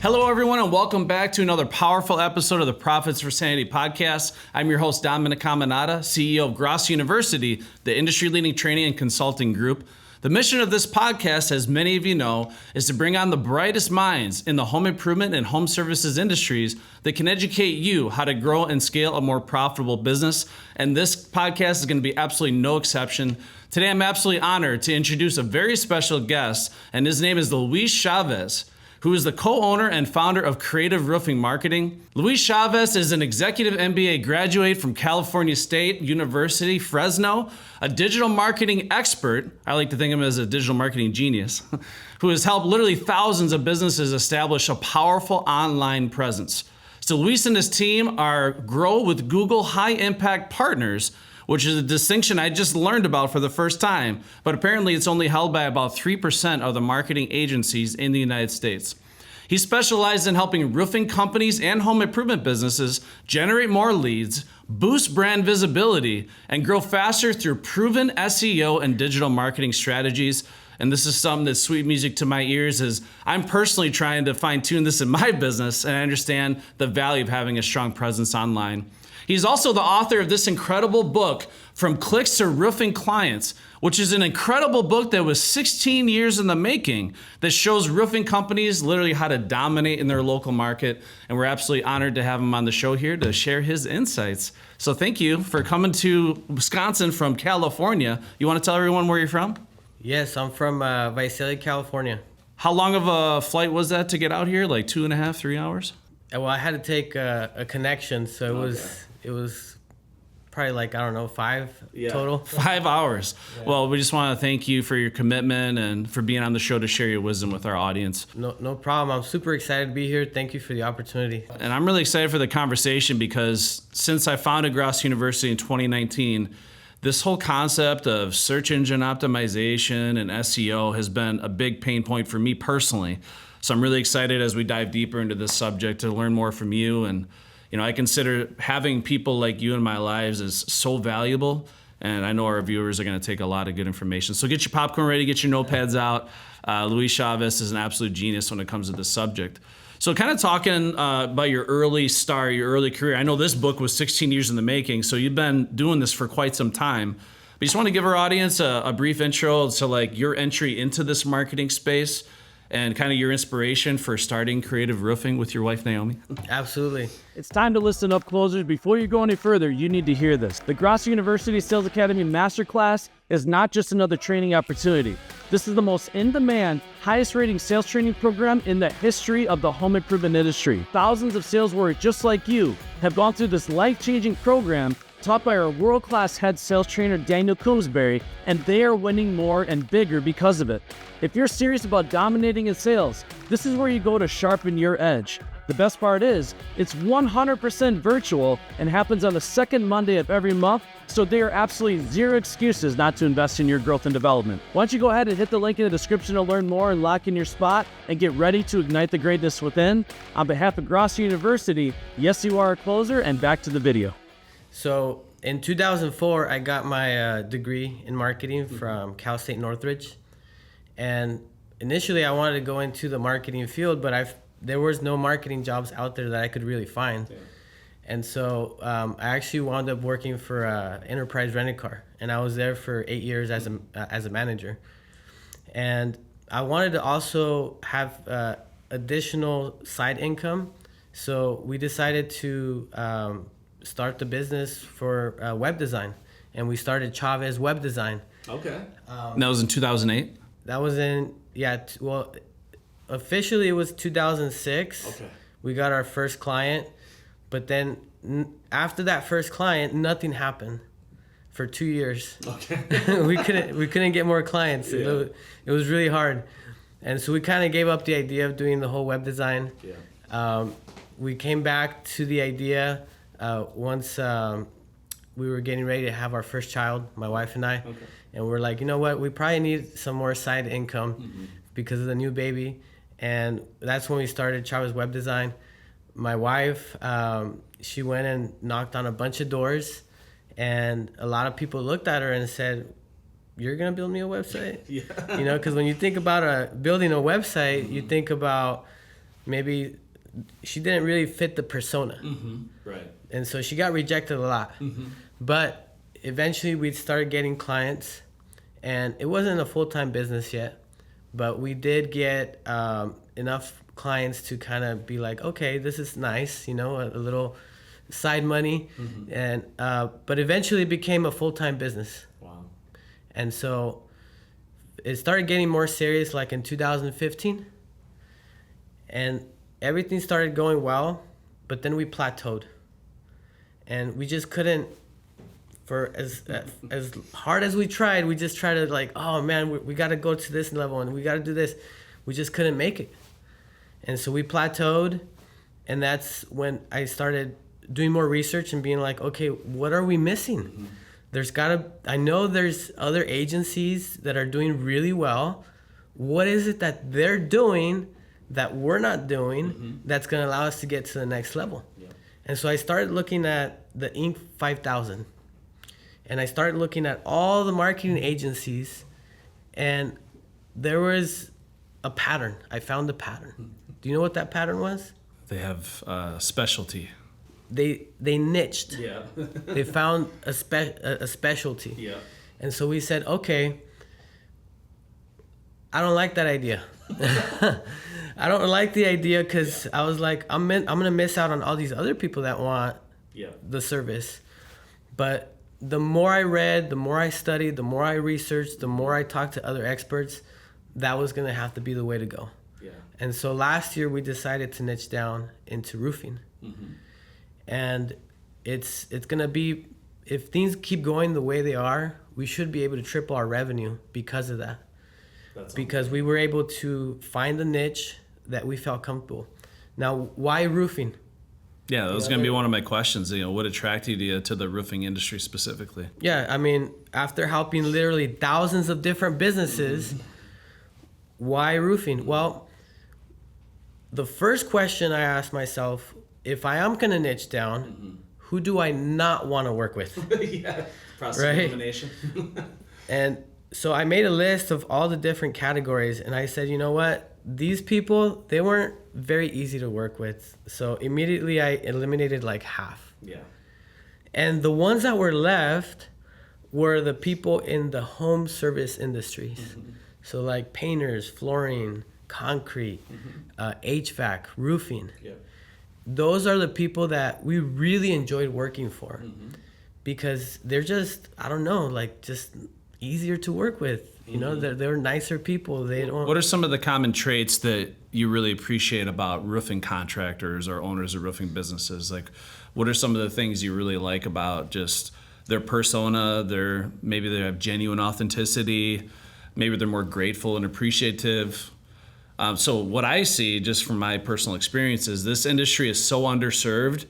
Hello, everyone, and welcome back to another powerful episode of the Profits for Sanity Podcast. I'm your host, Dominic, CEO of Grosso University, the industry-leading training and consulting group. The mission of this podcast, as many of you know, is to bring on the brightest minds in the home improvement and home services industries that can educate you how to grow and scale a more profitable business. And this podcast is going to be absolutely no exception. Today, I'm absolutely honored to introduce a very special guest, and his name is Luis Chavez, who is the co-owner and founder of Creative Roofing Marketing. Luis Chavez is an executive MBA graduate from California State University, Fresno, a digital marketing expert. I like to think of him as a digital marketing genius, who has helped literally thousands of businesses establish a powerful online presence. So Luis and his team are Grow with Google High Impact Partners, which is a distinction I just learned about for the first time, but apparently it's only held by about 3% of the marketing agencies in the United States. He specializes in helping roofing companies and home improvement businesses generate more leads, boost brand visibility, and grow faster through proven SEO and digital marketing strategies. And this is something that's sweet music to my ears, as I'm personally trying to fine-tune this in my business, and I understand the value of having a strong presence online. He's also the author of this incredible book, From Clicks to Roofing Clients, which is an incredible book that was 16 years in the making that shows roofing companies literally how to dominate in their local market. And we're absolutely honored to have him on the show here to share his insights. So thank you for coming to Wisconsin from California. You want to tell everyone where you're from? Yes, I'm from Visalia, California. How long of a flight was that to get out here? Like 2.5, 3 hours? Well, I had to take a connection, so it was probably like, I don't know, 5 total. 5 hours. Yeah. Well, we just want to thank you for your commitment and for being on the show to share your wisdom with our audience. No problem. I'm super excited to be here. Thank you for the opportunity. And I'm really excited for the conversation because since I founded Grosso University in 2019, this whole concept of search engine optimization and SEO has been a big pain point for me personally. So I'm really excited as we dive deeper into this subject to learn more from you. And I consider having people like you in my lives is so valuable, and I know our viewers are going to take a lot of good information. So get your popcorn ready, get your notepads out. Luis Chavez is an absolute genius when it comes to this subject. So kind of talking about your early start, your early career. I know this book was 16 years in the making, so you've been doing this for quite some time. But you just want to give our audience a brief intro to like your entry into this marketing space and kind of your inspiration for starting Creative Roofing with your wife, Naomi. Absolutely. It's time to listen up, closers. Before you go any further, you need to hear this. The Grosso University Sales Academy Masterclass is not just another training opportunity. This is the most in-demand, highest-rating sales training program in the history of the home improvement industry. Thousands of sales warriors just like you have gone through this life-changing program taught by our world-class head sales trainer, Daniel Coombsbury, and they are winning more and bigger because of it. If you're serious about dominating in sales, this is where you go to sharpen your edge. The best part is, it's 100% virtual and happens on the second Monday of every month, so there are absolutely zero excuses not to invest in your growth and development. Why don't you go ahead and hit the link in the description to learn more and lock in your spot and get ready to ignite the greatness within. On behalf of Grosso University, yes, you are a closer, and back to the video. So in 2004, I got my degree in marketing from Cal State Northridge. And initially, I wanted to go into the marketing field, but there was no marketing jobs out there that I could really find. Yeah. And so I actually wound up working for Enterprise Rent-A-Car, and I was there for 8 years as a manager. And I wanted to also have additional side income, so we decided to start the business for web design, and we started Chavez Web Design. Okay. And that was in 2008? That was in, officially it was 2006. Okay. We got our first client, but then after that first client, nothing happened for 2 years. Okay. we couldn't get more clients. Yeah. It was really hard. And so we kind of gave up the idea of doing the whole web design. Yeah. We came back to the idea once we were getting ready to have our first child, my wife and I. Okay. And we're like, you know what, we probably need some more side income because of the new baby. And that's when we started Chavez Web Design. My wife, she went and knocked on a bunch of doors, and a lot of people looked at her and said, you're going to build me a website? Yeah. Because when you think about building a website, you think about maybe she didn't really fit the persona. Right. And so she got rejected a lot. But eventually we started getting clients, and it wasn't a full-time business yet, but we did get enough clients to kind of be like, okay, this is nice, a little side money. And but eventually it became a full-time business. Wow. And so it started getting more serious like in 2015, and everything started going well, but then we plateaued, and we just couldn't, for as hard as we tried, we just tried to like, oh man, we got to go to this level and we got to do this. We just couldn't make it. And so we plateaued, and that's when I started doing more research and being like, okay, what are we missing? I know there's other agencies that are doing really well. What is it that they're doing that we're not doing that's going to allow us to get to the next level? Yeah. And so I started looking at the Inc. 5000, and I started looking at all the marketing agencies, and there was a pattern. I found a pattern. Do you know what that pattern was? They have specialty. They niched. Yeah. They found a specialty. Yeah. And so we said, okay, I don't like that idea. I don't like the idea because I was like, I'm gonna miss out on all these other people that want the service. But the more I read, the more I studied, the more I researched, the more I talked to other experts, that was gonna have to be the way to go. Yeah. And so last year we decided to niche down into roofing. And it's gonna be, if things keep going the way they are, we should be able to triple our revenue because of that. Because we were able to find the niche that we felt comfortable. Now, why roofing? Yeah, that was going to be one of my questions. What attracted you to the roofing industry specifically? Yeah, I mean, after helping literally thousands of different businesses, why roofing? Well, the first question I asked myself, if I am going to niche down, who do I not want to work with? Yeah, process elimination. And so I made a list of all the different categories, and I said, you know what? These people, they weren't very easy to work with. So immediately I eliminated like half. Yeah. And the ones that were left were the people in the home service industries. So like painters, flooring, concrete, HVAC, roofing. Yeah. Those are the people that we really enjoyed working for because they're just, I don't know, like just easier to work with. They're nicer people. They don't. What are some of the common traits that you really appreciate about roofing contractors or owners of roofing businesses? Like, what are some of the things you really like about just their persona? Maybe they have genuine authenticity. Maybe they're more grateful and appreciative. So what I see just from my personal experience is this industry is so underserved.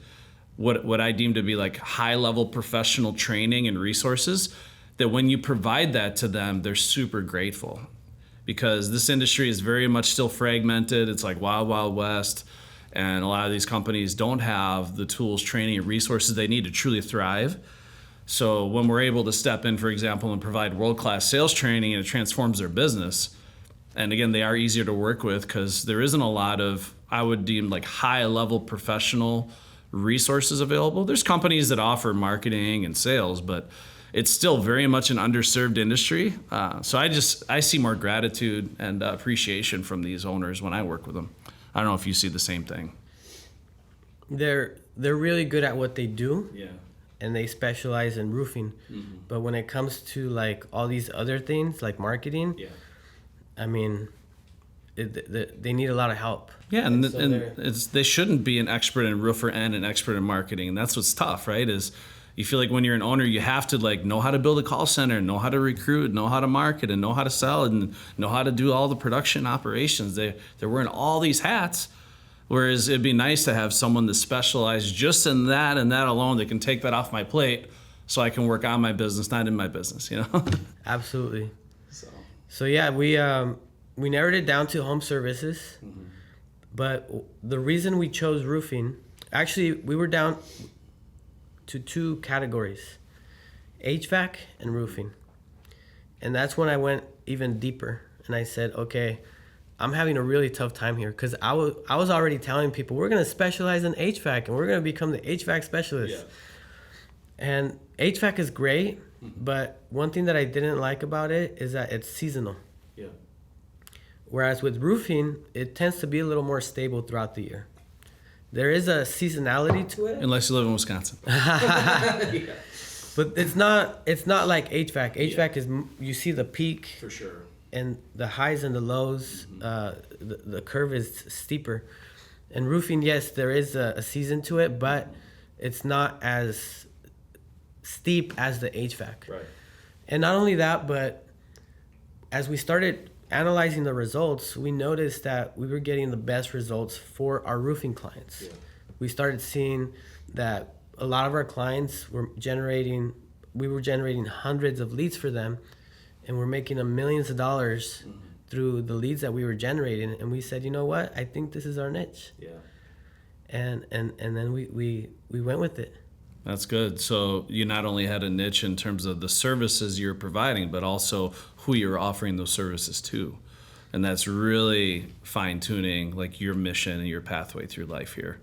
What I deem to be like high-level professional training and resources, that when you provide that to them, they're super grateful, because this industry is very much still fragmented. It's like wild, wild west. And a lot of these companies don't have the tools, training, and resources they need to truly thrive. So when we're able to step in, for example, and provide world-class sales training, and it transforms their business, and again, they are easier to work with because there isn't a lot of, I would deem like high-level professional resources available. There's companies that offer marketing and sales, but it's still very much an underserved industry. So I see more gratitude and appreciation from these owners when I work with them. I don't know if you see the same thing. They're really good at what they do. Yeah. And they specialize in roofing. But when it comes to like all these other things like marketing, I mean, they need a lot of help. Yeah, and they shouldn't be an expert in roofer and an expert in marketing. And that's what's tough, right? Is you feel like when you're an owner, you have to like know how to build a call center, know how to recruit, know how to market, and know how to sell, and know how to do all the production operations. They're wearing all these hats, whereas it'd be nice to have someone that specializes just in that and that alone that can take that off my plate so I can work on my business, not in my business, Absolutely. So yeah, we narrowed it down to home services, but the reason we chose roofing, actually we were down to two categories, HVAC and roofing. And that's when I went even deeper, and I said, okay, I'm having a really tough time here because I was already telling people we're going to specialize in HVAC and we're going to become the HVAC specialist. Yeah. And HVAC is great, but one thing that I didn't like about it is that it's seasonal. Yeah. Whereas with roofing, it tends to be a little more stable throughout the year. There is a seasonality to it. Unless you live in Wisconsin. Yeah. But it's not like HVAC. HVAC is, you see the peak. For sure. And the highs and the lows, the curve is steeper. And roofing, yes, there is a season to it, but it's not as steep as the HVAC. Right. And not only that, but as we started analyzing the results, we noticed that we were getting the best results for our roofing clients. Yeah. We started seeing that a lot of our clients were generating hundreds of leads for them, and we're making them millions of dollars through the leads that we were generating. And we said, you know what? I think this is our niche. Yeah. And then we went with it. That's good. So you not only had a niche in terms of the services you're providing, but also who you're offering those services to. And that's really fine-tuning like your mission and your pathway through life here.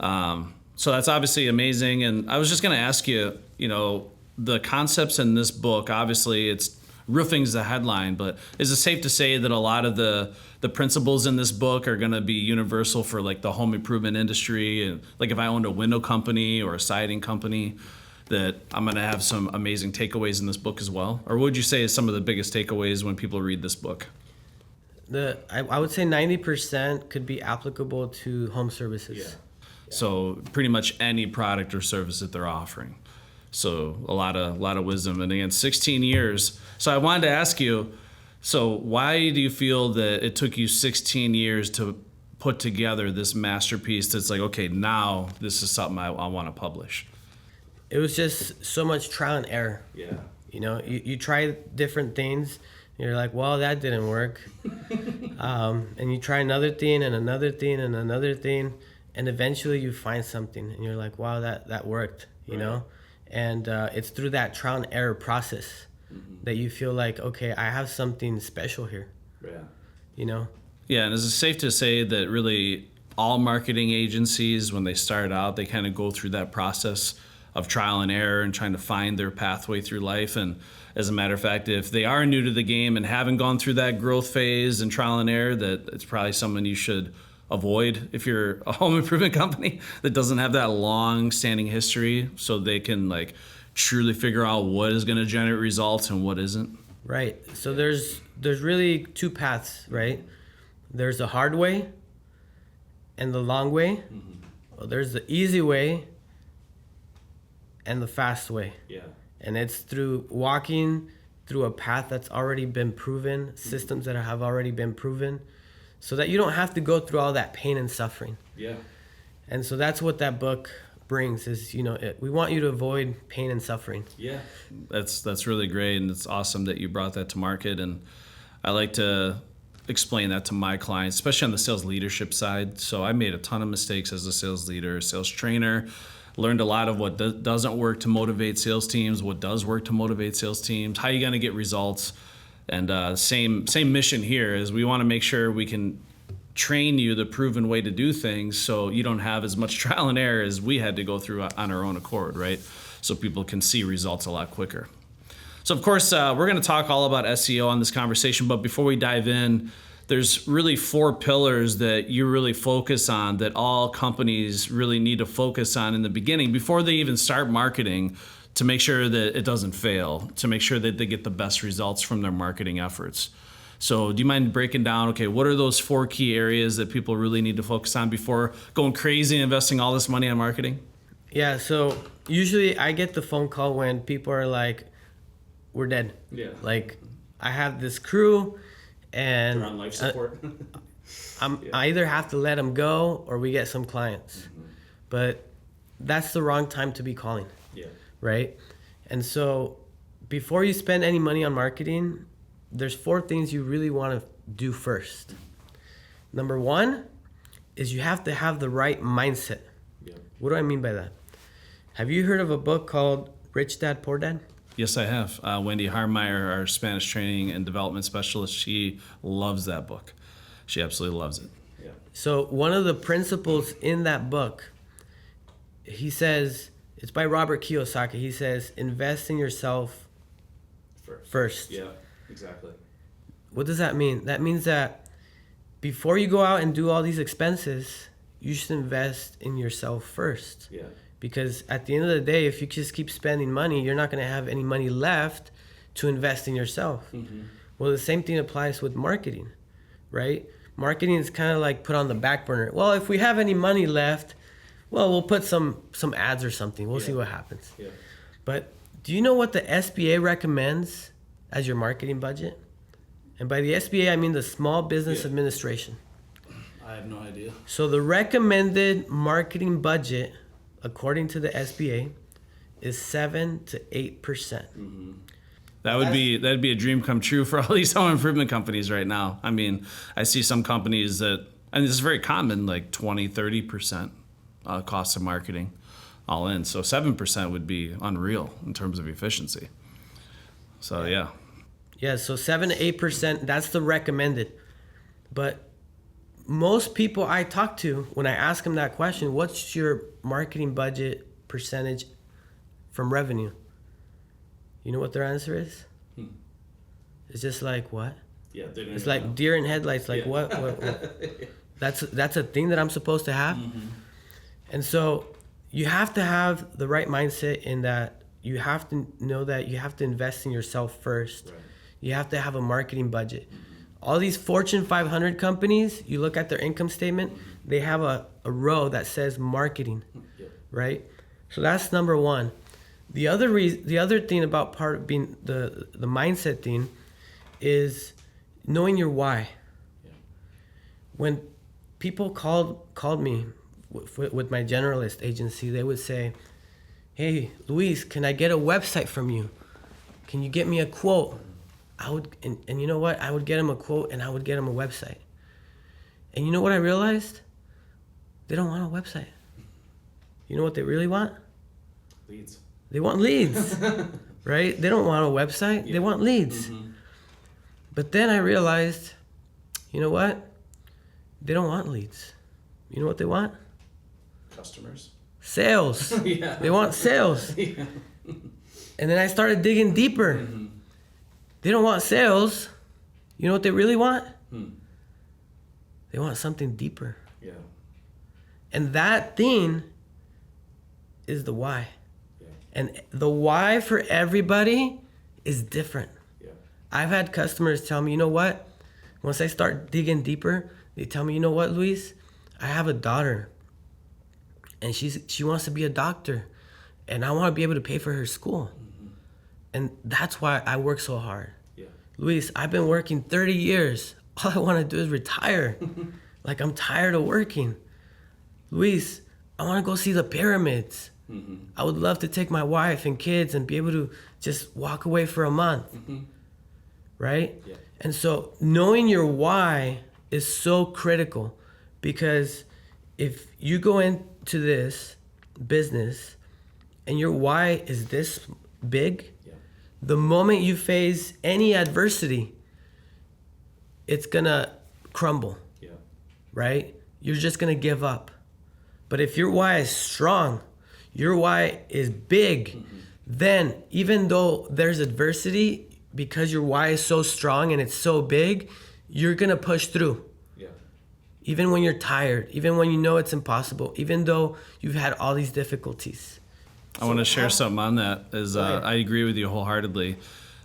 So that's obviously amazing. And I was just going to ask you, the concepts in this book, obviously it's roofing's the headline, but is it safe to say that a lot of the principles in this book are going to be universal for like the home improvement industry? And like if I owned a window company or a siding company, that I'm going to have some amazing takeaways in this book as well? Or what would you say is some of the biggest takeaways when people read this book? I would say 90% could be applicable to home services. Yeah. So pretty much any product or service that they're offering. So a lot of wisdom. And again, 16 years. So I wanted to ask you, so why do you feel that it took you 16 years to put together this masterpiece that's like, okay, now this is something I want to publish? It was just so much trial and error. Yeah. You try different things. You're like, well, that didn't work. And you try another thing and another thing and another thing. And eventually you find something and you're like, wow, that worked, you know? And it's through that trial and error process that you feel like, okay, I have something special here. Yeah. Yeah, and is it safe to say that really all marketing agencies, when they start out, they kind of go through that process of trial and error and trying to find their pathway through life? And as a matter of fact, if they are new to the game and haven't gone through that growth phase and trial and error, that it's probably someone you should avoid if you're a home improvement company that doesn't have that long-standing history, so they can like truly figure out what is going to generate results and what isn't. Right. So there's really two paths, right? There's the hard way and the long way. Well, there's the easy way and the fast way. Yeah. And it's through walking through a path that's already been proven, systems that have already been proven, so that you don't have to go through all that pain and suffering. Yeah. And so that's what that book brings is, we want you to avoid pain and suffering. Yeah. That's really great, and it's awesome that you brought that to market. And I like to explain that to my clients, especially on the sales leadership side. So I made a ton of mistakes as a sales leader, sales trainer, learned a lot of what doesn't work to motivate sales teams, what does work to motivate sales teams, how you going to get results. And same mission here is we want to make sure we can train you the proven way to do things so you don't have as much trial and error as we had to go through on our own accord, right? So people can see results a lot quicker. So of course, we're going to talk all about SEO on this conversation, but before we dive in, there's really 4 pillars that you really focus on that all companies really need to focus on in the beginning before they even start marketing, to make sure that it doesn't fail, to make sure that they get the best results from their marketing efforts. So do you mind breaking down, okay, what are those 4 key areas that people really need to focus on before going crazy and investing all this money on marketing? Yeah, so usually I get the phone call when people are like, we're dead. Yeah. Like, I have this crew and they're on life support. I either have to let them go or we get some clients. But that's the wrong time to be calling. Yeah. Right? And so before you spend any money on marketing, there's 4 things you really want to do first. Number 1 is you have to have the right mindset. Yeah. What do I mean by that? Have you heard of a book called Rich Dad, Poor Dad? Yes, I have. Wendy Harmeyer, our Spanish training and development specialist, she loves that book. she absolutely loves it. Yeah. So one of the principles in that book, he says, it's by Robert Kiyosaki. He says, invest in yourself first. Yeah, exactly. What does that mean? That means that before you go out and do all these expenses, you should invest in yourself first. Yeah. Because at the end of the day, if you just keep spending money, you're not going to have any money left to invest in yourself. Mm-hmm. Well, the same thing applies with marketing, right? Marketing is kind of like put on the back burner. Well, if we have any money left, well, we'll put some ads or something. We'll see what happens. Yeah. But do you know what the SBA recommends as your marketing budget? And by the SBA, I mean the Small Business Administration. I have no idea. So the recommended marketing budget, according to the SBA, is 7 to 8%. Mm-hmm. That'd be a dream come true for all these home improvement companies right now. I mean, I see some companies that, and this is very common, like 20, 30% cost of marketing all in. So 7% would be unreal in terms of efficiency. So yeah. Yeah, so 7 to 8%, that's the recommended. But most people I talk to, when I ask them that question, what's your marketing budget percentage from revenue? You know what their answer is? It's just like, what? Yeah, they don't it's like know. Deer in headlights. Like, what? That's a thing that I'm supposed to have? Mm-hmm. And so you have to have the right mindset in that you have to know that you have to invest in yourself first. Right. You have to have a marketing budget. Mm-hmm. All these Fortune 500 companies, you look at their income statement, they have a row that says marketing, right? So that's number one. The other thing about part of being the mindset thing is knowing your why. Yeah. When people called me with my generalist agency, they would say, "Hey, Luis, can I get a website from you? Can you get me a quote?" I would, and you know what? I would get them a quote and I would get them a website. And you know what I realized? They don't want a website. You know what they really want? Leads. They want leads, right? They don't want a website. Yeah. They want leads. Mm-hmm. But then I realized, you know what? They don't want leads. You know what they want? Customers. Sales. Yeah. They want sales. Yeah. And then I started digging deeper. Mm-hmm. They don't want sales. You know what they really want? They want something deeper. Yeah. And that thing is the why. Yeah. And the why for everybody is different. Yeah. I've had customers tell me, you know what? Once I start digging deeper, they tell me, you know what, Luis? I have a daughter and she wants to be a doctor and I want to be able to pay for her school. Mm-hmm. And that's why I work so hard. Yeah. Luis, I've been working 30 years. All I want to do is retire. Like, I'm tired of working. Luis, I want to go see the pyramids. Mm-hmm. I would love to take my wife and kids and be able to just walk away for a month. Mm-hmm. Right? Yeah. And so knowing your why is so critical, because if you go into this business and your why is this big, the moment you face any adversity, it's gonna crumble, right? You're just gonna give up. But if your why is strong, your why is big, then even though there's adversity, because your why is so strong and it's so big, you're gonna push through. Yeah. Even when you're tired, even when you know it's impossible, even though you've had all these difficulties. I want to share something on that. I agree with you wholeheartedly.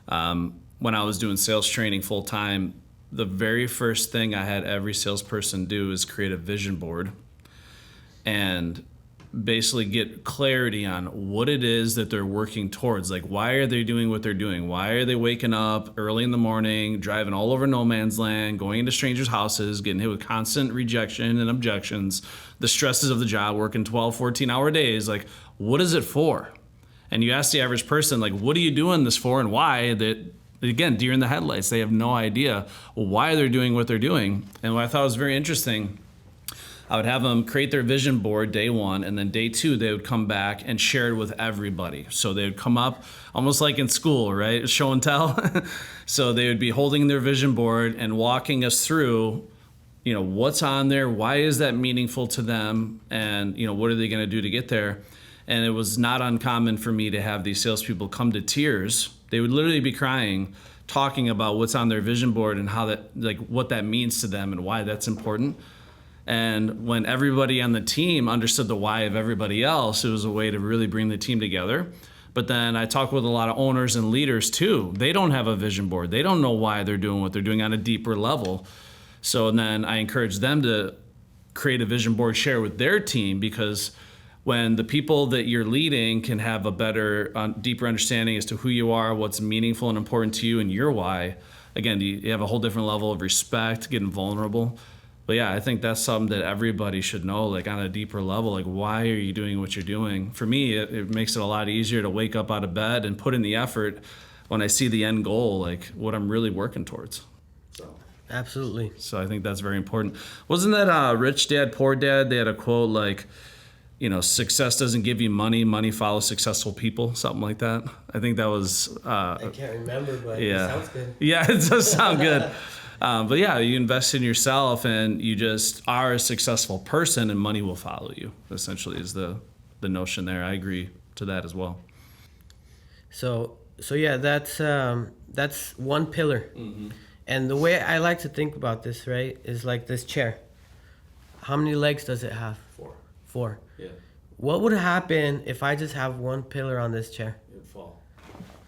When I was doing sales training full time, the very first thing I had every salesperson do is create a vision board and basically get clarity on what it is that they're working towards. Like, why are they doing what they're doing? Why are they waking up early in the morning, driving all over no man's land, going into strangers' houses, getting hit with constant rejection and objections, the stresses of the job, working 12, 14-hour days? Like, what is it for? And you ask the average person, like, what are you doing this for and why? That, again, deer in the headlights. They have no idea why they're doing what they're doing. And what I thought was very interesting, I would have them create their vision board day one, and then day two, they would come back and share it with everybody. So they would come up almost like in school, right? Show and tell. So they would be holding their vision board and walking us through what's on there, why is that meaningful to them, and what are they going to do to get there. And it was not uncommon for me to have these salespeople come to tears. They would literally be crying, talking about what's on their vision board and how that, like, what that means to them and why that's important. And when everybody on the team understood the why of everybody else, it was a way to really bring the team together. But then I talk with a lot of owners and leaders too. They don't have a vision board. They don't know why they're doing what they're doing on a deeper level. So then I encourage them to create a vision board, share with their team, because when the people that you're leading can have a better, deeper understanding as to who you are, what's meaningful and important to you and your why, again, you have a whole different level of respect, getting vulnerable. But yeah, I think that's something that everybody should know, like on a deeper level, like why are you doing what you're doing? For me, it makes it a lot easier to wake up out of bed and put in the effort when I see the end goal, like what I'm really working towards. Absolutely. So I think that's very important. Wasn't that Rich Dad, Poor Dad? They had a quote like, success doesn't give you money, money follows successful people, something like that. I think that was... I can't remember, but yeah. It sounds good. Yeah, it does sound good. But yeah, you invest in yourself and you just are a successful person and money will follow you, essentially is the notion there. I agree to that as well. So yeah, that's one pillar. Mm-hmm. And the way I like to think about this, right, is like this chair. How many legs does it have? 4. Yeah. What would happen if I just have one pillar on this chair? It would fall.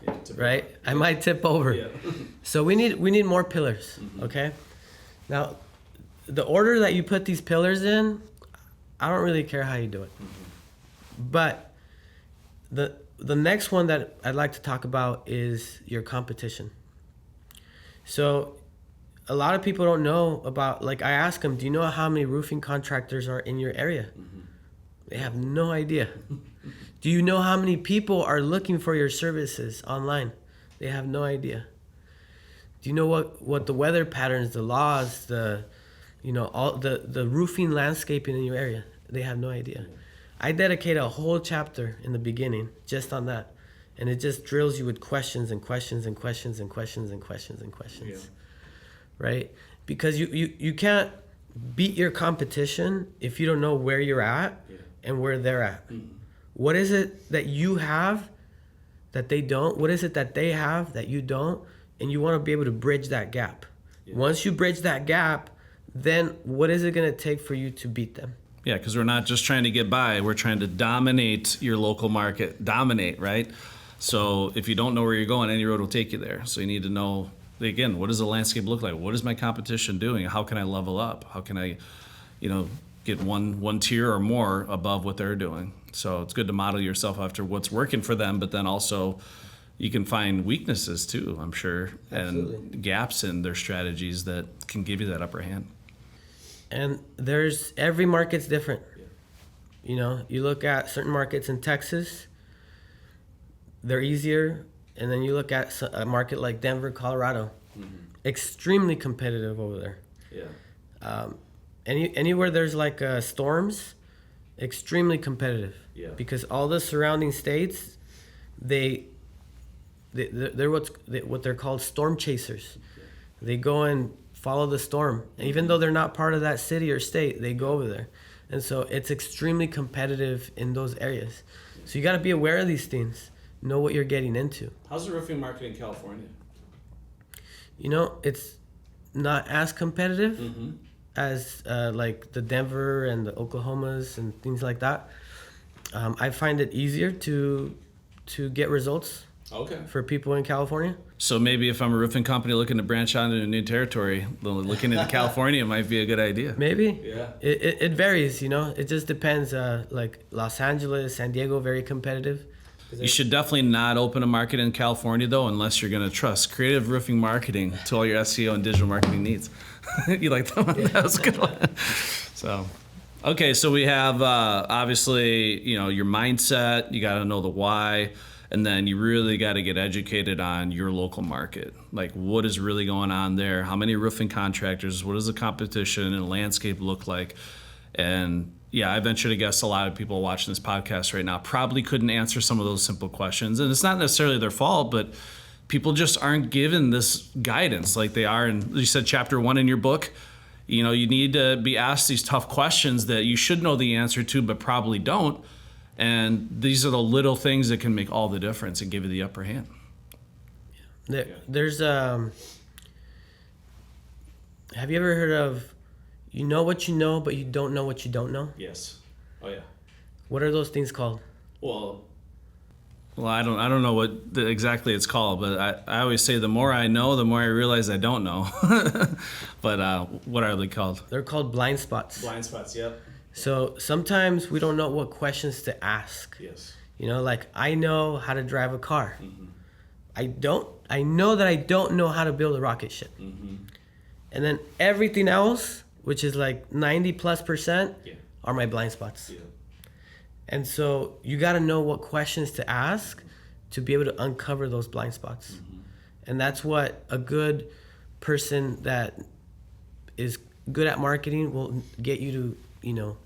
Yeah, right? Over. I might tip over. Yeah. So we need more pillars, mm-hmm. Okay? Now, the order that you put these pillars in, I don't really care how you do it. Mm-hmm. But the next one that I'd like to talk about is your competition. So a lot of people don't know about, like I ask them, do you know how many roofing contractors are in your area? Mm-hmm. They have no idea. Do you know how many people are looking for your services online? They have no idea. Do you know what the weather patterns, the laws, all the roofing landscaping in your area? They have no idea. I dedicate a whole chapter in the beginning just on that. And it just drills you with questions and questions and questions and questions and questions and questions. Yeah. Right? Because you can't beat your competition if you don't know where you're at and where they're at. Mm-hmm. What is it that you have that they don't? What is it that they have that you don't? And you want to be able to bridge that gap. Yeah. Once you bridge that gap, then what is it going to take for you to beat them? Yeah, because we're not just trying to get by. We're trying to dominate your local market. Dominate, right? So if you don't know where you're going, any road will take you there. So you need to know, again, what does the landscape look like? What is my competition doing? How can I level up? How can I, get one tier or more above what they're doing? So it's good to model yourself after what's working for them, but then also you can find weaknesses too, I'm sure, Absolutely. And gaps in their strategies that can give you that upper hand. And every market's different. Yeah. You look at certain markets in Texas, they're easier. And then you look at a market like Denver, Colorado, mm-hmm. Extremely competitive over there. Yeah. Anywhere there's like storms, extremely competitive. Yeah. Because all the surrounding states, they're what they're called storm chasers. Yeah. They go and follow the storm. And even though they're not part of that city or state, they go over there. And so it's extremely competitive in those areas. So you got to be aware of these things. Know what you're getting into. How's the roofing market in California? It's not as competitive mm-hmm. as like the Denver and the Oklahomas and things like that. I find it easier to get results for people in California. So maybe if I'm a roofing company looking to branch out into a new territory, looking into California might be a good idea. Maybe. Yeah. It varies, It just depends. Like Los Angeles, San Diego, very competitive. You should definitely not open a market in California, though, unless you're going to trust creative roofing marketing to all your SEO and digital marketing needs. You like that one? Yeah. That was a good one. So we have, obviously, your mindset. You got to know the why. And then you really got to get educated on your local market. Like, what is really going on there? How many roofing contractors? What does the competition and landscape look like? And yeah, I venture to guess a lot of people watching this podcast right now probably couldn't answer some of those simple questions. And it's not necessarily their fault, but people just aren't given this guidance like they are in, you said, chapter 1 in your book. you need to be asked these tough questions that you should know the answer to, but probably don't. And these are the little things that can make all the difference and give you the upper hand. There's have you ever heard of, you know what you know, but you don't know what you don't know? Yes. Oh yeah. What are those things called? Well, I don't know what exactly it's called, but I always say the more I know, the more I realize I don't know. But what are they called? They're called blind spots. Blind spots. Yep. So sometimes we don't know what questions to ask. Yes. Like I know how to drive a car. Mm-hmm. I know that I don't know how to build a rocket ship. Mm-hmm. And then everything else, which is like 90+%, are my blind spots. Yeah. And so you got to know what questions to ask to be able to uncover those blind spots. Mm-hmm. And that's what a good person that is good at marketing will get you to,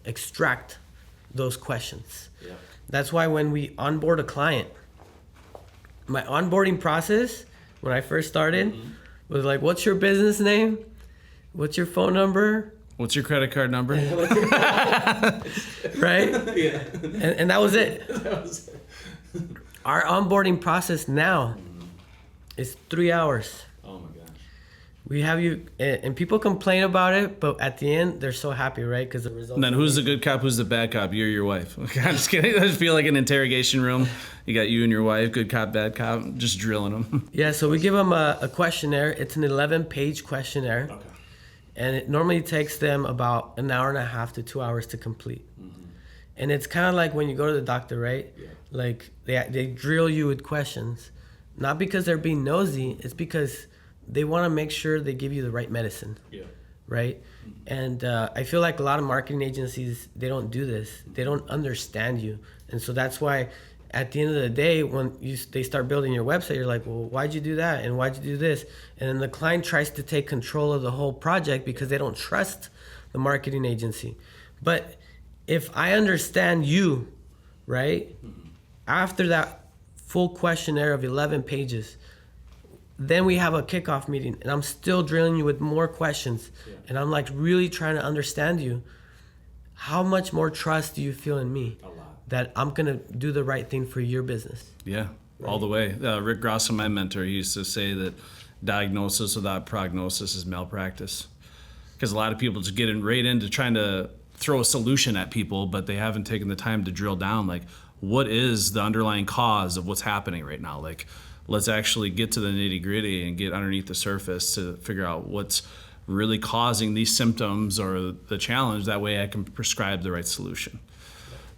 extract those questions. Yeah. That's why when we onboard a client, my onboarding process when I first started was like, what's your business name? What's your phone number? What's your credit card number? Right? Yeah. And that was it. Our onboarding process now is 3 hours. Oh my gosh. We have you, and people complain about it, but at the end, they're so happy, right? Because the results. And then who's the good cop? Who's the bad cop? You or your wife? I'm just kidding. I just feel like an interrogation room. You got you and your wife, good cop, bad cop, just drilling them. Yeah, so we give them a questionnaire. It's an 11-page questionnaire. Okay. And it normally takes them about an hour and a half to 2 hours to complete. Mm-hmm. And it's kind of like when you go to the doctor, right? Yeah. Like they drill you with questions, not because they're being nosy. It's because they want to make sure they give you the right medicine. Yeah. Right? Mm-hmm. And I feel like a lot of marketing agencies, they don't do this. Mm-hmm. They don't understand you. And so that's why at the end of the day, when they start building your website, you're like, well, why'd you do that? And why'd you do this? And then the client tries to take control of the whole project because they don't trust the marketing agency. But if I understand you, right, after that full questionnaire of 11 pages, then we have a kickoff meeting and I'm still drilling you with more questions. Yeah. And I'm like really trying to understand you. How much more trust do you feel in me? A lot. That I'm going to do the right thing for your business. Yeah, right? All the way. Rick Grosso, my mentor, he used to say that diagnosis without prognosis is malpractice. Because a lot of people just get right into trying to throw a solution at people, but they haven't taken the time to drill down, like, what is the underlying cause of what's happening right now? Like, let's actually get to the nitty gritty and get underneath the surface to figure out what's really causing these symptoms or the challenge. That way I can prescribe the right solution.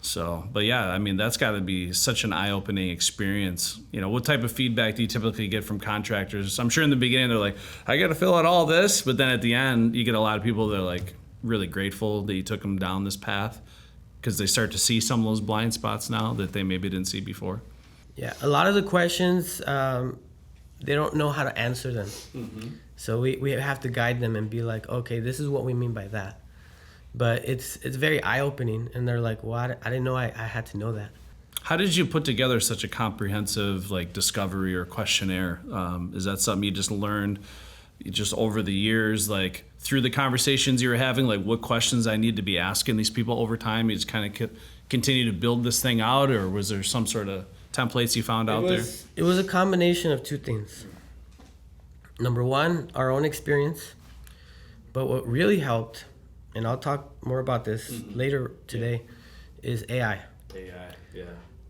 So, but yeah, I mean, that's got to be such an eye-opening experience. What type of feedback do you typically get from contractors? I'm sure in the beginning they're like, I got to fill out all this, but then at the end you get a lot of people that are like really grateful that you took them down this path because they start to see some of those blind spots now that they maybe didn't see before. Yeah, a lot of the questions, they don't know how to answer them. Mm-hmm. So we have to guide them and be like, okay, this is what we mean by that. But it's very eye-opening, and they're like, well, I didn't know I had to know that. How did you put together such a comprehensive discovery or questionnaire? Is that something you just learned just over the years, like through the conversations you were having, like what questions I need to be asking these people over time? You just kind of continue to build this thing out, or was there some sort of templates you found out there? It was a combination of two things. Number one, our own experience. But what really helped, and I'll talk more about this later today, is AI. AI, yeah.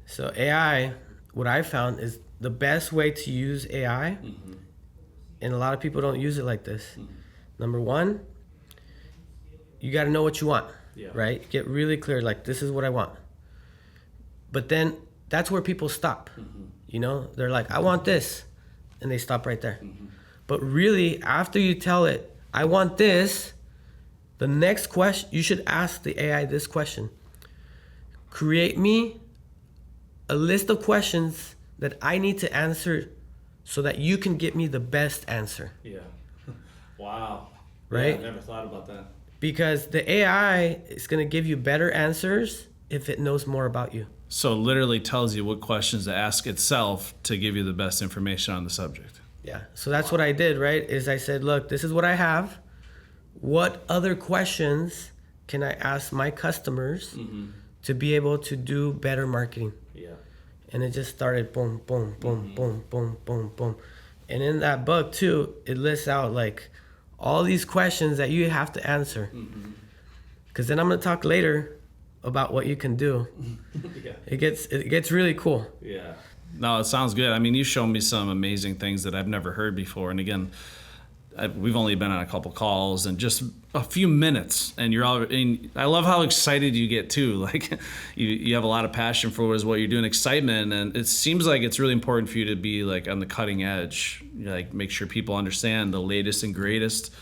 So AI, what I found is the best way to use AI, and a lot of people don't use it like this. Number one, you got to know what you want, right? Get really clear, like, this is what I want. But then that's where people stop. They're like, I want this, and they stop right there. But really, after you tell it, I want this, the next question, you should ask the AI this question. Create me a list of questions that I need to answer so that you can get me the best answer. Yeah. Wow. Right? Yeah, I never thought about that. Because the AI is going to give you better answers if it knows more about you. So it literally tells you what questions to ask itself to give you the best information on the subject. Yeah. So that's what I did, right? Is I said, look, this is what I have. what other questions can I ask my customers to be able to do better marketing? Yeah. And it just started boom, boom, boom, boom, boom, boom, boom. And in that book too, it lists out like all these questions that you have to answer. Because then I'm gonna talk later about what you can do. Yeah. It gets really cool. Yeah. No, it sounds good. I mean, you showed me some amazing things that I've never heard before. And again, we've only been on a couple calls and just a few minutes, and you're all. And I love how excited you get too. Like, you have a lot of passion for what you're doing, excitement, and it seems like it's really important for you to be like on the cutting edge. Like, make sure people understand the latest and greatest,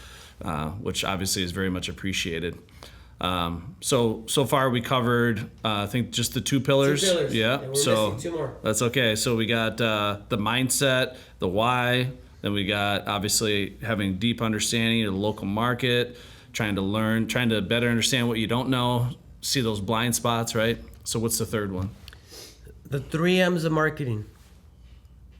which obviously is very much appreciated. So far we covered, I think just the two pillars. Yeah. And we're missing two more. That's okay. So we got the mindset, the why. Then we got obviously having deep understanding of the local market, trying to better understand what you don't know, see those blind spots, right? So what's the third one? The 3 M's of marketing.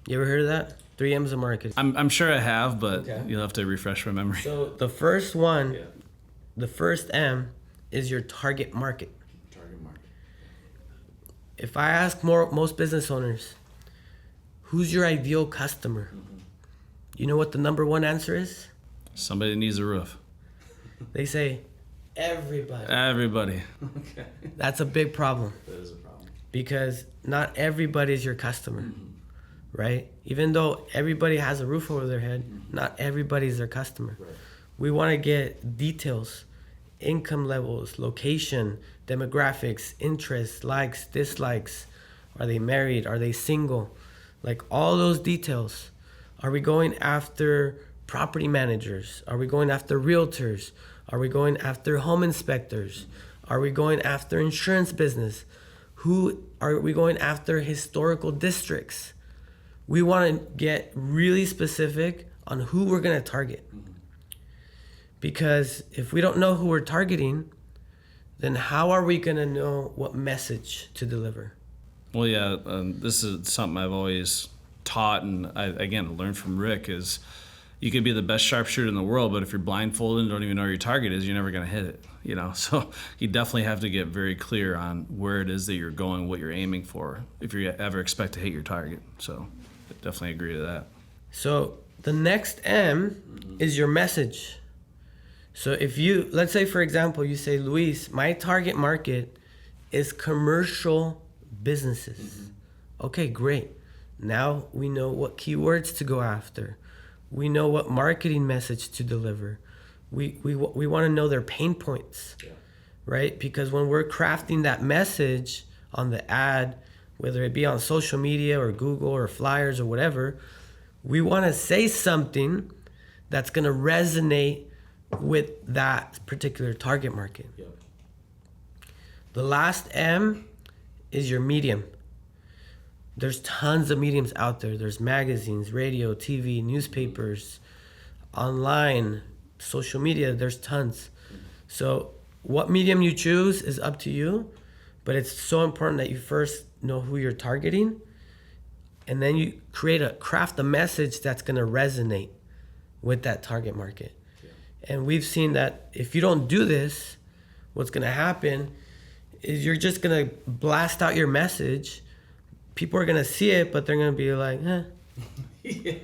You ever heard of that? 3 M's of marketing. I'm sure I have, but Okay. you'll have to refresh my memory. So the first one, the first M is your target market. Target market. If I ask most business owners, who's your ideal customer? You know what the number one answer is? Somebody needs a roof. They say, everybody. Everybody. Okay. That's a big problem. That is a problem. Because not everybody is your customer, right? Even though everybody has a roof over their head, not everybody is their customer. Right. We want to get details, income levels, location, demographics, interests, likes, dislikes. Are they married? Are they single? Like all those details. Are we going after property managers? Are we going after realtors? Are we going after home inspectors? Are we going after insurance business? Who are we going after? Historical districts. We want to get really specific on who we're going to target. Because if we don't know who we're targeting, then how are we going to know what message to deliver? Well, yeah, this is something I've always taught, and I again learned from Rick, is you could be the best sharpshooter in the world, but if you're blindfolded and don't even know where your target is, you're never going to hit it, you know? So you definitely have to get very clear on where it is that you're going, what you're aiming for, if you ever expect to hit your target. So I definitely agree to that. So the next M is your message. So if you, let's say for example, you say, Luis, my target market is commercial businesses. Okay, great. Now we know what keywords to go after. We know what marketing message to deliver. We want to know their pain points, right? Because when we're crafting that message on the ad, whether it be on social media or Google or flyers or whatever, we want to say something that's going to resonate with that particular target market. The last M is your medium. There's tons of mediums out there. There's magazines, radio, TV, newspapers, online, social media. There's tons. So what medium you choose is up to you, but it's so important that you first know who you're targeting, and then you craft a message that's going to resonate with that target market. And we've seen that if you don't do this, what's going to happen is you're just going to blast out your message. People are going to see it, but they're going to be like, eh.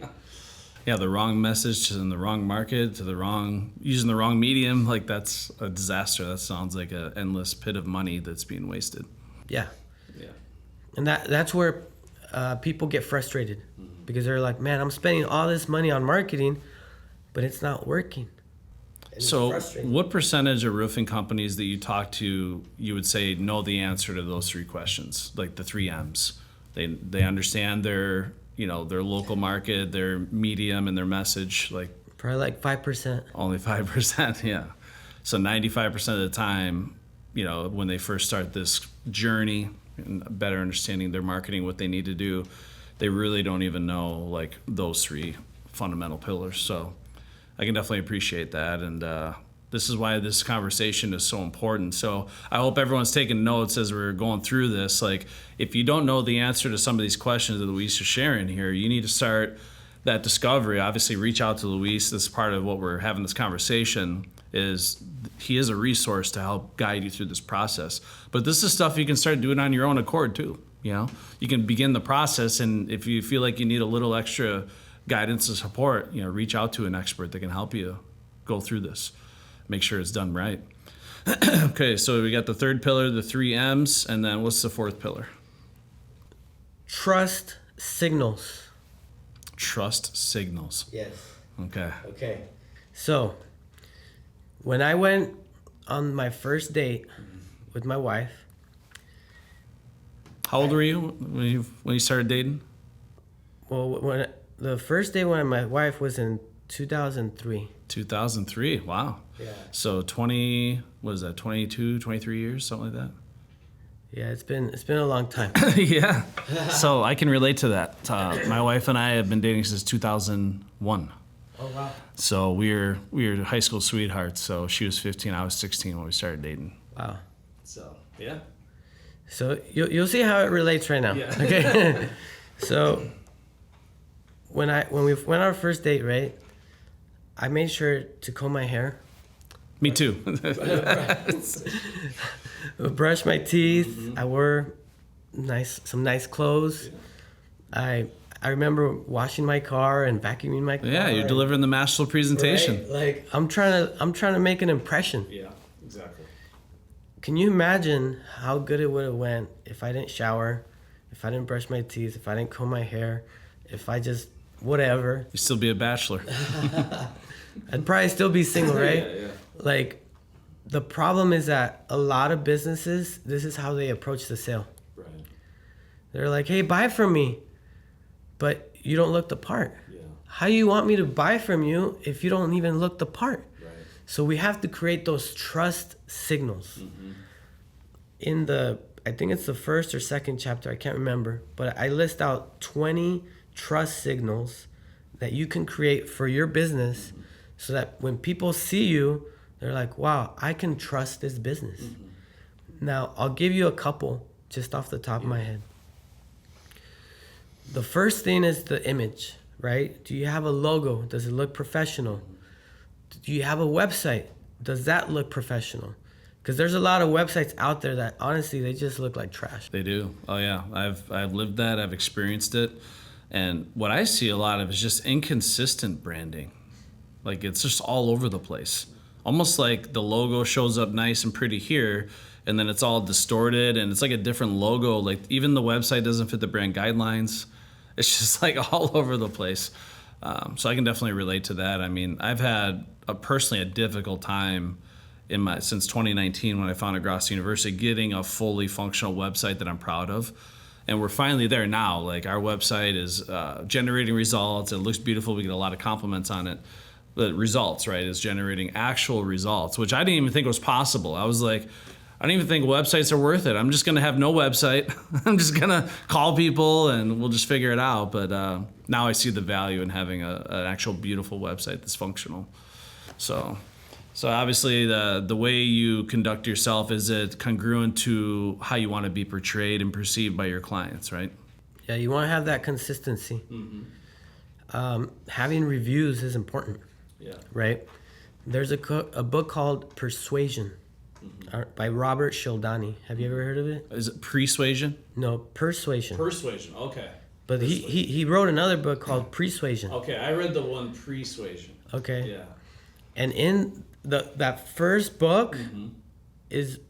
Yeah, the wrong message in the wrong market, using the wrong medium, like that's a disaster. That sounds like an endless pit of money that's being wasted. Yeah. And that's where people get frustrated because they're like, man, I'm spending all this money on marketing, but it's not working. So what percentage of roofing companies that you talk to, you would say know the answer to those three questions, like the 3 M's? They understand their local market, their medium, and their message. Like probably like 5%. Only 5%, yeah. So 95% of the time, when they first start this journey and better understanding their marketing, what they need to do, they really don't even know like those 3 fundamental pillars. So I can definitely appreciate that, and this is why this conversation is so important. So I hope everyone's taking notes as we're going through this. Like, if you don't know the answer to some of these questions that Luis is sharing here, you need to start that discovery. Obviously, reach out to Luis. This is part of what we're having this conversation, he is a resource to help guide you through this process. But this is stuff you can start doing on your own accord too. You can begin the process, and if you feel like you need a little extra guidance and support, reach out to an expert that can help you go through this, make sure it's done right. Okay, so we got the third pillar, the 3 M's, and then what's the fourth pillar? Trust signals. Trust signals. Yes. Okay. So, when I went on my first date with my wife. How old were you when you started dating? Well, the first day when my wife was in 2003. 2003. Wow. Yeah. So 22, 23 years, something like that. Yeah, it's been a long time. Yeah. So I can relate to that. My wife and I have been dating since 2001. Oh wow. So we were high school sweethearts. So she was 15, I was 16 when we started dating. Wow. So yeah. So you'll see how it relates right now. Yeah. Okay. So when we went on our first date, right? I made sure to comb my hair. Me too. Brush my teeth. Mm-hmm. I wore some nice clothes. Yeah. I remember washing my car and vacuuming my car. Yeah, you're delivering the masterful presentation. Right? Like I'm trying to make an impression. Yeah, exactly. Can you imagine how good it would have went if I didn't shower, if I didn't brush my teeth, if I didn't comb my hair, if I just whatever? You'd still be a bachelor. I'd probably still be single, right? Yeah. Like, the problem is that a lot of businesses, this is how they approach the sale. Right. They're like, hey, buy from me, but you don't look the part. Yeah. How do you want me to buy from you if you don't even look the part? Right. So we have to create those trust signals. Mm-hmm. In I think it's the first or second chapter, I can't remember, but I list out 20 trust signals that you can create for your business. Mm-hmm. So that when people see you, they're like, wow, I can trust this business. Mm-hmm. Now, I'll give you a couple just off the top of my head. The first thing is the image, right? Do you have a logo? Does it look professional? Do you have a website? Does that look professional? Because there's a lot of websites out there that, honestly, they just look like trash. They do. Oh, yeah. I've lived that. I've experienced it. And what I see a lot of is just inconsistent branding. Like, it's just all over the place. Almost like the logo shows up nice and pretty here, and then it's all distorted, and it's like a different logo. Like, even the website doesn't fit the brand guidelines. It's just like all over the place. So I can definitely relate to that. I mean, I've had personally a difficult time since 2019 when I founded Grosso University, getting a fully functional website that I'm proud of. And we're finally there now. Like, our website is generating results. It looks beautiful. We get a lot of compliments on it. But results, right, is generating actual results, which I didn't even think was possible. I was like, I don't even think websites are worth it. I'm just going to have no website. I'm just going to call people and we'll just figure it out. But now I see the value in having an actual beautiful website that's functional. So obviously the way you conduct yourself, is it congruent to how you want to be portrayed and perceived by your clients, right? Yeah, you want to have that consistency. Mm-hmm. Having reviews is important. Yeah. Right? There's a book called Persuasion by Robert Cialdini. Have you ever heard of it? Is it Persuasion? No, Persuasion. Persuasion, okay. But he wrote another book called Persuasion. Okay, I read the one Persuasion. Okay. Yeah. And in that first book is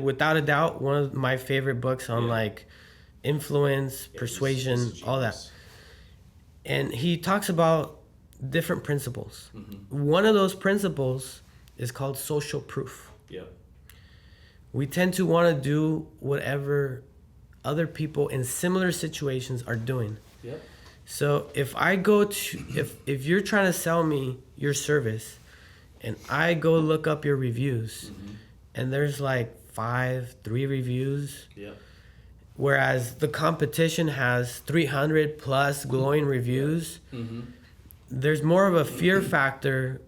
without a doubt one of my favorite books on like influence, persuasion, all that. And he talks about different principles. Mm-hmm. One of those principles is called social proof. Yep. We tend to want to do whatever other people in similar situations are doing. Yep. So if you're trying to sell me your service and I go look up your reviews and there's like 3 reviews. Yep. Whereas the competition has 300 plus glowing reviews, there's more of a fear factor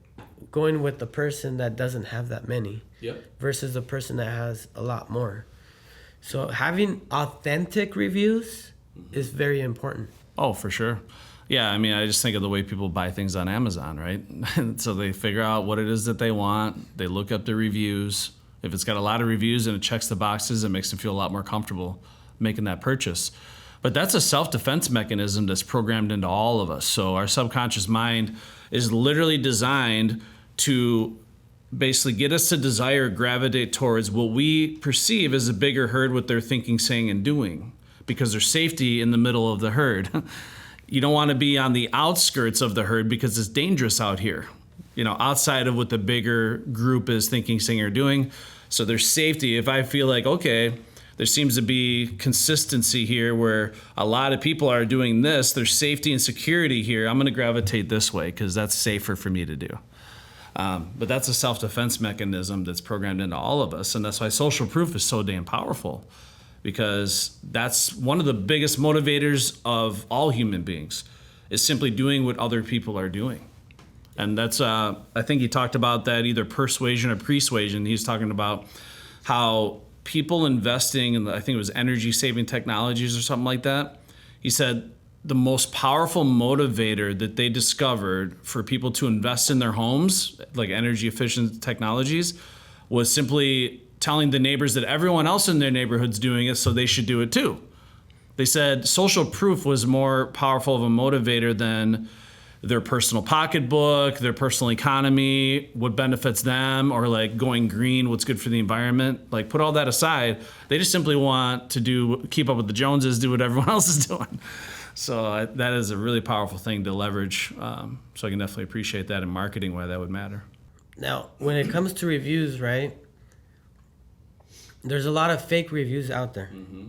going with the person that doesn't have that many versus the person that has a lot more. So having authentic reviews is very important. Oh, for sure. Yeah, I mean, I just think of the way people buy things on Amazon, right? So they figure out what it is that they want. They look up the reviews. If it's got a lot of reviews and it checks the boxes, it makes them feel a lot more comfortable making that purchase. But that's a self-defense mechanism that's programmed into all of us. So our subconscious mind is literally designed to basically get us to desire, gravitate towards what we perceive as a bigger herd, what they're thinking, saying, and doing, because there's safety in the middle of the herd. You don't want to be on the outskirts of the herd because it's dangerous out here, outside of what the bigger group is thinking, saying, or doing. So there's safety. If I feel like, okay, there seems to be consistency here where a lot of people are doing this, there's safety and security here, I'm going to gravitate this way because that's safer for me to do. But that's a self-defense mechanism that's programmed into all of us. And that's why social proof is so damn powerful, because that's one of the biggest motivators of all human beings, is simply doing what other people are doing. And that's, I think he talked about that, either persuasion or persuasion. He's talking about how people investing in, I think it was energy-saving technologies or something like that. He said the most powerful motivator that they discovered for people to invest in their homes, like energy-efficient technologies, was simply telling the neighbors that everyone else in their neighborhood's doing it, so they should do it too. They said social proof was more powerful of a motivator than their personal pocketbook, their personal economy, what benefits them, or like going green, what's good for the environment. Like, put all that aside. They just simply want to keep up with the Joneses, do what everyone else is doing. So that is a really powerful thing to leverage. So I can definitely appreciate that in marketing, why that would matter. Now, when it comes to reviews, right, there's a lot of fake reviews out there. Mm-hmm.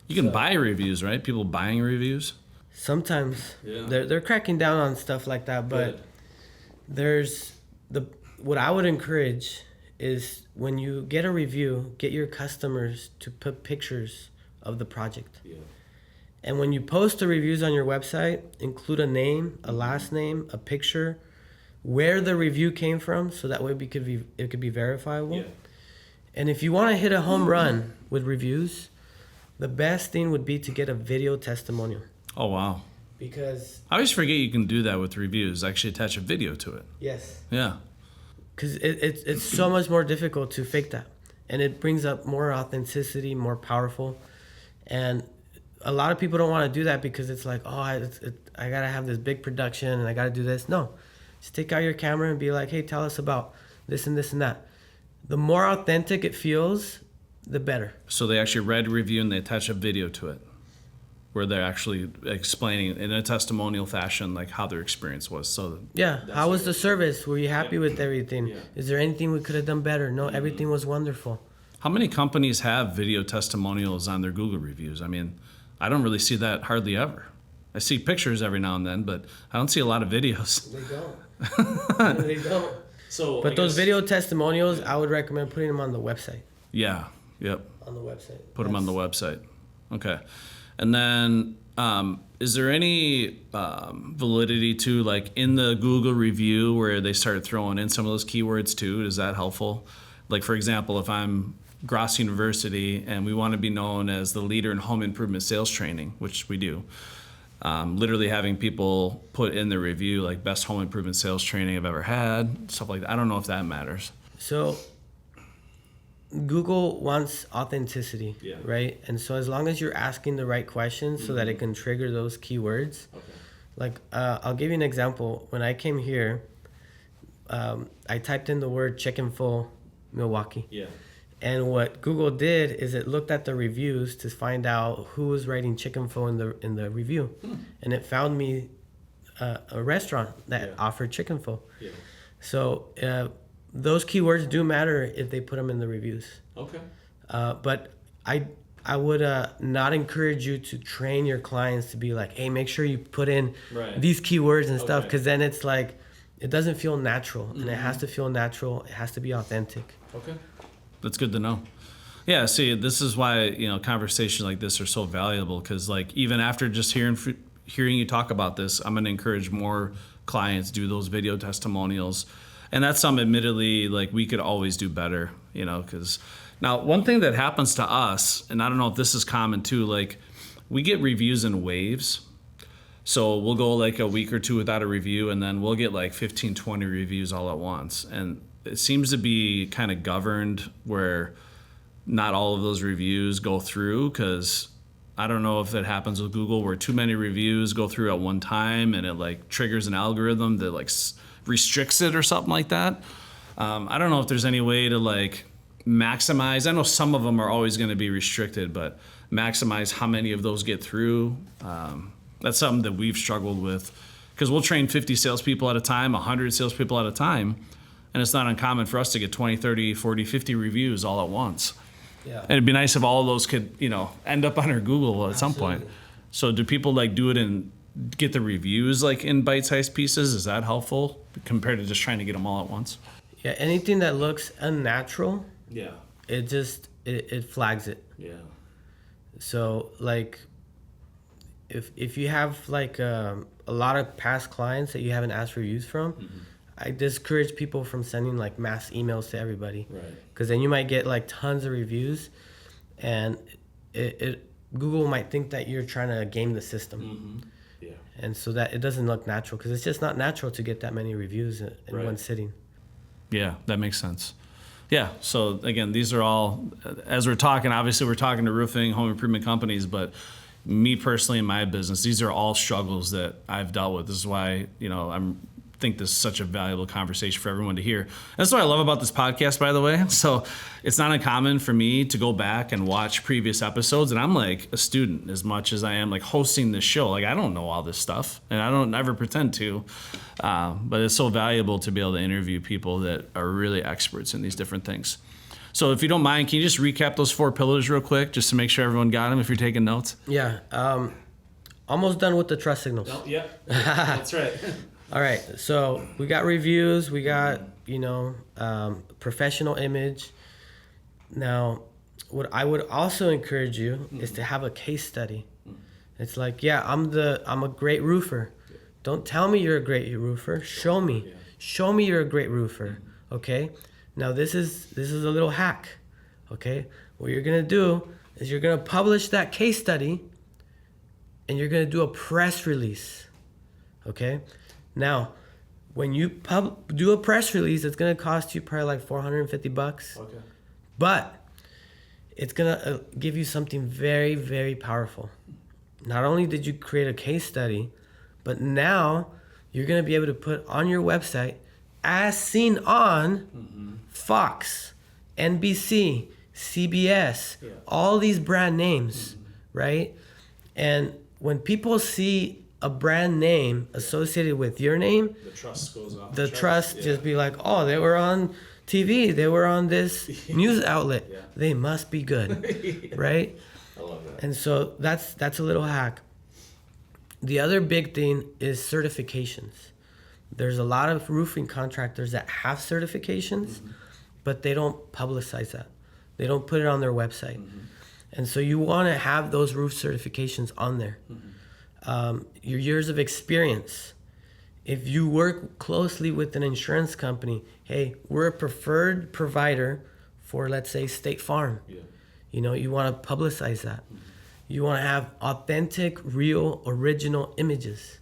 You can buy reviews, right? People buying reviews. Sometimes they're cracking down on stuff like that, but there's what I would encourage is when you get a review, get your customers to put pictures of the project. Yeah. And when you post the reviews on your website, include a name, a last name, a picture, where the review came from, so that way it could be verifiable. Yeah. And if you want to hit a home run with reviews, the best thing would be to get a video testimonial. Oh, wow. Because I always forget you can do that with reviews, actually attach a video to it. Yes. Yeah. Because it's so much more difficult to fake that. And it brings up more authenticity, more powerful. And a lot of people don't want to do that because it's like, oh, I got to have this big production and I got to do this. No. Just take out your camera and be like, hey, tell us about this and this and that. The more authentic it feels, the better. So they actually read a review and they attach a video to it, where they're actually explaining in a testimonial fashion like how their experience was. So yeah, how was the service? Were you happy with everything? Yeah. Is there anything we could have done better? No, everything was wonderful. How many companies have video testimonials on their Google reviews? I mean, I don't really see that hardly ever. I see pictures every now and then, but I don't see a lot of videos. They don't. They don't. But those video testimonials, I would recommend putting them on the website. Yeah. Yep. On the website. Put them on the website. Okay. And then, is there any validity to, like, in the Google review where they started throwing in some of those keywords too? Is that helpful? Like, for example, if I'm Grosso University and we want to be known as the leader in home improvement sales training, which we do, literally having people put in their review, like, best home improvement sales training I've ever had, stuff like that. I don't know if that matters. So Google wants authenticity, right? And so as long as you're asking the right questions so that it can trigger those keywords. Okay. Like, I'll give you an example. When I came here, I typed in the word chicken full Milwaukee. Yeah. And what Google did is it looked at the reviews to find out who was writing chicken full in the review. And it found me a restaurant that offered chicken full. Yeah. So those keywords do matter if they put them in the reviews. Okay. But I would not encourage you to train your clients to be like, hey, make sure you put in these keywords and stuff, because then it's like, it doesn't feel natural. And it has to feel natural. It has to be authentic. Okay. That's good to know. Yeah, see, this is why, conversations like this are so valuable, because, like, even after just hearing you talk about this, I'm going to encourage more clients do those video testimonials. And that's something, admittedly, like, we could always do better, because now one thing that happens to us, and I don't know if this is common too, like, we get reviews in waves. So we'll go like a week or two without a review, and then we'll get like 15, 20 reviews all at once. And it seems to be kind of governed where not all of those reviews go through, because I don't know if that happens with Google where too many reviews go through at one time and it like triggers an algorithm that like restricts it or something like that. I don't know if there's any way to like maximize. I know some of them are always going to be restricted, but maximize how many of those get through. That's something that we've struggled with, because we'll train 50 salespeople at a time, 100 salespeople at a time, and it's not uncommon for us to get 20, 30, 40, 50 reviews all at once. Yeah. And it'd be nice if all of those could, end up on our Google at some point. So do people like do it and get the reviews like in bite-sized pieces? Is that helpful compared to just trying to get them all at once? Yeah, anything that looks unnatural, Yeah. it flags it. Yeah. So like, if you have like a lot of past clients that you haven't asked reviews from, I discourage people from sending like mass emails to everybody. Right. Because then you might get like tons of reviews, and Google might think that you're trying to game the system. Yeah. And so that it doesn't look natural, because it's just not natural to get that many reviews in one sitting. Yeah, that makes sense. Yeah, so again, these are all, as we're talking, obviously we're talking to roofing, home improvement companies, but me personally in my business, these are all struggles that I've dealt with. This is why, think this is such a valuable conversation for everyone to hear. And that's what I love about this podcast, by the way. So it's not uncommon for me to go back and watch previous episodes, and I'm like a student as much as I am like hosting this show. Like, I don't know all this stuff, and I don't ever pretend to, but it's so valuable to be able to interview people that are really experts in these different things. So if you don't mind, can you just recap those 4 pillars real quick, just to make sure everyone got them if you're taking notes? Yeah. Almost done with the trust signals. Oh, yeah, that's right. All right, so we got reviews, we got, professional image. Now, what I would also encourage you is to have a case study. It's like, yeah, I'm a great roofer. Don't tell me you're a great roofer. Show me. Show me you're a great roofer. Okay? Now this is a little hack. Okay? What you're gonna do is you're gonna publish that case study, and you're gonna do a press release. Okay? Now, when you do a press release, it's gonna cost you probably like $450. Okay. But it's gonna give you something very, very powerful. Not only did you create a case study, but now you're gonna be able to put on your website, as seen on Fox, NBC, CBS, all these brand names, right? And when people see a brand name associated with your name, The trust goes off. the trust just be like, oh, they were on TV, they were on this news outlet, they must be good, right? I love that. And so that's a little hack. The other big thing is certifications. There's a lot of roofing contractors that have certifications, but they don't publicize that. They don't put it on their website. And so you want to have those roof certifications on there. Your years of experience. If you work closely with an insurance company, hey, we're a preferred provider for, let's say, State Farm. You want to publicize that. You want to have authentic, real, original images.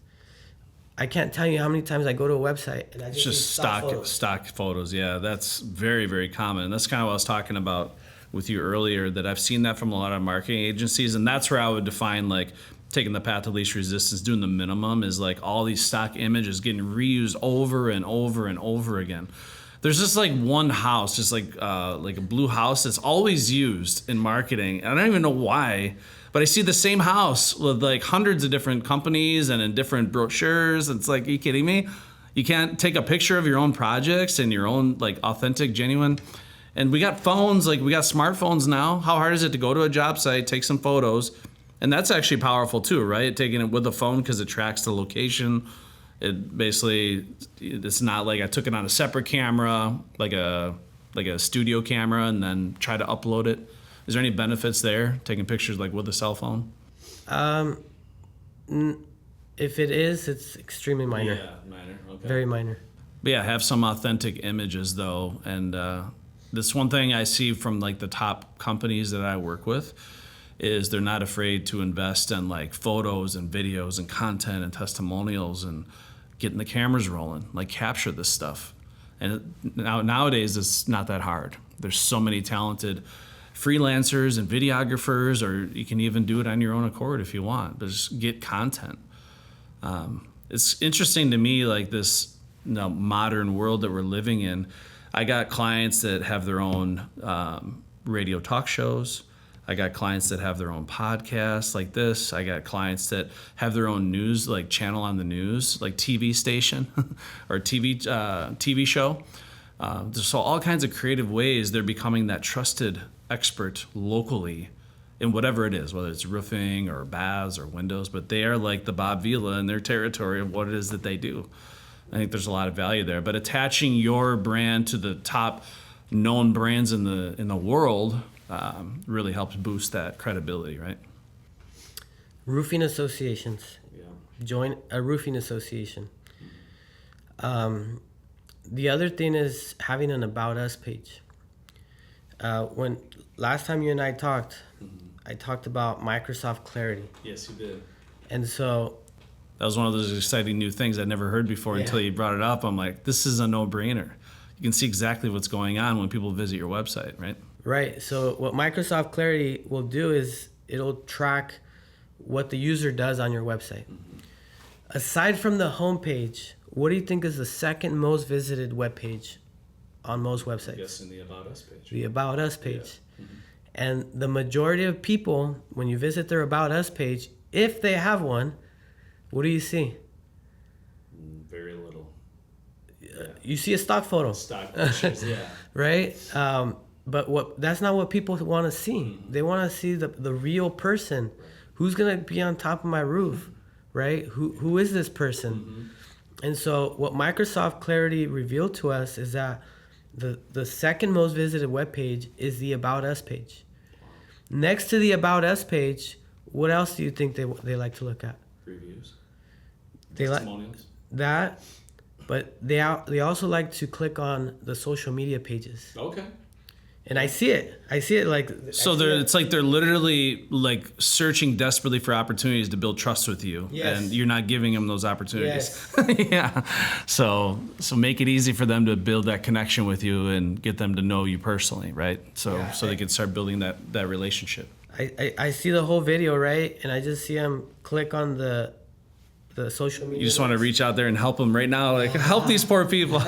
I can't tell you how many times I go to a website and I It's just stock photos. Yeah, that's very, very common. That's kind of what I was talking about with you earlier, that I've seen that from a lot of marketing agencies, and that's where I would define like taking the path of least resistance, doing the minimum, is like all these stock images getting reused over and over and over again. There's just like one house, just like a blue house that's always used in marketing. I don't even know why, but I see the same house with like hundreds of different companies and in different brochures. It's like, are you kidding me? You can't take a picture of your own projects and your own like authentic, genuine. And we got phones, like we got smartphones now. How hard is it to go to a job site, take some photos? And that's actually powerful too, right? Taking it with the phone because it tracks the location. It basically, it's not like I took it on a separate camera, like a studio camera, and then try to upload it. Is there any benefits there, taking pictures like with a cell phone? If it is, it's extremely minor. Yeah, minor. Okay. Very minor. But yeah, have some authentic images though. And this one thing I see from like the top companies that I work with is they're not afraid to invest in like photos and videos and content and testimonials and getting the cameras rolling, like capture this stuff. And nowadays it's not that hard. There's so many talented freelancers and videographers, or you can even do it on your own accord if you want, but just get content. It's interesting to me, like this modern world that we're living in. I got clients that have their own radio talk shows. I got clients that have their own podcasts like this. I got clients that have their own news, like channel on the news, like TV station or TV show. So all kinds of creative ways they're becoming that trusted expert locally in whatever it is, whether it's roofing or baths or windows, but they are like the Bob Vila in their territory of what it is that they do. I think there's a lot of value there, but attaching your brand to the top known brands in the world really helps boost that credibility, right? Roofing associations. Yeah. Join a roofing association. The other thing is having an About Us page. When last time you and I talked, I talked about Microsoft Clarity. Yes, you did. And so that was one of those exciting new things I'd never heard before until you brought it up. I'm like, this is a no-brainer. You can see exactly what's going on when people visit your website, right? Right. So what Microsoft Clarity will do is it'll track what the user does on your website. Aside from the homepage, what do you think is the second most visited webpage on most websites? I guess in the About Us page. The About Us page. Yeah. And the majority of people, when you visit their About Us page, if they have one, what do you see? Very little. You see a stock photo. Stock pictures, yeah. Right? But that's not what people want to see. They want to see the real person. Who's going to be on top of my roof, right? Who is this person? And so what Microsoft Clarity revealed to us is that the second most visited webpage is the About Us page. Next to the About Us page, what else do you think they like to look at? Reviews. They like Testimonials. that, but they also like to click on the social media pages. Okay. And I see it like so it's like they're literally like searching desperately for opportunities to build trust with you. Yes. And you're not giving them those opportunities. Yes. Yeah. So make it easy for them to build that connection with you and get them to know you personally, right? So they can start building that relationship. I see the whole video, right? And I just see them click on the social media. You just want to reach out there and help them right now, like help these poor people.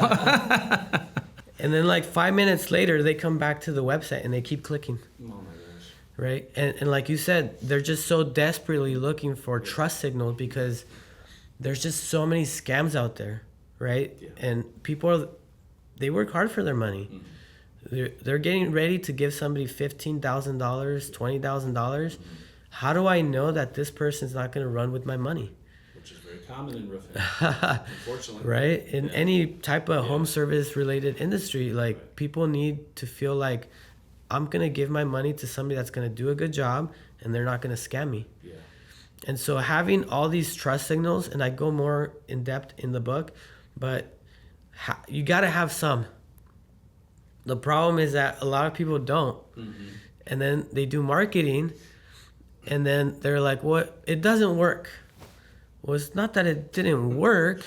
And then like 5 minutes later, they come back to the website and they keep clicking. Oh my gosh. Right? And like you said, they're just so desperately looking for trust signals because there's just so many scams out there, right? Yeah. And people, they work hard for their money. They're getting ready to give somebody $15,000, $20,000. How do I know that this person's not going to run with my money? Which is very common in roofing, unfortunately. Right? In any type of home service related industry, like people need to feel like I'm going to give my money to somebody that's going to do a good job and they're not going to scam me. Yeah. And so having all these trust signals, and I go more in depth in the book, but you got to have some. The problem is that a lot of people don't. And then they do marketing and then they're like, what? It doesn't work. Well, it's not that it didn't work.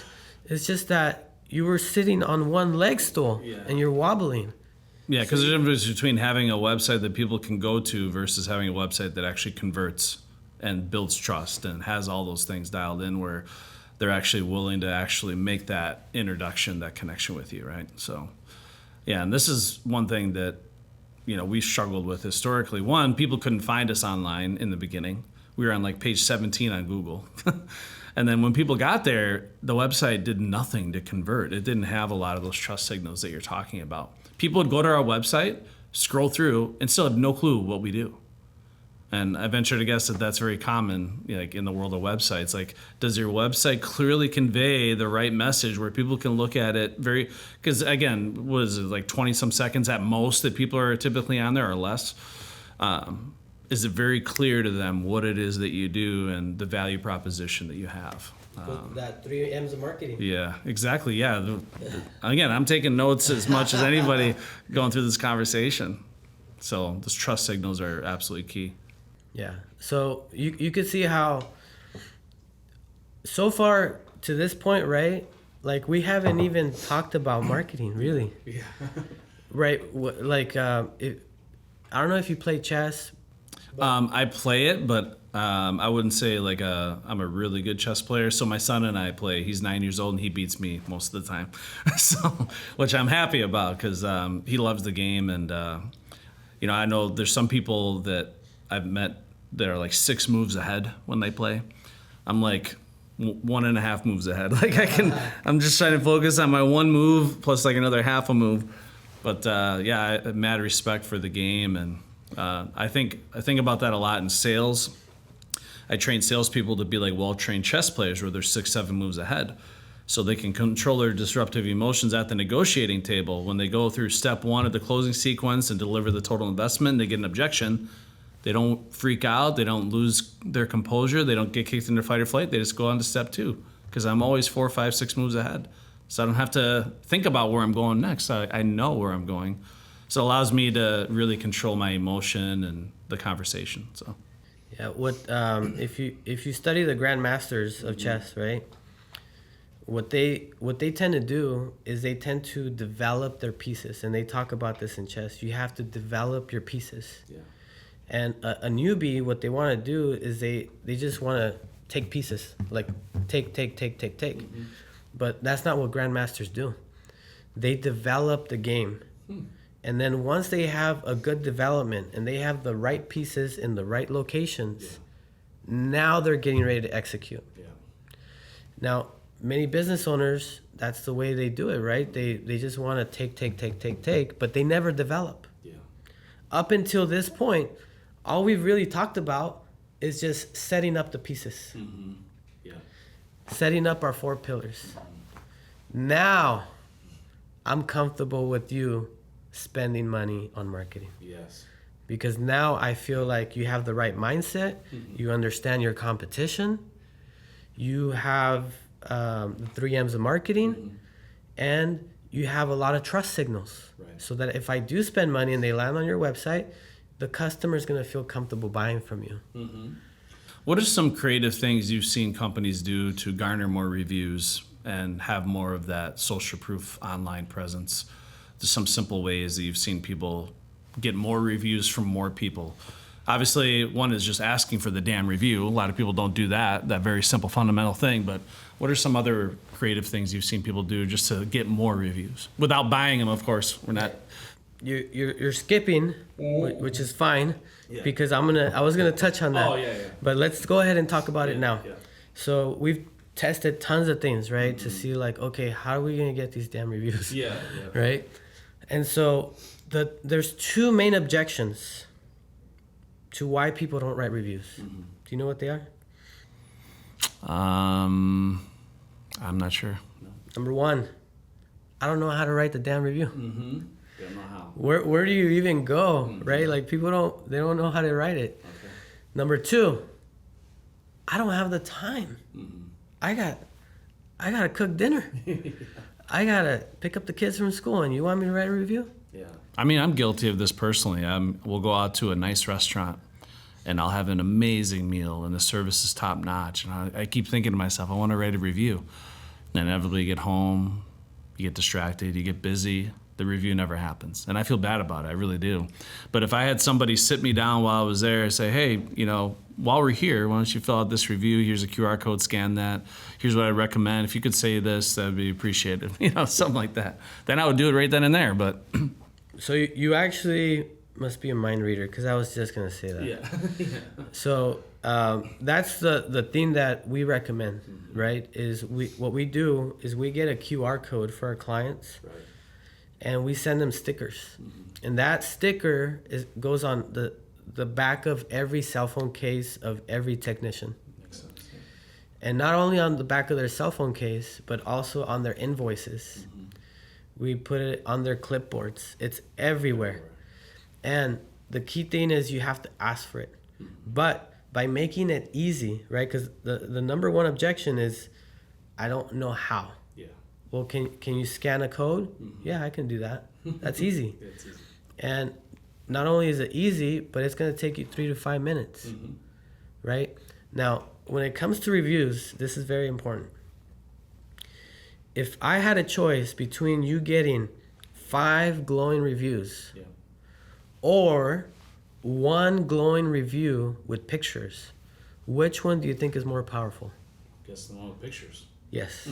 It's just that you were sitting on one leg stool and you're wobbling. Yeah, because there's a difference between having a website that people can go to versus having a website that actually converts and builds trust and has all those things dialed in where they're actually willing to actually make that introduction, that connection with you, right? So, yeah, and this is one thing that, we struggled with historically. One, people couldn't find us online in the beginning. We were on like page 17 on Google. And then when people got there, the website did nothing to convert. It didn't have a lot of those trust signals that you're talking about. People would go to our website, scroll through, and still have no clue what we do. And I venture to guess that that's very common, like in the world of websites. Like, does your website clearly convey the right message where people can look at it because again, was it like 20 some seconds at most that people are typically on there or less? Is it very clear to them what it is that you do and the value proposition that you have? That 3 M's of marketing. Yeah, exactly. Yeah. Again, I'm taking notes as much as anybody going through this conversation. So those trust signals are absolutely key. Yeah. So you could see how so far to this point, right? Like we haven't even talked about marketing, really. Yeah. Right. I don't know if you play chess. I play it, but I wouldn't say like I'm a really good chess player. So my son and I play. He's 9 years old and he beats me most of the time. So, which I'm happy about because he loves the game. And I know there's some people that I've met that are like 6 moves ahead when they play. I'm like 1.5 moves ahead. Like I'm just trying to focus on my one move plus like another half a move. But I have mad respect for the game, and I think about that a lot in sales. I train salespeople to be like well-trained chess players where they're 6-7 moves ahead, so they can control their disruptive emotions at the negotiating table. When they go through step 1 of the closing sequence and deliver the total investment, they get an objection. They don't freak out. They don't lose their composure. They don't get kicked into fight or flight. They just go on to step 2 because I'm always 4, 5, 6 moves ahead. So I don't have to think about where I'm going next. I know where I'm going. So it allows me to really control my emotion and the conversation. So, yeah. If you study the grandmasters of chess, right? What they tend to do is they tend to develop their pieces, and they talk about this in chess. You have to develop your pieces. Yeah. And a newbie, what they want to do is they just want to take pieces, like take. Mm-hmm. But that's not what grandmasters do. They develop the game. And then once they have a good development and they have the right pieces in the right locations, now they're getting ready to execute. Yeah. Now, many business owners, that's the way they do it, right? They just want to take, but they never develop. Yeah. Up until this point, all we've really talked about is just setting up the pieces. Mm-hmm. Yeah. Setting up our 4 pillars. Now, I'm comfortable with you spending money on marketing. Yes. Because now I feel like you have the right mindset. Mm-hmm. You understand your competition. You have the 3 M's of marketing. Mm-hmm. And you have a lot of trust signals. Right. So that if I do spend money and they land on your website, the customer is going to feel comfortable buying from you. Mm-hmm. What are some creative things you've seen companies do to garner more reviews and have more of that social proof online presence? Just some simple ways that you've seen people get more reviews from more people. Obviously, one is just asking for the damn review. A lot of people don't do that very simple fundamental thing. But what are some other creative things you've seen people do just to get more reviews without buying them? Of course, we're not. You're skipping, which is fine, because I was gonna touch on that. Oh yeah. But let's go ahead and talk about it now. Yeah. So we've tested tons of things, right, to see like, okay, how are we gonna get these damn reviews? Yeah. Right. And so there's 2 main objections to why people don't write reviews. Mm-hmm. Do you know what they are? I'm not sure. No. Number 1, I don't know how to write the damn review. Mm-hmm. Don't know how. Where do you even go, right? Like people don't know how to write it. Okay. Number 2, I don't have the time. Mm-hmm. I gotta cook dinner. I gotta pick up the kids from school, and you want me to write a review? Yeah. I mean, I'm guilty of this personally. We'll go out to a nice restaurant, and I'll have an amazing meal, and the service is top notch. And I keep thinking to myself, I want to write a review. And inevitably, you get home, you get distracted, you get busy. The review never happens. And I feel bad about it. I really do. But if I had somebody sit me down while I was there and say, hey, while we're here, why don't you fill out this review? Here's a QR code, scan that. Here's what I recommend. If you could say this, that would be appreciated. Something like that. Then I would do it right then and there. But so you actually must be a mind reader, because I was just going to say that. Yeah. So that's the thing that we recommend, right? Is what we do is we get a QR code for our clients. Right. And we send them stickers. Mm-hmm. And that sticker goes on the back of every cell phone case of every technician. Makes sense, yeah. And not only on the back of their cell phone case, but also on their invoices. Mm-hmm. We put it on their clipboards. It's everywhere. And the key thing is you have to ask for it. Mm-hmm. But by making it easy, right? Because the number 1 objection is, I don't know how. Well, can you scan a code? Mm-hmm. Yeah, I can do that. That's easy. It's easy. And not only is it easy, but it's going to take you 3 to 5 minutes, right? Now, when it comes to reviews, this is very important. If I had a choice between you getting 5 glowing reviews or 1 glowing review with pictures, which one do you think is more powerful? Guess the one with pictures. Yes.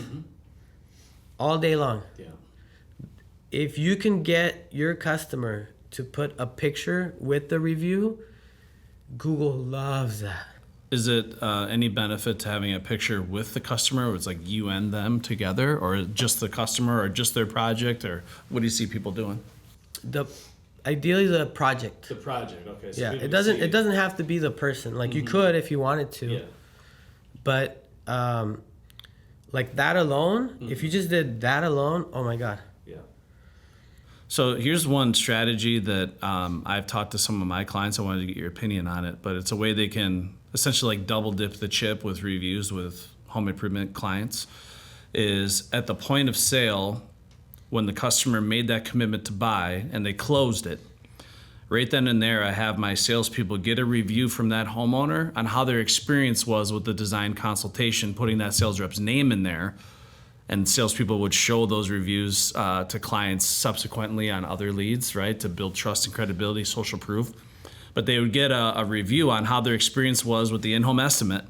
All day long. Yeah. If you can get your customer to put a picture with the review, Google loves that. Is it any benefit to having a picture with the customer where it's like you and them together, or just the customer, or just their project, or what do you see people doing? Ideally the project. The project, okay. So Yeah, it doesn't have to be the person. Like you could if you wanted to. Yeah. But like that alone, if you just did that alone, oh my God. Yeah. So here's one strategy that I've talked to some of my clients. I wanted to get your opinion on it, but it's a way they can essentially like double dip the chip with reviews with home improvement clients. Is at the point of sale, when the customer made that commitment to buy and they closed it, right then and there, I have my salespeople get a review from that homeowner on how their experience was with the design consultation, putting that sales rep's name in there. And salespeople would show those reviews to clients subsequently on other leads, right, to build trust and credibility, social proof. But they would get a review on how their experience was with the in-home estimate.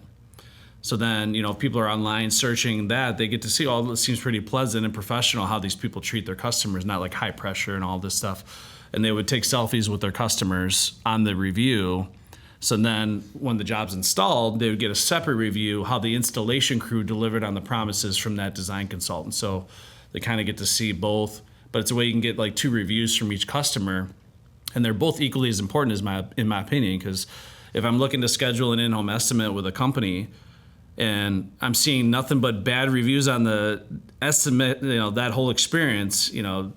So then, if people are online searching that, they get to see, it seems pretty pleasant and professional how these people treat their customers, not like high pressure and all this stuff. And they would take selfies with their customers on the review. So then when the job's installed, they would get a separate review how the installation crew delivered on the promises from that design consultant. So they kind of get to see both, but it's a way you can get like 2 reviews from each customer. And they're both equally as important in my opinion, because if I'm looking to schedule an in-home estimate with a company and I'm seeing nothing but bad reviews on the estimate, that whole experience,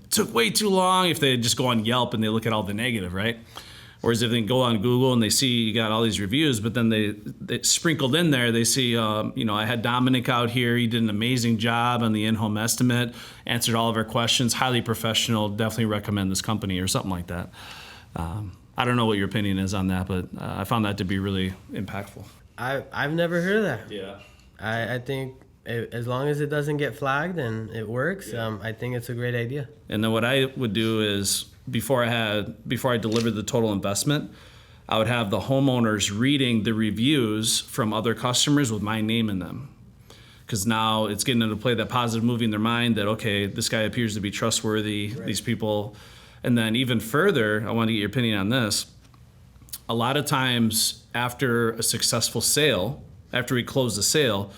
took way too long. If they just go on Yelp and they look at all the negative, right? Whereas if they go on Google and they see you got all these reviews, but then they sprinkled in there, they see, I had Dominic out here. He did an amazing job on the in-home estimate, answered all of our questions, highly professional, definitely recommend this company or something like that. I don't know what your opinion is on that, but I found that to be really impactful. I've never heard of that. Yeah. I think as long as it doesn't get flagged and it works, I think it's a great idea. And then what I would do is before I delivered the total investment, I would have the homeowners reading the reviews from other customers with my name in them. Because now it's getting into play that positive movie in their mind that, okay, this guy appears to be trustworthy, right. These people. And then even further, I want to get your opinion on this. A lot of times after a successful sale, after we close the sale,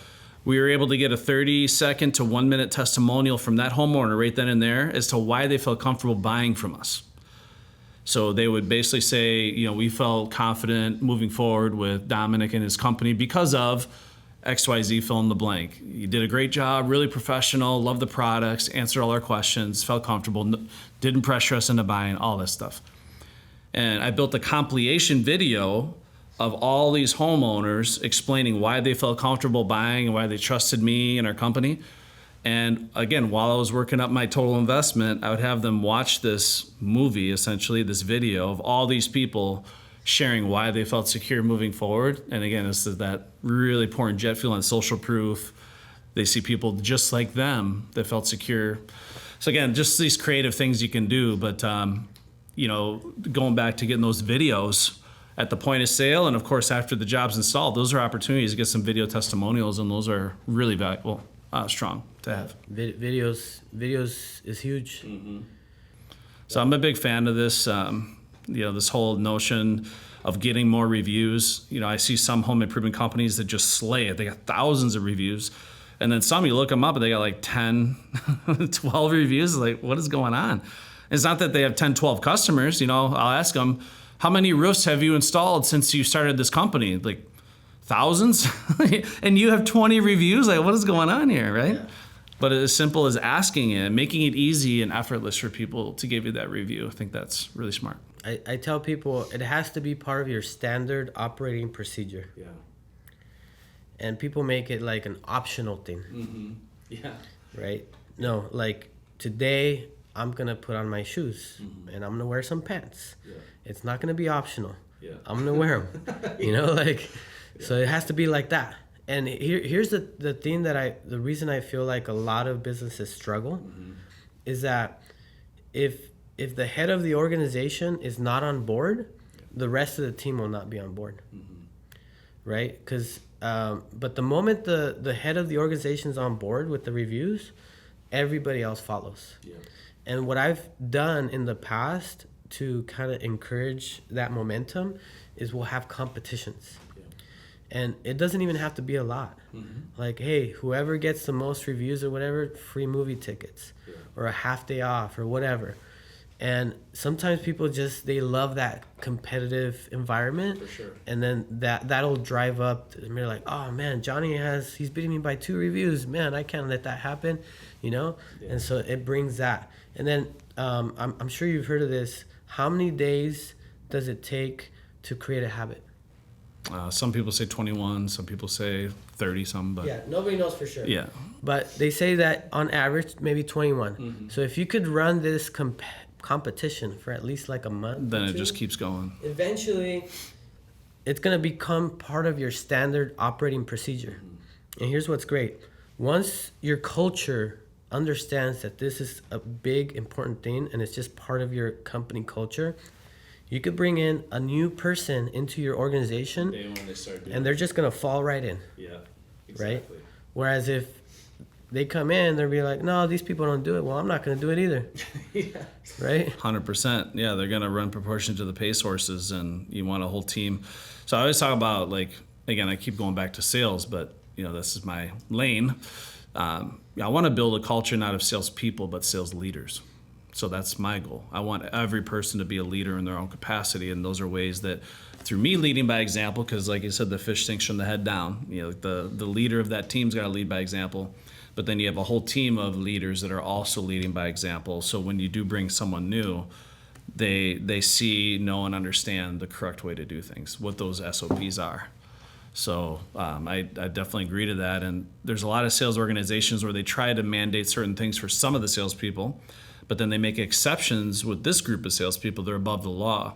we were able to get a 30-second to 1-minute testimonial from that homeowner right then and there as to why they felt comfortable buying from us. So they would basically say, we felt confident moving forward with Dominic and his company because of XYZ, fill in the blank. You did a great job, really professional, loved the products, answered all our questions, felt comfortable, didn't pressure us into buying, all this stuff. And I built a compilation video of all these homeowners explaining why they felt comfortable buying and why they trusted me and our company. And again, while I was working up my total investment, I would have them watch this movie, essentially, this video of all these people sharing why they felt secure moving forward. And again, this is that really pouring jet fuel on social proof. They see people just like them that felt secure. So again, just these creative things you can do. But, going back to getting those videos at the point of sale, and of course, after the job's installed, those are opportunities to get some video testimonials, and those are really valuable, strong to have. Videos is huge. Mm-hmm. So I'm a big fan of this. This whole notion of getting more reviews. I see some home improvement companies that just slay it. They got thousands of reviews. And then some, you look them up and they got like 10, 12 reviews. Like, what is going on? It's not that they have 10, 12 customers. I'll ask them, how many roofs have you installed since you started this company? Like thousands? And you have 20 reviews? Like, what is going on here, right? Yeah. But as simple as asking it, making it easy and effortless for people to give you that review. I think that's really smart. I tell people it has to be part of your standard operating procedure. Yeah. And people make it like an optional thing. Mm-hmm. Yeah. Right? No, like today I'm going to put on my shoes and I'm going to wear some pants. Yeah. It's not going to be optional. Yeah. I'm going to wear them, you know, like, so it has to be like that. And here's the thing the reason I feel like a lot of businesses struggle is that if the head of the organization is not on board, the rest of the team will not be on board, right? Because, but the moment the head of the organization is on board with the reviews, everybody else follows. Yeah. And what I've done in the past to kind of encourage that momentum is we'll have competitions. Yeah. And it doesn't even have to be a lot. Like, hey, whoever gets the most reviews or whatever, free movie tickets or a half day off or whatever. And sometimes people they love that competitive environment. For sure. And then that'll drive up, and they're like, oh man, he's beating me by 2 reviews. Man, I can't let that happen, you know? Yeah. And so it brings that. And then I'm sure you've heard of this. How many days does it take to create a habit? Some people say 21, some people say 30 some, but yeah, nobody knows for sure. Yeah. But they say that on average, maybe 21. So if you could run this competition for at least like a month, then it just keeps going. Eventually, it's going to become part of your standard operating procedure. And here's what's great. Once your culture understands that this is a big, important thing, and it's just part of your company culture, you could bring in a new person into your organization, and they're just going to fall right in. Yeah, exactly. Right? Whereas if they come in, they'll be like, no, these people don't do it. Well, I'm not going to do it either. Yeah. Right? 100%. Yeah, they're going to run proportion to the pace horses, and you want a whole team. So I always talk about, like, again, I keep going back to sales, but, you know, this is my lane. I want to build a culture not of salespeople, but sales leaders. So that's my goal. I want every person to be a leader in their own capacity, and those are ways that through me leading by example, because like you said, the fish sinks from the head down. You know, the leader of that team's got to lead by example, but then you have a whole team of leaders that are also leading by example. So when you do bring someone new, they see, know, and understand the correct way to do things, what those SOPs are. So I definitely agree to that. And there's a lot of sales organizations where they try to mandate certain things for some of the salespeople, but then they make exceptions with this group of salespeople. They're above the law.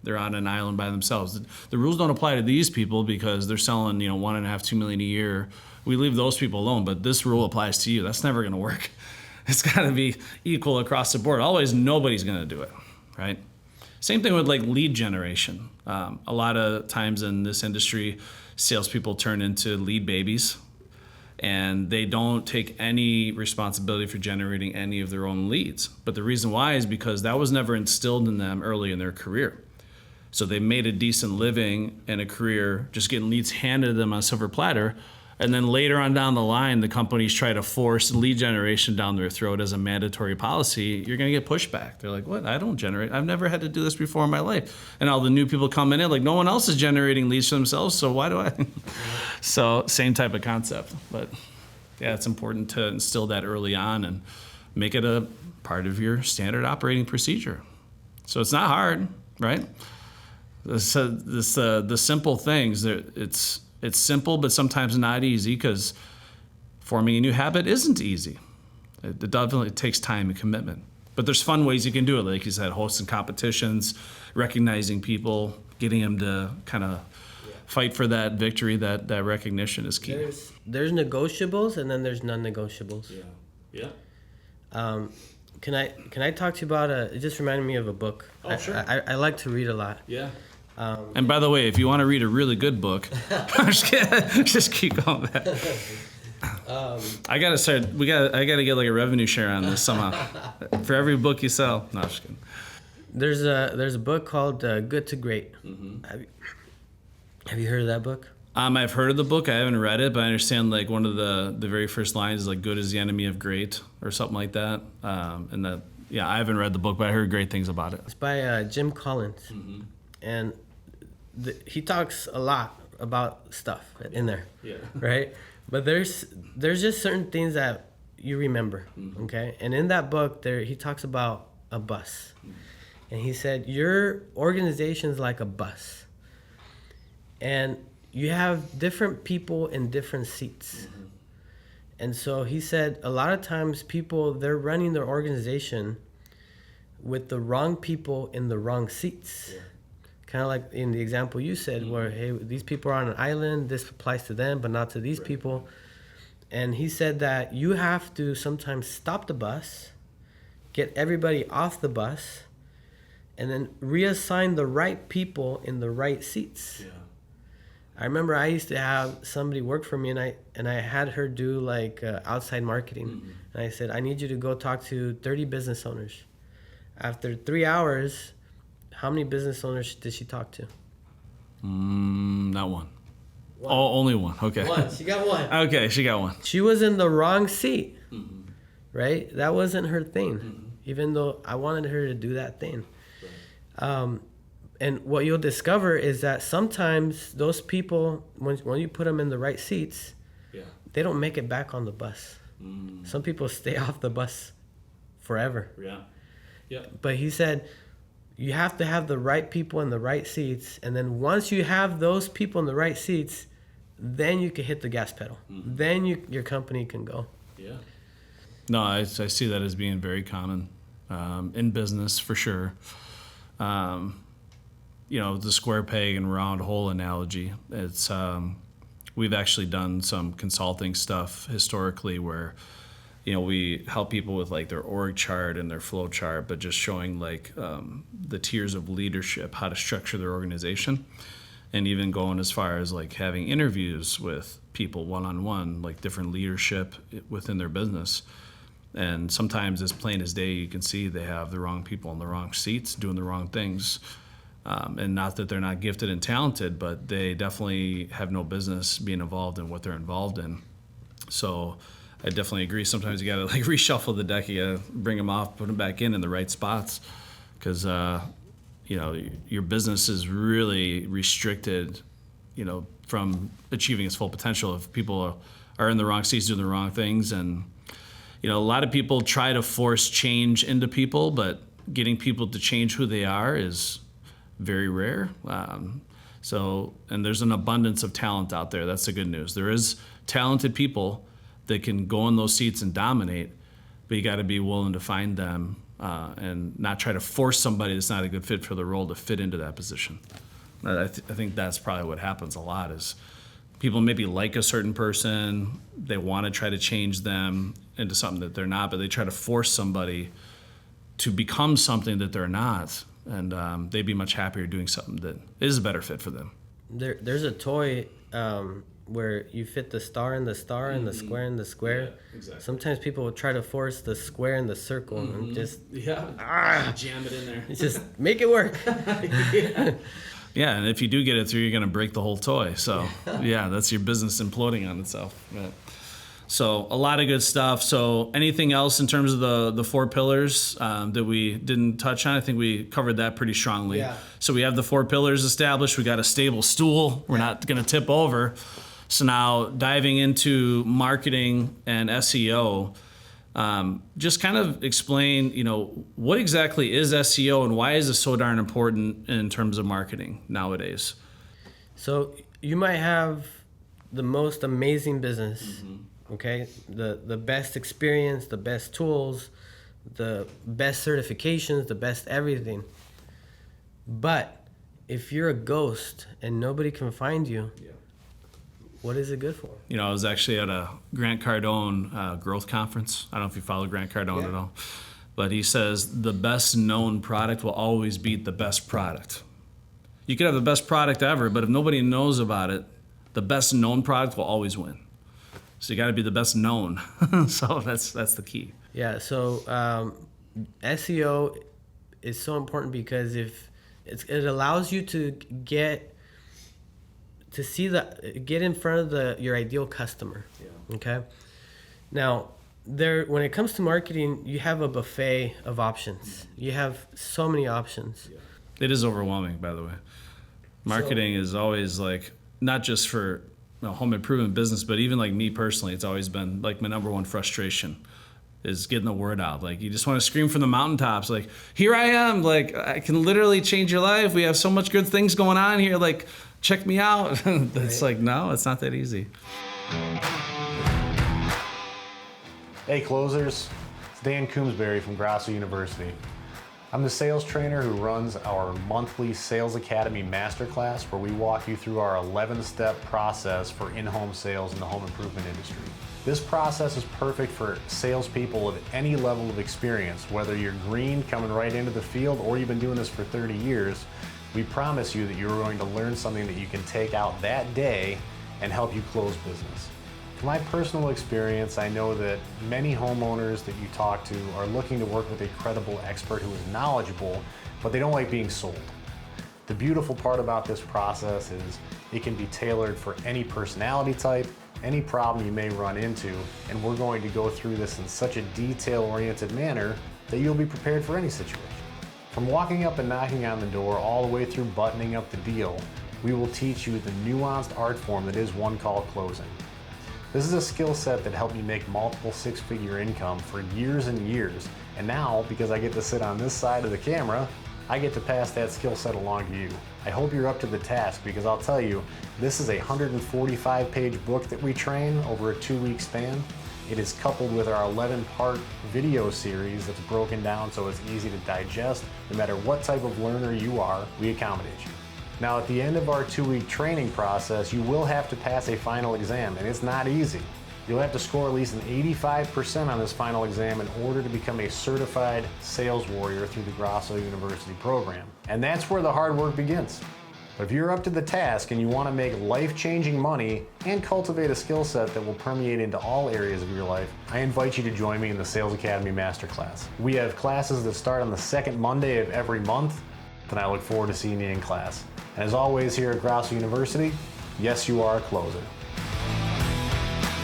They're on an island by themselves. The rules don't apply to these people because they're selling, you know, $1.5 to $2 million a year. We leave those people alone, but this rule applies to you. That's never going to work. It's got to be equal across the board. Always, nobody's going to do it, right? Same thing with like lead generation. A lot of times in this industry, salespeople turn into lead babies, and they don't take any responsibility for generating any of their own leads. But the reason why is because that was never instilled in them early in their career. So they made a decent living and a career just getting leads handed to them on a silver platter. And then later on down the line, the companies try to force lead generation down their throat as a mandatory policy. You're going to get pushback. They're like, what? I don't generate. I've never had to do this before in my life. And all the new people coming in, like, no one else is generating leads for themselves, so why do I? So same type of concept. But yeah, it's important to instill that early on and make it a part of your standard operating procedure. So it's not hard, right? The simple things, it's simple, but sometimes not easy, because forming a new habit isn't easy. It definitely takes time and commitment. But there's fun ways you can do it, like you said, hosting competitions, recognizing people, getting them to kind of fight for that victory. That recognition is key. There's negotiables, and then there's non-negotiables. Yeah. Can I talk to you about it just reminded me of a book. Oh, sure. I like to read a lot. Yeah. And by the way, if you want to read a really good book, just keep going back. I gotta start. I gotta get like a revenue share on this somehow. For every book you sell. No, I'm just kidding. There's a book called Good to Great. Mm-hmm. Have you heard of that book? I've heard of the book. I haven't read it, but I understand like one of the very first lines is like "good is the enemy of great" or something like that. And that, yeah, I haven't read the book, but I heard great things about it. It's by Jim Collins, and he talks a lot about stuff in there, right? But there's just certain things that you remember, okay? And in that book, he talks about a bus, and he said your organization's like a bus, and you have different people in different seats. And so he said a lot of times people, they're running their organization with the wrong people in the wrong seats. Yeah. Kind of like in the example you said, where, hey, these people are on an island, this applies to them, but not to these people. And he said that you have to sometimes stop the bus, get everybody off the bus, and then reassign the right people in the right seats. Yeah. I remember I used to have somebody work for me, and I had her do like outside marketing. Mm-hmm. And I said, I need you to go talk to 30 business owners. After 3 hours, how many business owners did she talk to? Not one. Oh, only one. Okay. One. She got one. Okay, she got one. She was in the wrong seat, right? That wasn't her thing, even though I wanted her to do that thing. Right. And what you'll discover is that sometimes those people, when you put them in the right seats, they don't make it back on the bus. Some people stay off the bus forever. Yeah. But he said, you have to have the right people in the right seats. And then once you have those people in the right seats, then you can hit the gas pedal. Then your company can go. Yeah. No, I see that as being very common in business for sure. The square peg and round hole analogy. It's we've actually done some consulting stuff historically where we help people with like their org chart and their flow chart, but just showing like the tiers of leadership, how to structure their organization, and even going as far as like having interviews with people one-on-one, like different leadership within their business. And sometimes as plain as day, you can see they have the wrong people in the wrong seats doing the wrong things. And not that they're not gifted and talented, but they definitely have no business being involved in what they're involved in. So I definitely agree. Sometimes you got to like reshuffle the deck. You got to bring them off, put them back in the right spots, because your business is really restricted, from achieving its full potential if people are in the wrong seats doing the wrong things. And a lot of people try to force change into people, but getting people to change who they are is very rare. And there's an abundance of talent out there. That's the good news. There is talented people that can go in those seats and dominate, but you got to be willing to find them and not try to force somebody that's not a good fit for the role to fit into that position. I think that's probably what happens a lot is people maybe like a certain person, they want to try to change them into something that they're not, but they try to force somebody to become something that they're not, and they'd be much happier doing something that is a better fit for them. There's a toy where you fit the star in the star and the square in the square. Yeah, exactly. Sometimes people will try to force the square in the circle and just jam it in there. Just make it work. Yeah, and if you do get it through, you're going to break the whole toy. So yeah, that's your business imploding on itself. Yeah. So a lot of good stuff. So anything else in terms of the 4 pillars that we didn't touch on? I think we covered that pretty strongly. Yeah. So we have the 4 pillars established. We got a stable stool. We're not going to tip over. So now diving into marketing and SEO, just kind of explain, what exactly is SEO and why is it so darn important in terms of marketing nowadays? So you might have the most amazing business. Okay, the best experience, the best tools, the best certifications, the best everything. But if you're a ghost and nobody can find you, what is it good for? I was actually at a Grant Cardone growth conference. I don't know if you follow Grant Cardone at all, but he says the best known product will always beat the best product. You could have the best product ever, but if nobody knows about it, the best known product will always win. So you got to be the best known. So that's the key. Yeah. So SEO is so important because if it allows you to get in front of your ideal customer. Yeah. Okay. Now when it comes to marketing, you have a buffet of options. You have so many options. Yeah. It is overwhelming, by the way. Marketing is always like not just for home improvement business, but even like me personally, it's always been like my number one frustration is getting the word out. Like you just want to scream from the mountaintops, like, here I am, like I can literally change your life. We have so much good things going on here. Like, check me out. It's like, no, it's not that easy. Hey closers, it's Dan Coombsbury from Grosso University. I'm the sales trainer who runs our monthly Sales Academy Masterclass, where we walk you through our 11-step process for in-home sales in the home improvement industry. This process is perfect for salespeople of any level of experience, whether you're green coming right into the field or you've been doing this for 30 years. We promise you that you're going to learn something that you can take out that day and help you close business. From my personal experience, I know that many homeowners that you talk to are looking to work with a credible expert who is knowledgeable, but they don't like being sold. The beautiful part about this process is it can be tailored for any personality type, any problem you may run into, and we're going to go through this in such a detail-oriented manner that you'll be prepared for any situation. From walking up and knocking on the door all the way through buttoning up the deal, we will teach you the nuanced art form that is one call closing. This is a skill set that helped me make multiple six-figure income for years and years, and now, because I get to sit on this side of the camera, I get to pass that skill set along to you. I hope you're up to the task, because I'll tell you, this is a 145-page book that we train over a 2-week span. It is coupled with our 11-part video series that's broken down so it's easy to digest. No matter what type of learner you are, we accommodate you. Now, at the end of our 2-week training process, you will have to pass a final exam, and it's not easy. You'll have to score at least an 85% on this final exam in order to become a certified sales warrior through the Grosso University program. And that's where the hard work begins. But if you're up to the task and you want to make life-changing money and cultivate a skill set that will permeate into all areas of your life, I invite you to join me in the Sales Academy Masterclass. We have classes that start on the second Monday of every month, and I look forward to seeing you in class. And as always here at Grosso University, yes, you are a closer.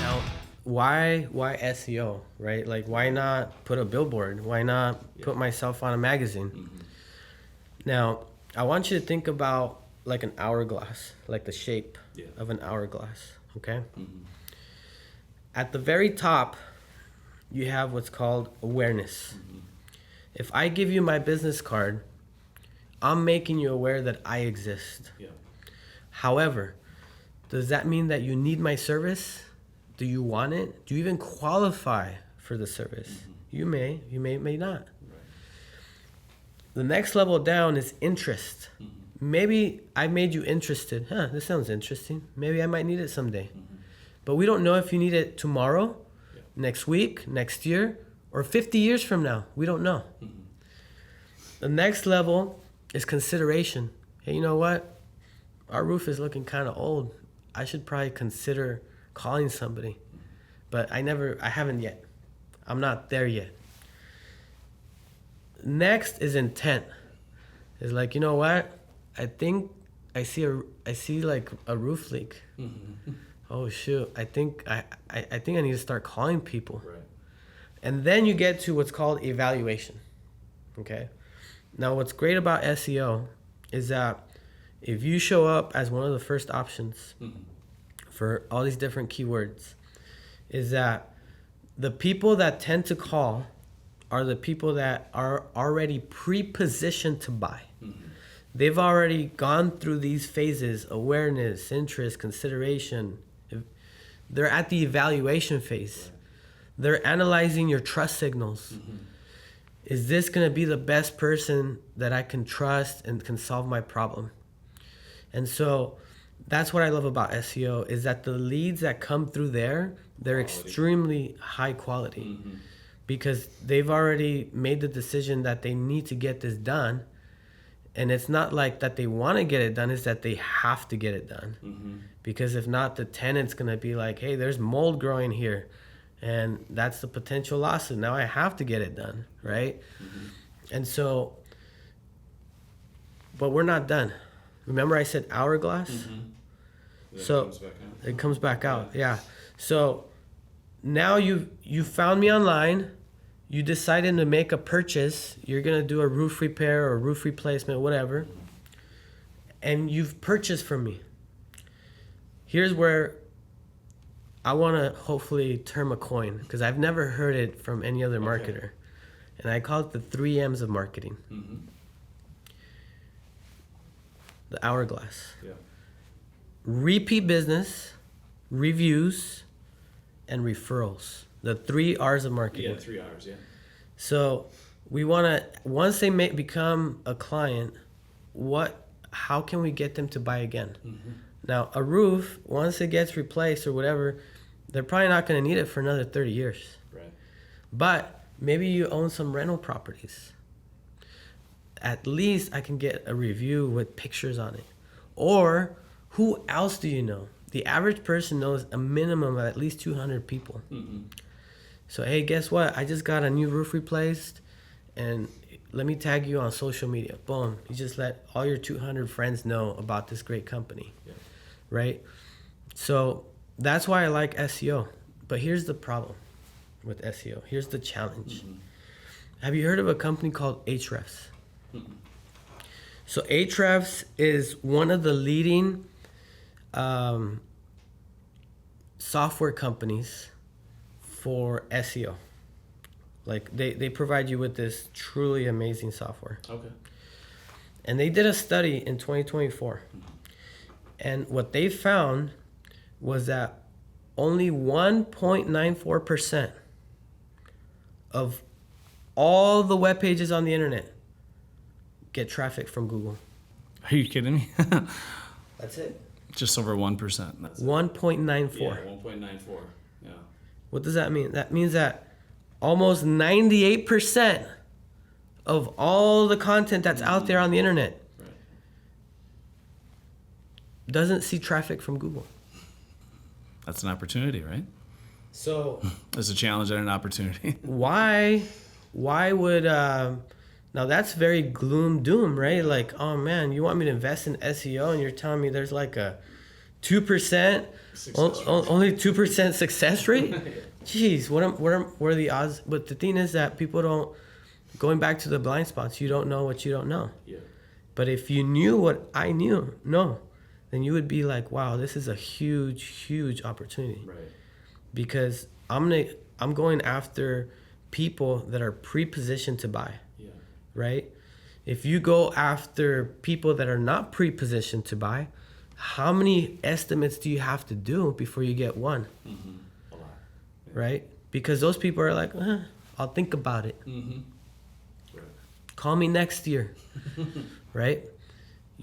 Now, why SEO, right? Like, why not put a billboard? Why not put myself on a magazine? Mm-hmm. Now, I want you to think about like an hourglass, like the shape of an hourglass, okay? Mm-hmm. At the very top, you have what's called awareness. Mm-hmm. If I give you my business card, I'm making you aware that I exist. Yeah. However, does that mean that you need my service? Do you want it? Do you even qualify for the service? Mm-hmm. You may not. Right. The next level down is interest. Mm-hmm. Maybe I made you interested. This sounds interesting. Maybe I might need it someday. Mm-hmm. But we don't know if you need it tomorrow, next week, next year, or 50 years from now. We don't know. Mm-hmm. The next level is consideration. Hey, you know what? Our roof is looking kind of old. I should probably consider calling somebody. But I haven't yet. I'm not there yet. Next is intent. It's like, you know what? I think I see like a roof leak. Mm-hmm. Oh shoot. I think I need to start calling people. Right. And then you get to what's called evaluation. Okay? Now, what's great about SEO is that if you show up as one of the first options for all these different keywords, is that the people that tend to call are the people that are already pre-positioned to buy. Mm-hmm. They've already gone through these phases: awareness, interest, consideration. They're at the evaluation phase. Right. They're analyzing your trust signals. Mm-hmm. Is this going to be the best person that I can trust and can solve my problem? And so that's what I love about SEO, is that the leads that come through there, they're extremely high quality, because they've already made the decision that they need to get this done. And it's not like that they want to get it done, it's that they have to get it done. Mm-hmm. Because if not, the tenant's going to be like, hey, there's mold growing here. And that's the potential lawsuit. Now I have to get it done, right? Mm-hmm. And so, but we're not done. Remember I said hourglass? Mm-hmm. So it comes back out. Yeah. So now you found me online. You decided to make a purchase. You're going to do a roof repair or roof replacement, whatever. And you've purchased from me. Here's where I want to hopefully term a coin, because I've never heard it from any other marketer. And I call it the 3 M's of marketing. Mm-hmm. The hourglass. Yeah. Repeat business, reviews, and referrals. The 3 R's of marketing. Yeah, 3 R's, yeah. So we want to, once they become a client, how can we get them to buy again? Now, a roof, once it gets replaced or whatever, they're probably not going to need it for another 30 years. Right. But maybe you own some rental properties. At least I can get a review with pictures on it. Or who else do you know? The average person knows a minimum of at least 200 people. So, hey, guess what? I just got a new roof replaced, and let me tag you on social media. Boom. You just let all your 200 friends know about this great company. Yeah. Right? So that's why I like SEO. But here's the problem with SEO. Here's the challenge. Have you heard of a company called Ahrefs? So Ahrefs is one of the leading software companies for SEO. Like they provide you with this truly amazing software. Okay. And they did a study in 2024. And what they found was that only 1.94% of all the web pages on the internet get traffic from Google. Are you kidding me? That's it. Just over 1%. 1.94. Yeah, 1.94. Yeah. What does that mean? That means that almost 98% of all the content that's out there on the internet doesn't see traffic from Google. That's an opportunity, right? So There's a challenge and an opportunity. why would now that's very gloom doom, right? Like, oh man, you want me to invest in SEO and you're telling me there's like a 2% only 2% success rate? Jeez, what are the odds? But the thing is that people don't, going back to the blind spots, you don't know what you don't know. Yeah. But if you knew what I know, then you would be like, wow, this is a huge opportunity. Right. Because I'm going after people that are pre-positioned to buy. Yeah. Right? If you go after people that are not pre-positioned to buy, how many estimates do you have to do before you get one? A lot. Yeah. Right? Because those people are like, I'll think about it. Right. Call me next year. Right?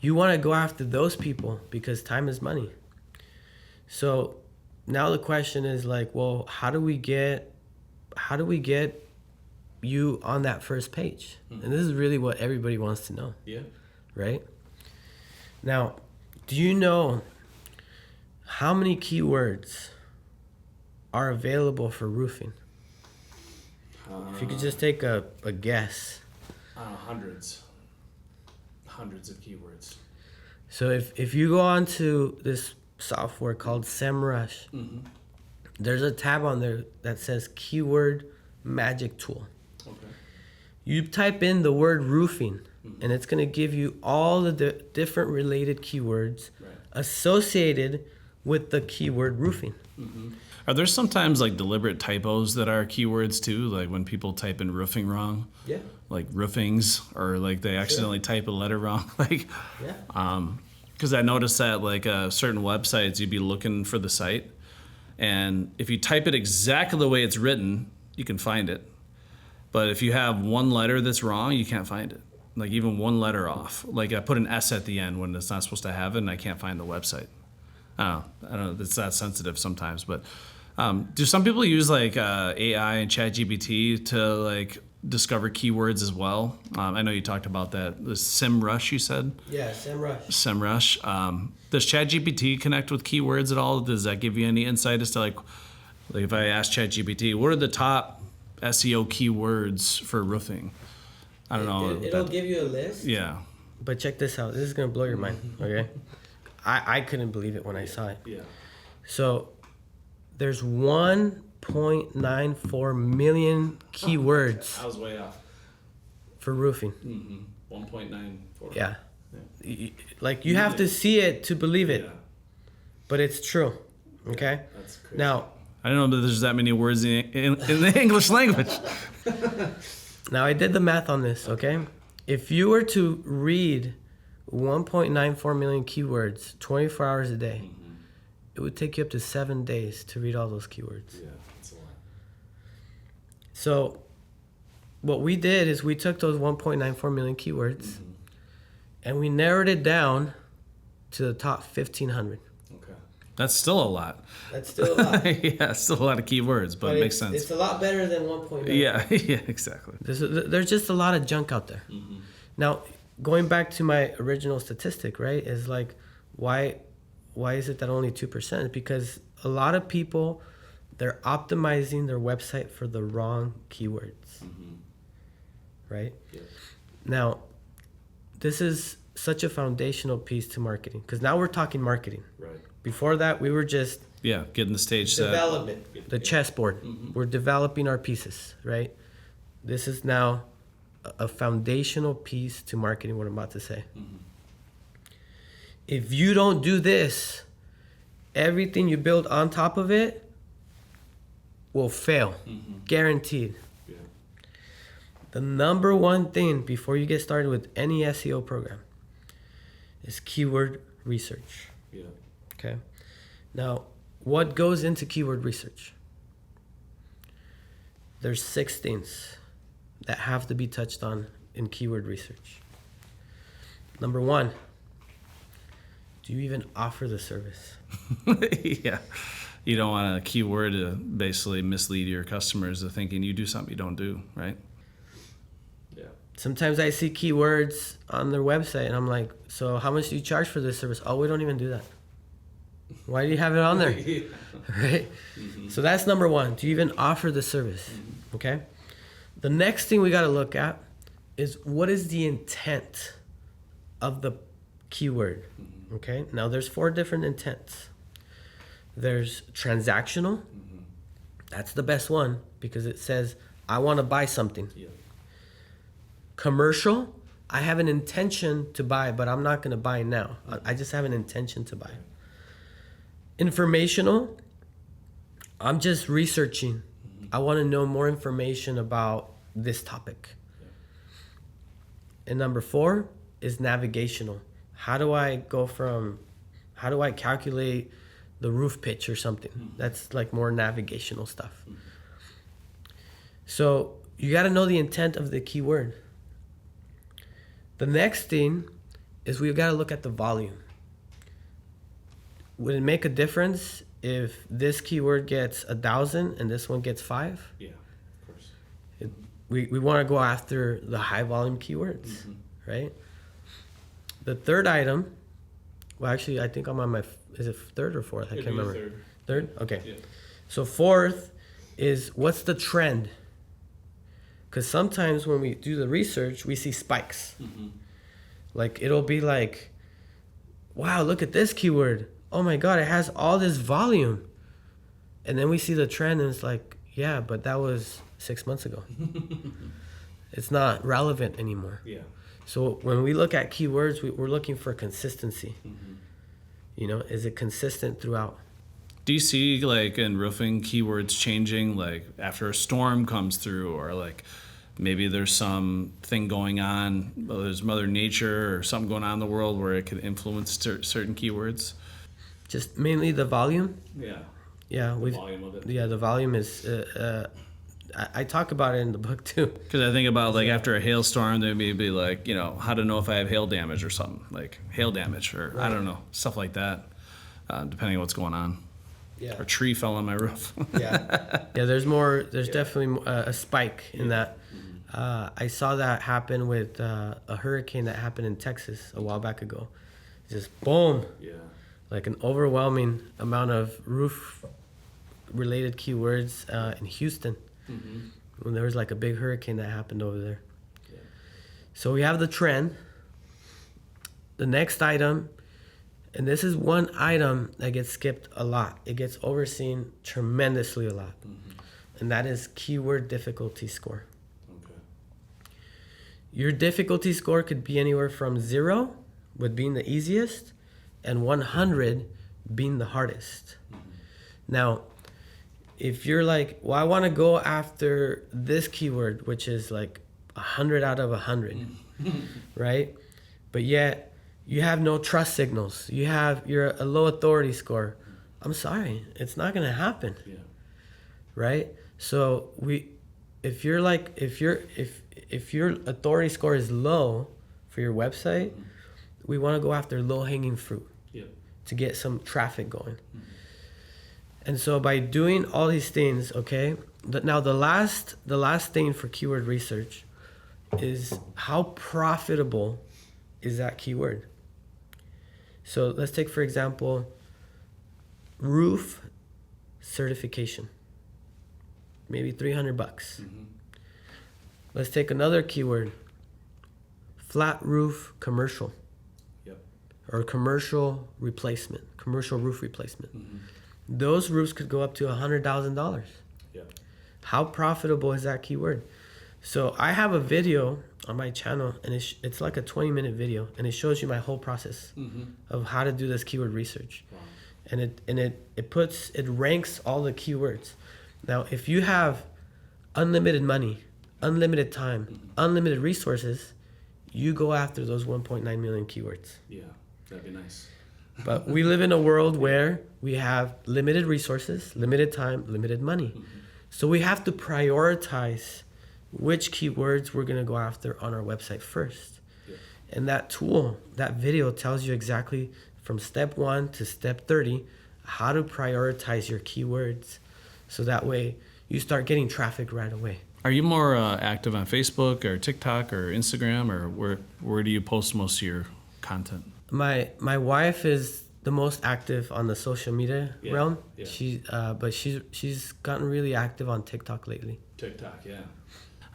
You want to go after those people because time is money. So now the question is like, well, how do we get you on that first page? And this is really what everybody wants to know. Yeah. Right? Now, do you know how many keywords are available for roofing? If you could just take a guess. Hundreds of keywords. So if you go on to this software called SEMrush, there's a tab on there that says Keyword Magic Tool. Okay. You type in the word roofing, and it's going to give you all the different related keywords associated with the keyword roofing. Are there sometimes like deliberate typos that are keywords too? Like when people type in roofing wrong? Yeah. Like roofings, or like they accidentally type a letter wrong. Like, because I noticed that like certain websites, you'd be looking for the site, and if you type it exactly the way it's written, you can find it. But if you have one letter that's wrong, you can't find it. Like even one letter off. Like I put an S at the end when it's not supposed to have it, and I can't find the website. I don't know. It's that sensitive sometimes, but do some people use like AI and ChatGPT to like discover keywords as well? I know you talked about that. The SEMrush, you said? Yeah, SEMrush. SEMrush. Does ChatGPT connect with keywords at all? Does that give you any insight as to like if I ask ChatGPT, what are the top SEO keywords for roofing? I don't know. It'll give you a list. Yeah. But check this out. This is going to blow your mind, okay? I couldn't believe it when I saw it. Yeah. So there's 1.94 million keywords. I was way off. For roofing. 1.94. Yeah. Like you have to see it to believe it. Yeah. But it's true. Okay? That's crazy. Now, I don't know that there's that many words in the English language. Now I did the math on this, okay? If you were to read 1.94 million keywords 24 hours a day, it would take you up to 7 days to read all those keywords. Yeah, that's a lot. So what we did is we took those 1.94 million keywords and we narrowed it down to the top 1,500. Okay. That's still a lot. That's still a lot. Yeah, it's still a lot of keywords, but it makes sense. It's a lot better than 1.9. Yeah, yeah, exactly. There's just a lot of junk out there. Now, going back to my original statistic, right, is like, why is it that only 2%? Because a lot of people, they're optimizing their website for the wrong keywords, right? Yeah. Now, this is such a foundational piece to marketing, because now we're talking marketing. Right. Before that, we were just getting the stage set. Development, the chessboard. We're developing our pieces, right? This is now a foundational piece to marketing, what I'm about to say. If you don't do this, everything you build on top of it will fail, guaranteed. Yeah. The number one thing before you get started with any SEO program is keyword research. Yeah. Okay. Now, what goes into keyword research? There's 6 things that have to be touched on in keyword research. Number 1, do you even offer the service? Yeah. You don't want a keyword to basically mislead your customers to thinking you do something you don't do, right? Yeah. Sometimes I see keywords on their website and I'm like, so how much do you charge for this service? Oh, we don't even do that. Why do you have it on there? Right? So that's number 1. Do you even offer the service? Okay. The next thing we got to look at is, what is the intent of the keyword? Okay. Now there's 4 different intents. There's transactional. That's the best one because it says, I want to buy something. Yeah. Commercial. I have an intention to buy, but I'm not going to buy now. I just have an intention to buy. Informational. I'm just researching. I want to know more information about this topic. And number 4 is navigational. How do I calculate the roof pitch or something? That's like more navigational stuff. So you got to know the intent of the keyword. The next thing is we've got to look at the volume. Would it make a difference if this keyword gets 1,000 and this one gets 5? Yeah, of course. We want to go after the high volume keywords, right? The third item, well, actually, I think I'm on is it 3rd or 4th? I can't remember. Third? Okay. Yeah. So 4th is, what's the trend? Because sometimes when we do the research, we see spikes. Like, it'll be like, wow, look at this keyword. Oh my God, it has all this volume. And then we see the trend and it's like, yeah, but that was 6 months ago. It's not relevant anymore. Yeah. So when we look at keywords, we're looking for consistency. You know, is it consistent throughout? Do you see, like, in roofing, keywords changing, like after a storm comes through, or like maybe there's some thing going on, well, there's Mother Nature or something going on in the world where it could influence certain keywords? Just mainly the volume. Yeah. Yeah. The volume of it. Yeah, the volume is. I talk about it in the book too. Because I think about, like, after a hailstorm, there may be like, you know, how to know if I have hail damage or something, like hail damage, or right. I don't know, stuff like that, depending on what's going on. Yeah. Or a tree fell on my roof. Yeah. Yeah. There's definitely a spike in that. I saw that happen with a hurricane that happened in Texas a while back ago. Just boom. Yeah. Like an overwhelming amount of roof-related keywords in Houston. When there was like a big hurricane that happened over there. Yeah. So we have the trend. The next item, and this is one item that gets skipped a lot. It gets overseen tremendously a lot. And that is keyword difficulty score. Okay. Your difficulty score could be anywhere from 0, with being the easiest, and 100 being the hardest. Now, if you're like, well, I want to go after this keyword, which is like 100 out of 100, right? But yet you have no trust signals. You're a low authority score. I'm sorry, it's not going to happen, right? So if your authority score is low for your website, we want to go after low hanging fruit to get some traffic going. And so by doing all these things, okay, now the last thing for keyword research is how profitable is that keyword. So let's take, for example, roof certification, maybe $300. Let's take another keyword, flat roof commercial, or commercial roof replacement. Those roofs could go up to $100,000. How profitable is that keyword? So I have a video on my channel, and it's like a 20-minute video, and it shows you my whole process of how to do this keyword research. And it ranks all the keywords. Now, if you have unlimited money, unlimited time, unlimited resources, you go after those 1.9 million keywords. Yeah, that'd be nice. But we live in a world where we have limited resources, limited time, limited money. So we have to prioritize which keywords we're going to go after on our website first. And that tool, that video tells you exactly from step 1 to step 30 how to prioritize your keywords, so that way you start getting traffic right away. Are you more active on Facebook or TikTok or Instagram, or where do you post most of your content? My wife is the most active on the social media realm. But she's gotten really active on TikTok lately. TikTok, yeah.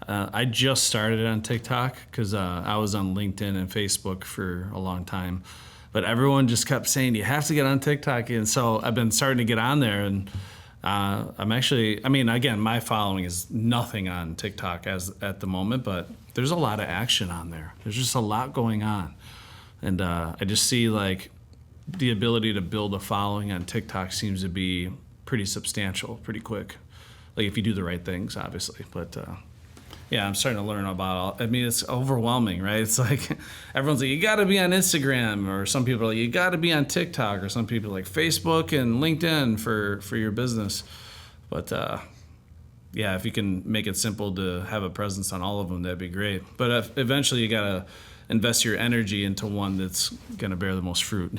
I just started on TikTok because I was on LinkedIn and Facebook for a long time. But everyone just kept saying, you have to get on TikTok. And so I've been starting to get on there. And again, my following is nothing on TikTok at the moment, but there's a lot of action on there. There's just a lot going on. And I just see like the ability to build a following on TikTok seems to be pretty substantial, pretty quick. Like if you do the right things, obviously. But yeah, I'm starting to learn about it's overwhelming, right? It's like everyone's like, you got to be on Instagram, or some people are like, you got to be on TikTok, or some people are like Facebook and LinkedIn for your business. But yeah, if you can make it simple to have a presence on all of them, that'd be great. But eventually you got to invest your energy into one that's going to bear the most fruit.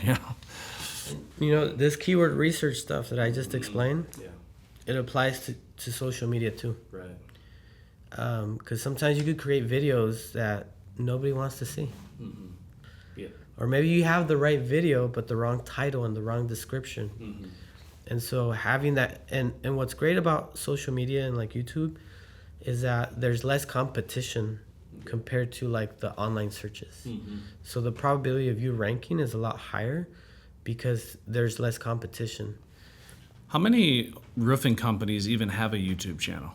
This keyword research stuff that I just explained, it applies to social media too. Right. Because sometimes you could create videos that nobody wants to see. Or maybe you have the right video but the wrong title and the wrong description. And so having that, and what's great about social media and like YouTube is that there's less competition compared to like the online searches. So the probability of you ranking is a lot higher because there's less competition. How many roofing companies even have a YouTube channel?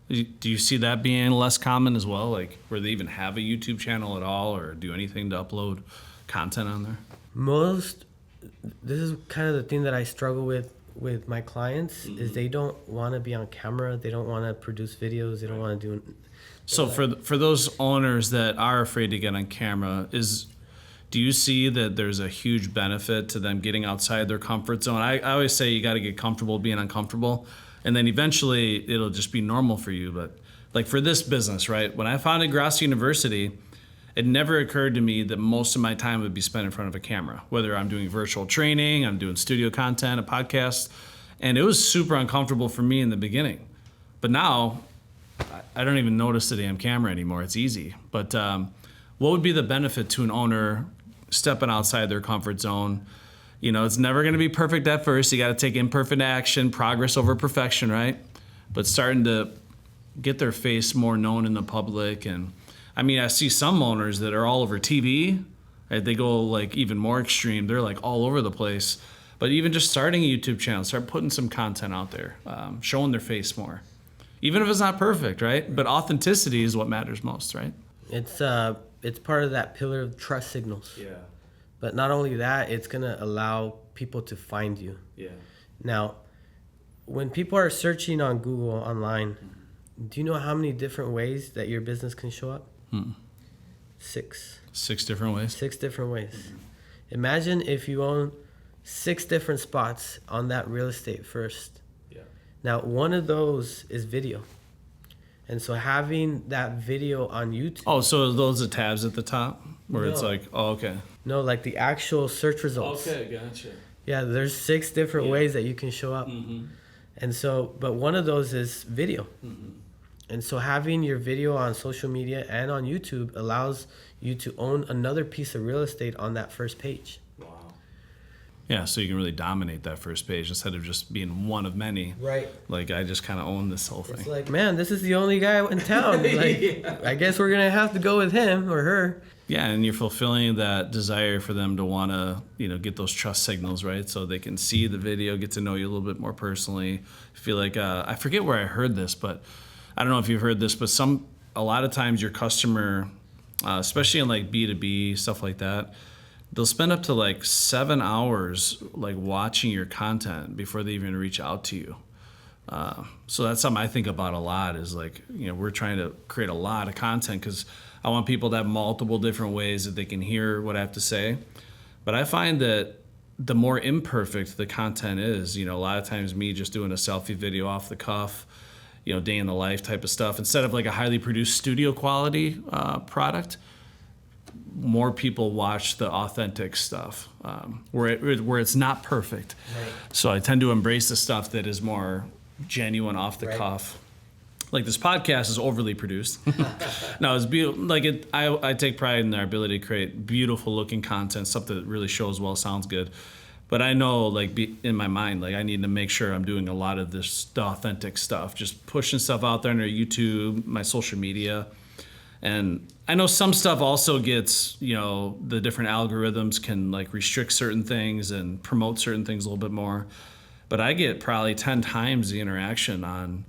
Do you see that being less common as well? Like where they even have a YouTube channel at all, or do anything to upload content on there? This is kind of the thing that I struggle with my clients is they don't want to be on camera. They don't want to produce videos. They don't want to do. So for those owners that are afraid to get on camera, do you see that there's a huge benefit to them getting outside their comfort zone? I always say you got to get comfortable being uncomfortable, and then eventually it'll just be normal for you. But like for this business, right? When I founded Grosso University, it never occurred to me that most of my time would be spent in front of a camera, whether I'm doing virtual training, I'm doing studio content, a podcast, and it was super uncomfortable for me in the beginning. But now I don't even notice the damn camera anymore. It's easy. But what would be the benefit to an owner stepping outside their comfort zone? It's never going to be perfect at first. You got to take imperfect action, progress over perfection, right? But starting to get their face more known in the public. And I see some owners that are all over TV. Right? They go like even more extreme. They're like all over the place. But even just starting a YouTube channel, start putting some content out there, showing their face more. Even if it's not perfect, right? But authenticity is what matters most, right? It's part of that pillar of trust signals. Yeah. But not only that, it's going to allow people to find you. Yeah. Now, when people are searching on Google online, do you know how many different ways that your business can show up? 6. 6 different ways? 6 different ways. Imagine if you own 6 different spots on that real estate first. Yeah. Now, one of those is video. And so having that video on YouTube. Oh, so those are tabs at the top where it's like, oh, okay. No, like the actual search results. Okay, gotcha. Yeah, there's 6 different ways that you can show up. And so, but one of those is video. And so having your video on social media and on YouTube allows you to own another piece of real estate on that first page. Wow. Yeah, so you can really dominate that first page instead of just being one of many. Right. Like, I just kind of own this whole thing. It's like, man, this is the only guy in town. Like, I guess we're going to have to go with him or her. Yeah, and you're fulfilling that desire for them to want to, get those trust signals, right? So they can see the video, get to know you a little bit more personally. Feel like, I forget where I heard this, but I don't know if you've heard this, but a lot of times your customer, especially in like B2B, stuff like that, they'll spend up to like 7 hours like watching your content before they even reach out to you. So that's something I think about a lot is like, we're trying to create a lot of content because I want people to have multiple different ways that they can hear what I have to say. But I find that the more imperfect the content is, a lot of times me just doing a selfie video off the cuff, day in the life type of stuff, instead of like a highly produced studio quality product, more people watch the authentic stuff where it's not perfect. Right. So I tend to embrace the stuff that is more genuine off the cuff. Like this podcast is overly produced. No, it's beautiful. Like I take pride in our ability to create beautiful looking content, stuff that really shows well, sounds good. But I know, like, in my mind, like, I need to make sure I'm doing a lot of the authentic stuff, just pushing stuff out there on YouTube, my social media. And I know some stuff also gets, the different algorithms can, like, restrict certain things and promote certain things a little bit more. But I get probably 10 times the interaction on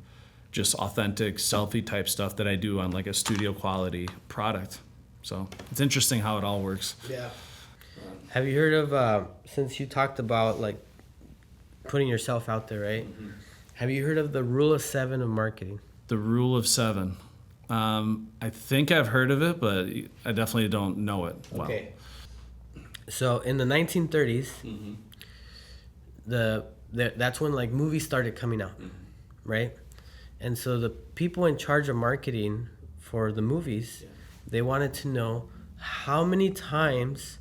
just authentic selfie type stuff that I do on, like, a studio quality product. So it's interesting how it all works. Yeah. Have you heard of, since you talked about like putting yourself out there, right? Have you heard of the rule of 7 of marketing? The rule of 7. I think I've heard of it, but I definitely don't know it well. Okay. So in the 1930s, that's when like movies started coming out, right? And so the people in charge of marketing for the movies, they wanted to know how many times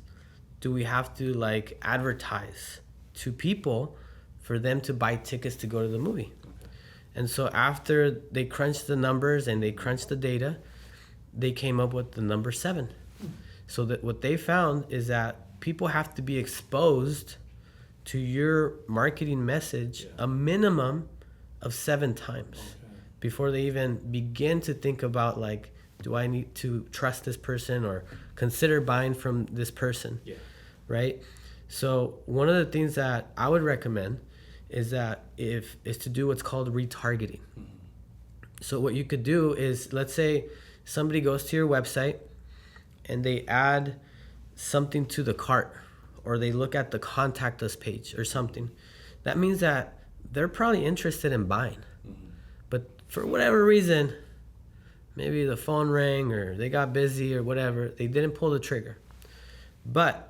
do we have to like advertise to people for them to buy tickets to go to the movie? And so after they crunched the numbers and they crunched the data, they came up with the number 7. So that what they found is that people have to be exposed to your marketing message a minimum of 7 times before they even begin to think about like, do I need to trust this person or consider buying from this person? Right? So one of the things that I would recommend is to do what's called retargeting. So what you could do is, let's say somebody goes to your website and they add something to the cart, or they look at the contact us page or something. That means that they're probably interested in buying. But for whatever reason, maybe the phone rang or they got busy or whatever, they didn't pull the trigger. But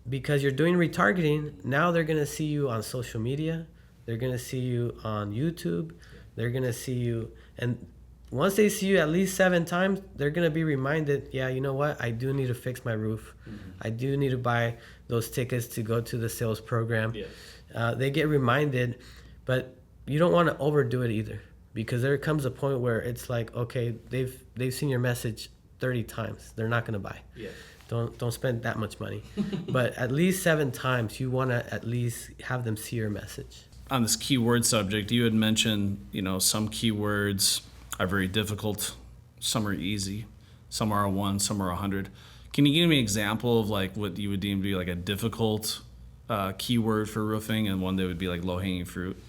because you're doing retargeting, now they're going to see you on social media. They're going to see you on YouTube. They're going to see you. And once they see you at least 7 times, they're going to be reminded, yeah, you know what? I do need to fix my roof. I do need to buy those tickets to go to the sales program. They get reminded, but you don't want to overdo it either, because there comes a point where it's like, okay, they've seen your message 30 times. They're not going to buy. Don't spend that much money. But at least 7 times, you want to at least have them see your message. On this keyword subject, you had mentioned, some keywords are very difficult. Some are easy. Some are a 1, some are 100. Can you give me an example of like what you would deem to be like a difficult keyword for roofing and one that would be like low-hanging fruit?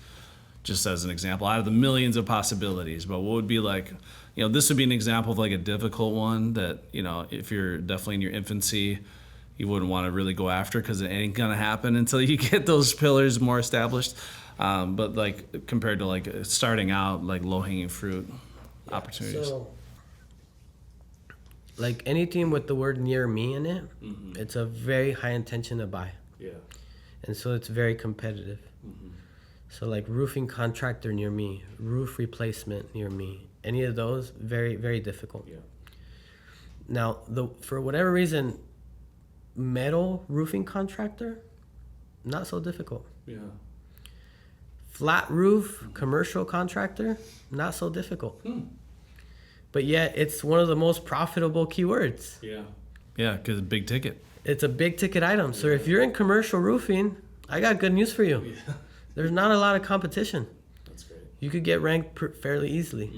Just as an example, out of the millions of possibilities, but what would be like, this would be an example of like a difficult one that, if you're definitely in your infancy, you wouldn't want to really go after because it ain't going to happen until you get those pillars more established. But like compared to like starting out, like low-hanging fruit opportunities. So, like anything with the word near me in it, it's a very high intention to buy. And so it's very competitive. So like roofing contractor near me, roof replacement near me, any of those, very, very difficult. Yeah. Now, for whatever reason, metal roofing contractor, not so difficult. Yeah. Flat roof commercial contractor, not so difficult. But yet, it's one of the most profitable keywords. Yeah. Yeah, because it's big ticket. It's a big ticket item. So if you're in commercial roofing, I got good news for you. Yeah. There's not a lot of competition. That's great. You could get ranked fairly easily.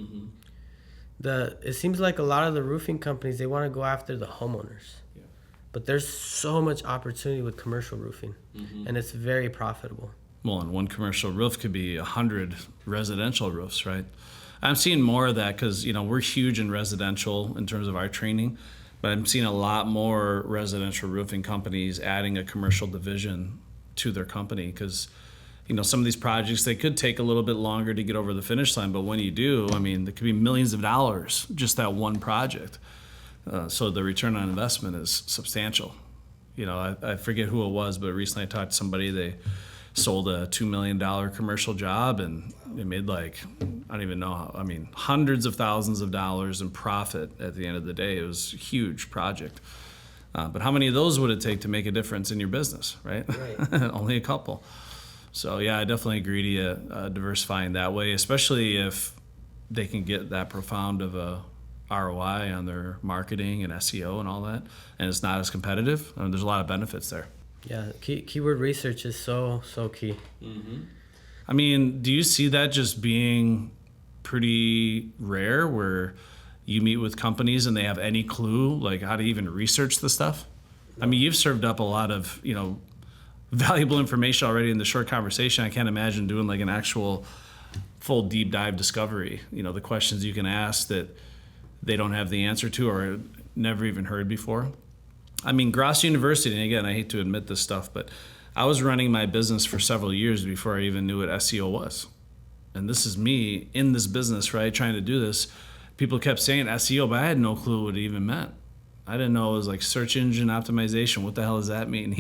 It seems like a lot of the roofing companies, they want to go after the homeowners. Yeah. But there's so much opportunity with commercial roofing, and it's very profitable. Well, and one commercial roof could be 100 residential roofs, right? I'm seeing more of that because, we're huge in residential in terms of our training, but I'm seeing a lot more residential roofing companies adding a commercial division to their company because, some of these projects, they could take a little bit longer to get over the finish line, but when you do, there could be millions of dollars just that one project. So the return on investment is substantial. I forget who it was, but recently I talked to somebody, they sold a $2 million commercial job and they made I don't even know how, hundreds of thousands of dollars in profit at the end of the day. It was a huge project. But how many of those would it take to make a difference in your business, right? Only a couple. So yeah, I definitely agree to you diversifying that way, especially if they can get that profound of a ROI on their marketing and SEO and all that, and it's not as competitive. There's a lot of benefits there. Yeah, keyword research is so key. Do you see that just being pretty rare where you meet with companies and they have any clue how to even research the stuff? You've served up a lot of, valuable information already in the short conversation. I can't imagine doing an actual full deep dive discovery, the questions you can ask that they don't have the answer to or never even heard before. Grosso University, and again, I hate to admit this stuff, but I was running my business for several years before I even knew what SEO was. And this is me in this business, right, trying to do this. People kept saying SEO, but I had no clue what it even meant. I didn't know it was search engine optimization. What the hell does that mean,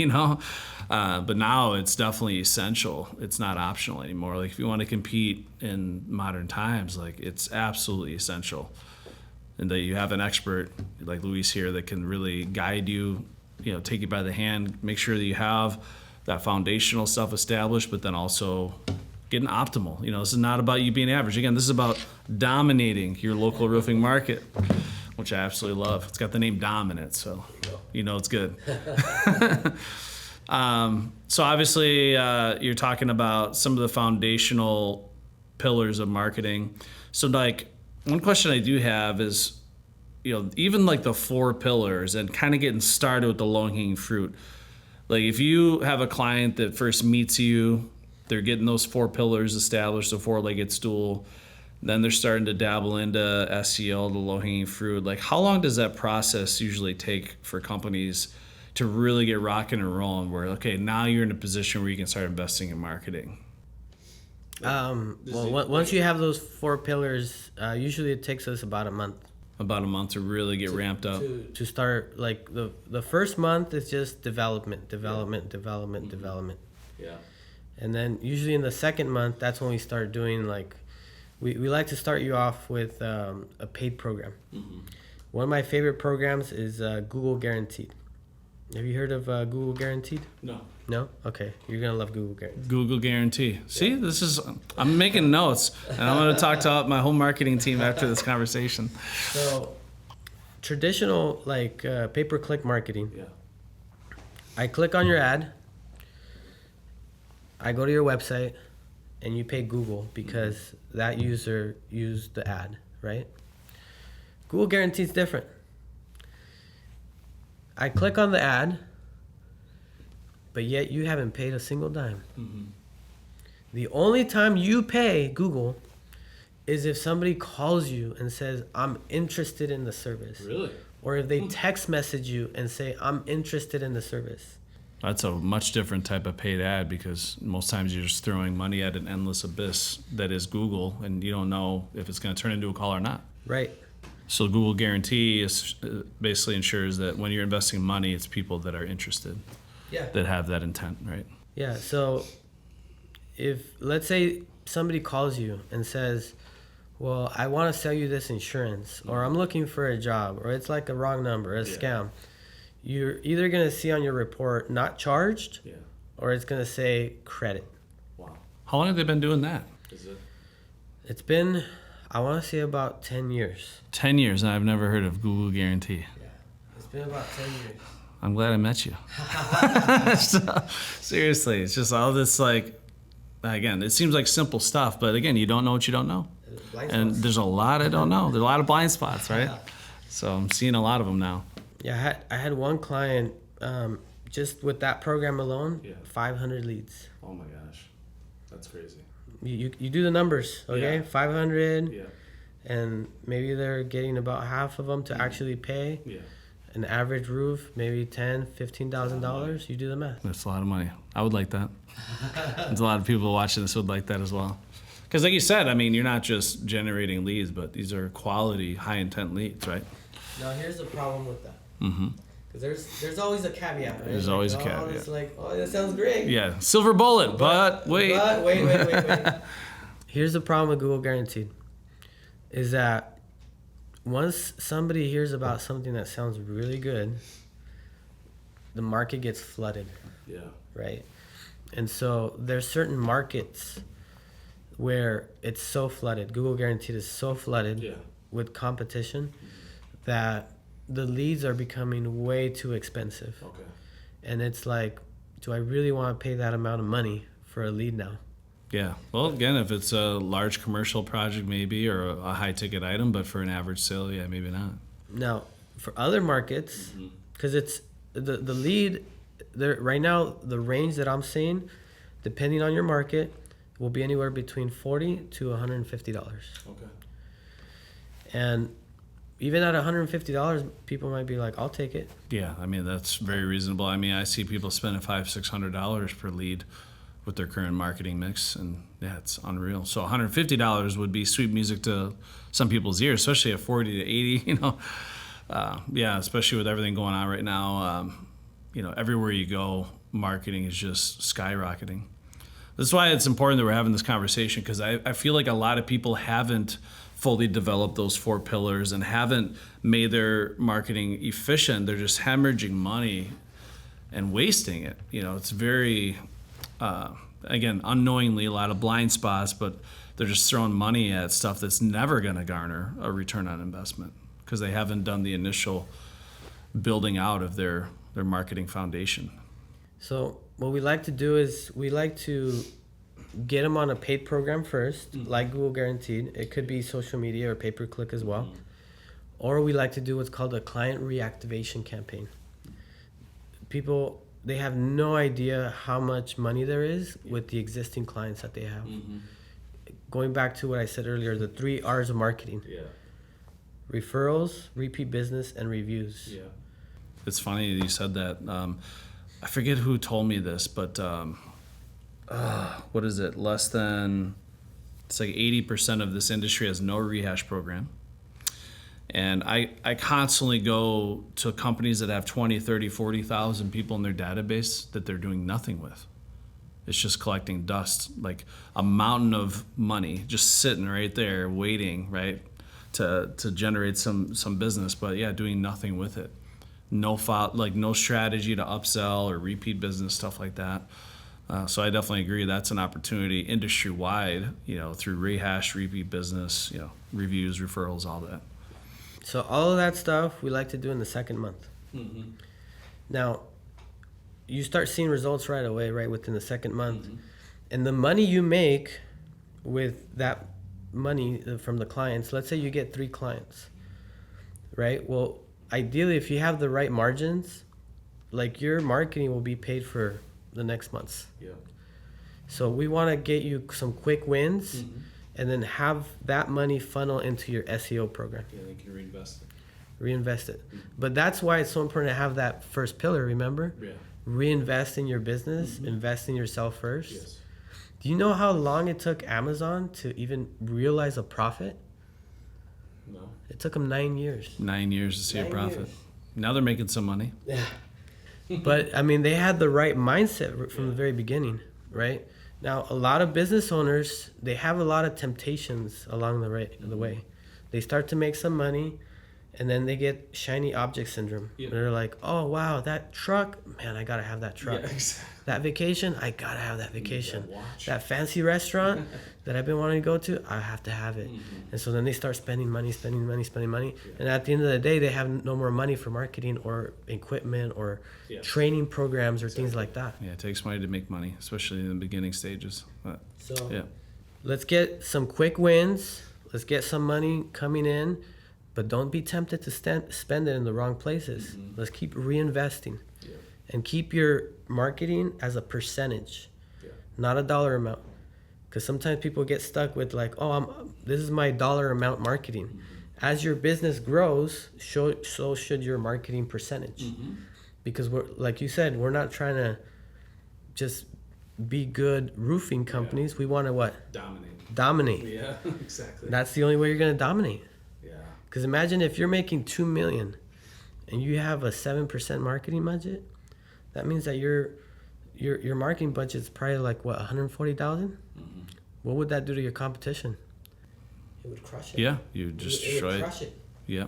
But now it's definitely essential. It's not optional anymore. If you want to compete in modern times, it's absolutely essential. And that you have an expert like Luis here that can really guide you, take you by the hand, make sure that you have that foundational stuff established, but then also getting optimal. This is not about you being average. Again, this is about dominating your local roofing market, which I absolutely love. It's got the name Dom in it, so it's good. So obviously you're talking about some of the foundational pillars of marketing. So one question I do have is, even the 4 pillars and kind of getting started with the low-hanging fruit. If you have a client that first meets you, they're getting those 4 pillars established, the 4-legged stool, then they're starting to dabble into SEO, the low-hanging fruit. How long does that process usually take for companies to really get rocking and rolling where, okay, now you're in a position where you can start investing in marketing? Once you have those 4 pillars, usually it takes us about a month. About a month to really get ramped up. To start, the first month is just development. Yeah. And then usually in the second month, that's when we start doing we like to start you off with a paid program. One of my favorite programs is Google Guaranteed. Have you heard of Google Guaranteed? No. No? Okay. You're going to love Google Guaranteed. Google Guarantee. See, I'm making notes, and I'm going to talk to my whole marketing team after this conversation. So, traditional, pay-per-click marketing. Yeah. I click on your ad. I go to your website, and you pay Google because that user used the ad, right? Google Guarantee is different. I click on the ad, but yet you haven't paid a single dime. The only time you pay Google is if somebody calls you and says, I'm interested in the service. Really? Or if they text message you and say, I'm interested in the service. That's a much different type of paid ad because most times you're just throwing money at an endless abyss that is Google, and you don't know if it's going to turn into a call or not. Right. So Google Guarantee basically ensures that when you're investing money, it's people that are interested, that have that intent, right? Yeah. So if, let's say somebody calls you and says, well, I want to sell you this insurance, or I'm looking for a job, or it's like a wrong number, a scam. You're either going to see on your report not charged, or it's going to say credit. Wow. How long have they been doing that? It's been, I want to say, about 10 years. 10 years, and I've never heard of Google Guarantee. Yeah, it's been about 10 years. I'm glad I met you. So, seriously, it's just all this, like, again, it seems like simple stuff, but again, you don't know what you don't know. And there's a lot I don't know. There's a lot of blind spots, right? So I'm seeing a lot of them now. Yeah, I had one client, just with that program alone, 500 leads. Oh my gosh, that's crazy. You do the numbers, okay? 500, Yeah. and maybe they're getting about half of them to actually pay. Yeah. An average roof, maybe $10,000-$15,000. You do the math. That's a lot of money. I would like that. There's a lot of people watching this would like that as well. Because like you said, I mean, you're not just generating leads, but these are quality, high-intent leads, right? Now, here's the problem with that. Mm-hmm. Because there's always a caveat, right? There's always a caveat. It's like, oh, that sounds great. Yeah, silver bullet, but wait. But wait. Here's the problem with Google Guaranteed, is that once somebody hears about something that sounds really good, the market gets flooded. Yeah. Right? And so there's certain markets where it's so flooded. Google Guaranteed is so flooded with competition that the leads are becoming way too expensive. Okay. And it's like, do I really want to pay that amount of money for a lead now? Yeah. Well, again, if it's a large commercial project, maybe, or a high-ticket item, but for an average sale, yeah, maybe not. Now, for other markets, because it's the lead, right now, the range that I'm seeing, depending on your market, will be anywhere between $40 to $150. Okay. And even at $150, people might be like, I'll take it. Yeah, I mean, that's very reasonable. I mean, I see people spending $500-$600 per lead with their current marketing mix, and yeah, it's unreal. So $150 would be sweet music to some people's ears, especially at 40 to 80, you know. Yeah, especially with everything going on right now. You know, everywhere you go, marketing is just skyrocketing. That's why it's important that we're having this conversation, because I feel like a lot of people haven't fully developed those 4 pillars and haven't made their marketing efficient. They're just hemorrhaging money and wasting it. You know, it's very, again, unknowingly a lot of blind spots, but they're just throwing money at stuff that's never going to garner a return on investment because they haven't done the initial building out of their marketing foundation. So what we like to do is we like to get them on a paid program first, like Google Guaranteed. It could be social media or pay-per-click as well. Or we like to do what's called a client reactivation campaign. People, they have no idea how much money there is with the existing clients that they have. Going back to what I said earlier, the 3 R's of marketing. Referrals, repeat business, and reviews. It's funny you said that. I forget who told me this, but what is it? It's like 80% of this industry has no rehash program. And I constantly go to companies that have 20, 30, 40,000 people in their database that they're doing nothing with. It's just collecting dust, like a mountain of money just sitting right there waiting, right, to generate some business, but yeah, doing nothing with it. No strategy to upsell or repeat business, stuff like that. So I definitely agree that's an opportunity industry-wide, you know, through rehash, repeat business, you know, reviews, referrals, all that. So all of that stuff we like to do in the second month. Now, you start seeing results right away, right within the second month. And the money you make with that money from the clients, let's say you get 3 clients, right? Well, ideally, if you have the right margins, like your marketing will be paid for the next months. So we want to get you some quick wins and then have that money funnel into your SEO program. Yeah, they can Reinvest it. But that's why it's so important to have that first pillar, remember? Reinvest in your business, invest in yourself first. Do you know how long it took Amazon to even realize a profit? No. It took them 9 years. 9 years to see a profit. Years. Now they're making some money. But I mean, they had the right mindset from the very beginning, right? Now, a lot of business owners, they have a lot of temptations along the way. They start to make some money, and then they get shiny object syndrome. Yeah. They're like, oh, wow, that truck, man, I got to have that truck. Yeah, exactly. That vacation, I got to have that vacation. That watch. That fancy restaurant that I've been wanting to go to, I have to have it. And so then they start spending money. Yeah. And at the end of the day, they have no more money for marketing or equipment or training programs or things like that. Yeah, it takes money to make money, especially in the beginning stages. But, So yeah. let's get some quick wins. Let's get some money coming in, but don't be tempted to spend it in the wrong places. Let's keep reinvesting and keep your marketing as a percentage, not a dollar amount. Because sometimes people get stuck with like, oh, this is my dollar amount marketing. As your business grows, so should your marketing percentage. Because we're, like you said, we're not trying to just be good roofing companies. We want to what? Dominate. Yeah, exactly. That's the only way you're going to dominate. Yeah. Because imagine if you're making $2 million and you have a 7% marketing budget, that means that your marketing budget is probably like what, $140,000? What would that do to your competition? It would crush it. Yeah, you just It destroy would it. crush it. Yeah.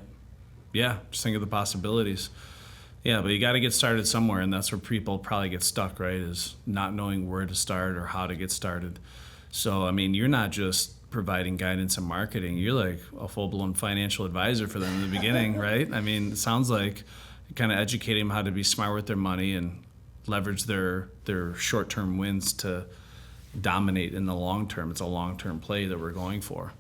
Yeah, just think of the possibilities. Yeah, but you got to get started somewhere, and that's where people probably get stuck, right, is not knowing where to start or how to get started. So, I mean, you're not just providing guidance and marketing. You're like a full-blown financial advisor for them in the beginning, right? I mean, it sounds like kind of educating them how to be smart with their money and leverage their short-term wins to dominate in the long term. It's a long-term play that we're going for.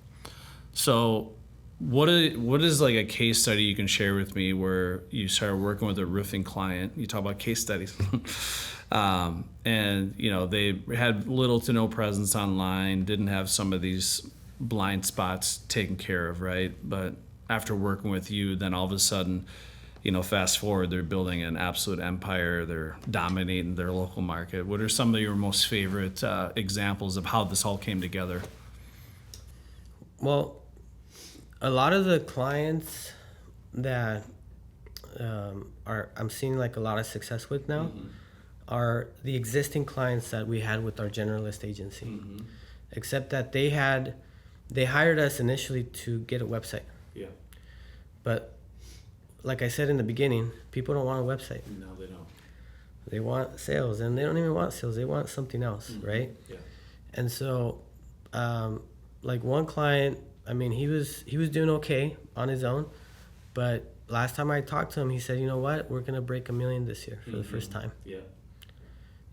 So what is like a case study you can share with me where you started working with a roofing client? You talk about case studies. And, you know, they had little to no presence online, didn't have some of these blind spots taken care of, right? But after working with you, then all of a sudden, you know, fast forward, they're building an absolute empire. They're dominating their local market. What are some of your most favorite examples of how this all came together? Well, a lot of the clients that I'm seeing like a lot of success with now are the existing clients that we had with our generalist agency. Except that they hired us initially to get a website. Yeah. But like I said in the beginning, people don't want a website. No, they don't. They want sales, and they don't even want sales. They want something else, right? Yeah. And so, like one client, I mean, he was doing okay on his own, but last time I talked to him, he said, you know what, we're gonna break $1 million this year for the first time. Yeah.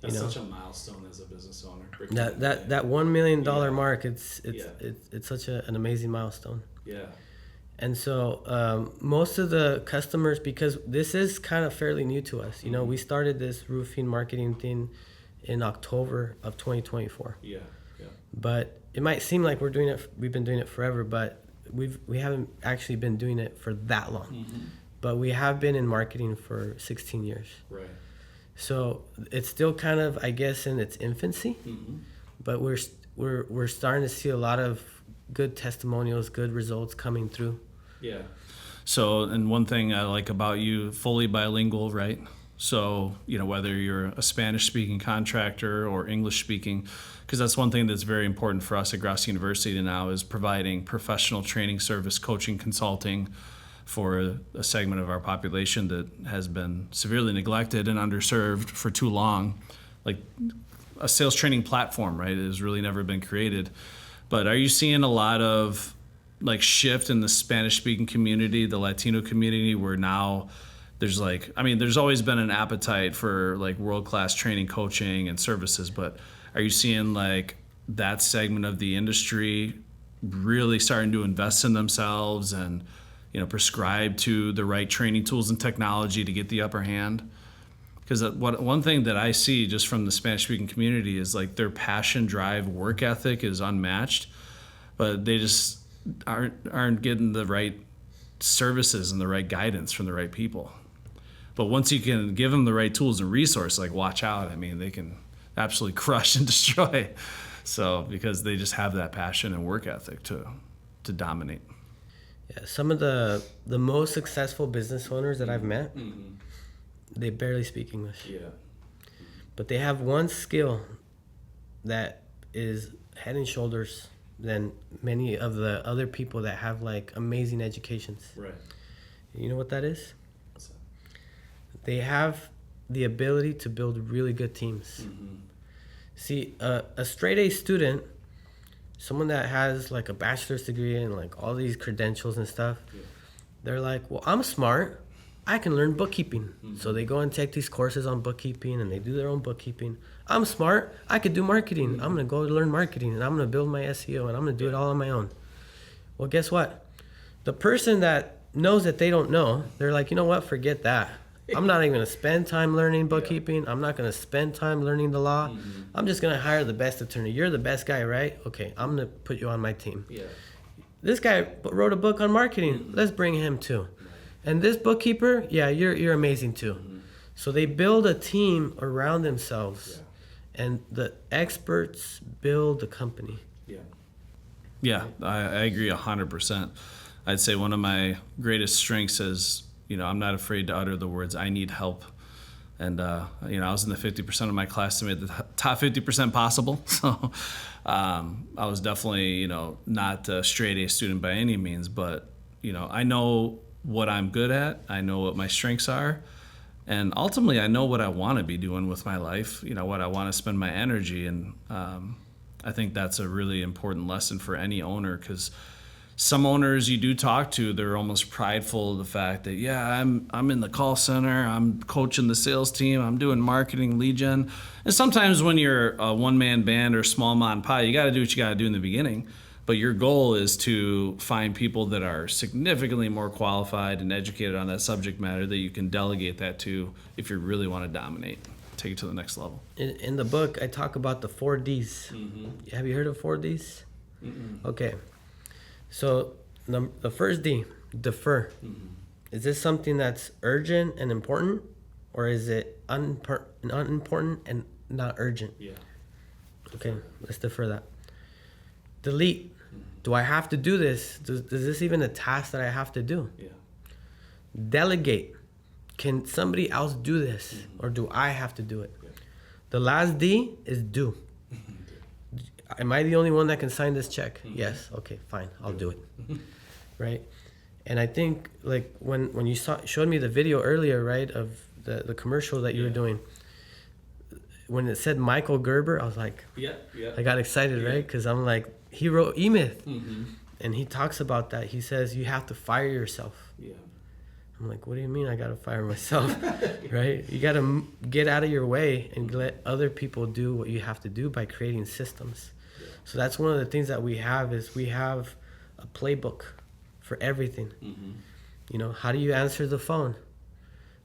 That's know? such a milestone as a business owner. That $1 million Yeah. mark, it's such an amazing milestone. Yeah. And so most of the customers, because this is kind of fairly new to us, you know, we started this roofing marketing thing in October of 2024. Yeah. Yeah. But it might seem like we've been doing it forever, but we haven't actually been doing it for that long. But we have been in marketing for 16 years. Right. So it's still kind of, I guess, in its infancy, but we're starting to see a lot of good testimonials, good results coming through. Yeah. So, and one thing I like about you, fully bilingual, right? So, you know, whether you're a Spanish-speaking contractor or English-speaking, because that's one thing that's very important for us at Grosso University now is providing professional training service, coaching, consulting for a segment of our population that has been severely neglected and underserved for too long. Like a sales training platform, right, has really never been created. But are you seeing a lot of like shift in the Spanish-speaking community, the Latino community, where now there's like, I mean, there's always been an appetite for like world-class training, coaching, and services, but are you seeing like that segment of the industry really starting to invest in themselves and, you know, prescribe to the right training tools and technology to get the upper hand? Because one thing that I see just from the Spanish-speaking community is like their passion, drive, work ethic is unmatched, but they just aren't getting the right services and the right guidance from the right people. But once you can give them the right tools and resources, like watch out, I mean, they can absolutely crush and destroy. So because they just have that passion and work ethic to dominate. Yeah, some of the most successful business owners that I've met, they barely speak English. Yeah. But they have one skill that is head and shoulders than many of the other people that have like amazing educations. Right. You know what that is? What's that? They have the ability to build really good teams. Mm-hmm. See, a straight A student, someone that has like a bachelor's degree and like all these credentials and stuff, they're like, well, I'm smart. I can learn bookkeeping. Mm-hmm. So they go and take these courses on bookkeeping and they do their own bookkeeping. I'm smart. I could do marketing. Mm-hmm. I'm going to go learn marketing and I'm going to build my SEO and I'm going to do it all on my own. Well, guess what? The person that knows that they don't know, they're like, you know what? Forget that. I'm not even going to spend time learning bookkeeping. I'm not going to spend time learning the law. Mm-hmm. I'm just going to hire the best attorney. You're the best guy, right? Okay, I'm going to put you on my team. Yeah. This guy wrote a book on marketing. Mm-hmm. Let's bring him too. Right. And this bookkeeper, yeah, you're amazing too. Mm-hmm. So they build a team around themselves, and the experts build the company. Yeah, I agree 100%. I'd say one of my greatest strengths is, I'm not afraid to utter the words, I need help. And, I was in the 50% of my class to make the top 50% possible. So I was definitely, not a straight A student by any means, but, I know what I'm good at. I know what my strengths are. And ultimately, I know what I want to be doing with my life, what I want to spend my energy. And I think that's a really important lesson for any owner, because some owners you do talk to, they're almost prideful of the fact that, I'm in the call center, I'm coaching the sales team, I'm doing marketing, lead gen. And sometimes when you're a one-man band or small mom and pop, you got to do what you got to do in the beginning. But your goal is to find people that are significantly more qualified and educated on that subject matter that you can delegate that to if you really want to dominate, take it to the next level. In the book, I talk about the 4 Ds. Mm-hmm. Have you heard of 4 Ds? Mm-mm. Okay. So the first D, defer. Mm-hmm. Is this something that's urgent and important, or is it unimportant and not urgent? Yeah. Okay, let's defer that. Delete. Mm-hmm. Do I have to do this? Is this even a task that I have to do? Yeah. Delegate. Can somebody else do this, mm-hmm. or do I have to do it? Yeah. The last D is do. Am I the only one that can sign this check? Mm-hmm. Yes. Okay, fine. I'll do it. Right? And I think like when you showed me the video earlier, right, of the commercial that you were doing, when it said Michael Gerber, I was like, I got excited, right? Because I'm like, he wrote E-Myth. Mm-hmm. And he talks about that. He says you have to fire yourself. Yeah. I'm like, what do you mean I got to fire myself? Right? You got to get out of your way and let other people do what you have to do by creating systems. Yeah. So that's one of the things that we have is we have a playbook for everything. Mm-hmm. How do you answer the phone?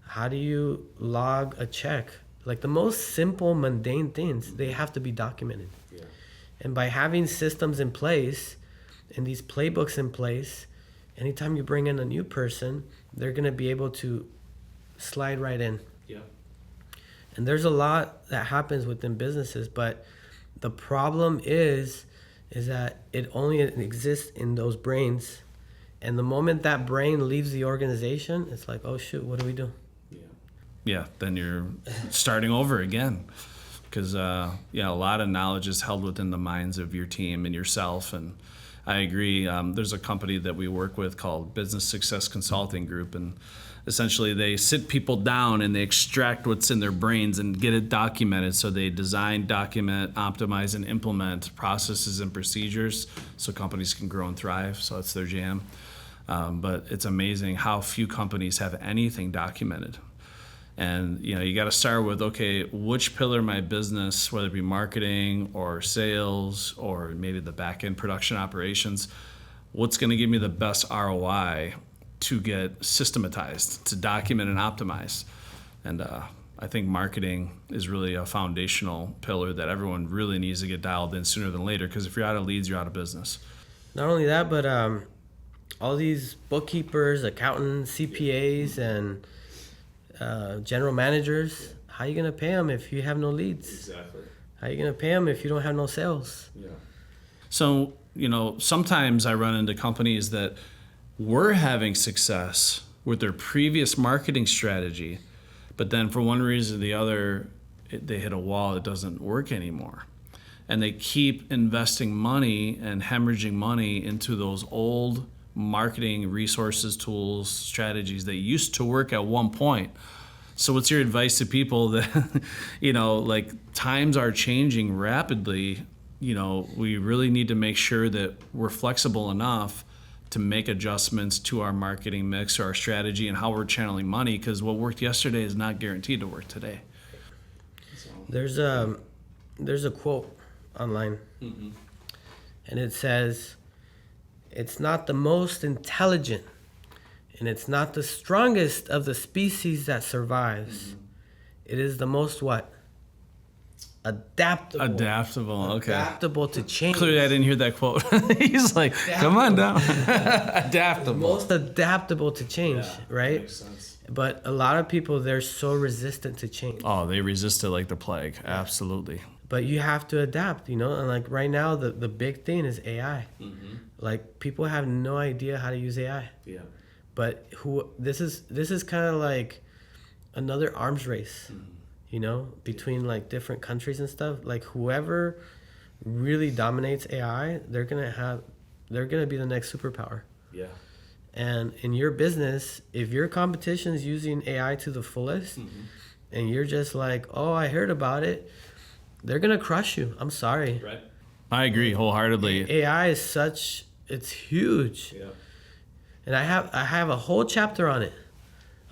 How do you log a check? Like the most simple, mundane things, they have to be documented. Yeah. And by having systems in place and these playbooks in place, anytime you bring in a new person, they're going to be able to slide right in. Yeah. And there's a lot that happens within businesses, but the problem is that it only exists in those brains. And the moment that brain leaves the organization, it's like, oh shoot, what do we do? Yeah, then you're starting over again. Because, a lot of knowledge is held within the minds of your team and yourself. And I agree. There's a company that we work with called Business Success Consulting Group. And essentially they sit people down and they extract what's in their brains and get it documented. So they design, document, optimize, and implement processes and procedures so companies can grow and thrive. So that's their jam. But it's amazing how few companies have anything documented. And, you got to start with, okay, which pillar of my business, whether it be marketing or sales or maybe the back-end production operations, what's going to give me the best ROI to get systematized, to document and optimize? And I think marketing is really a foundational pillar that everyone really needs to get dialed in sooner than later, because if you're out of leads, you're out of business. Not only that, but all these bookkeepers, accountants, CPAs, and general managers, how are you going to pay them if you have no leads? Exactly. How are you going to pay them if you don't have no sales? Yeah. So, sometimes I run into companies that were having success with their previous marketing strategy, but then for one reason or the other, they hit a wall. It doesn't work anymore. and they keep investing money and hemorrhaging money into those old marketing resources, tools, strategies that used to work at one point. So what's your advice to people that, like times are changing rapidly? We really need to make sure that we're flexible enough to make adjustments to our marketing mix or our strategy and how we're channeling money, because what worked yesterday is not guaranteed to work today. There's a quote online, and it says, "It's not the most intelligent, and it's not the strongest of the species that survives. It is the most what? Adaptable. Okay. Adaptable to change." Clearly, I didn't hear that quote. He's like, come on down. Adaptable. Most adaptable to change, right? Makes sense. But a lot of people, they're so resistant to change. Oh, they resist it like the plague. Absolutely. But you have to adapt, and like right now, the big thing is AI. Like people have no idea how to use AI. Yeah. But this is kind of like another arms race, between like different countries and stuff. Like whoever really dominates AI, they're gonna be the next superpower. Yeah. And in your business, if your competition is using AI to the fullest, and you're just like, oh, I heard about it, they're gonna crush you. I'm sorry. Right. I agree wholeheartedly. AI is it's huge. Yeah. And I have a whole chapter on it.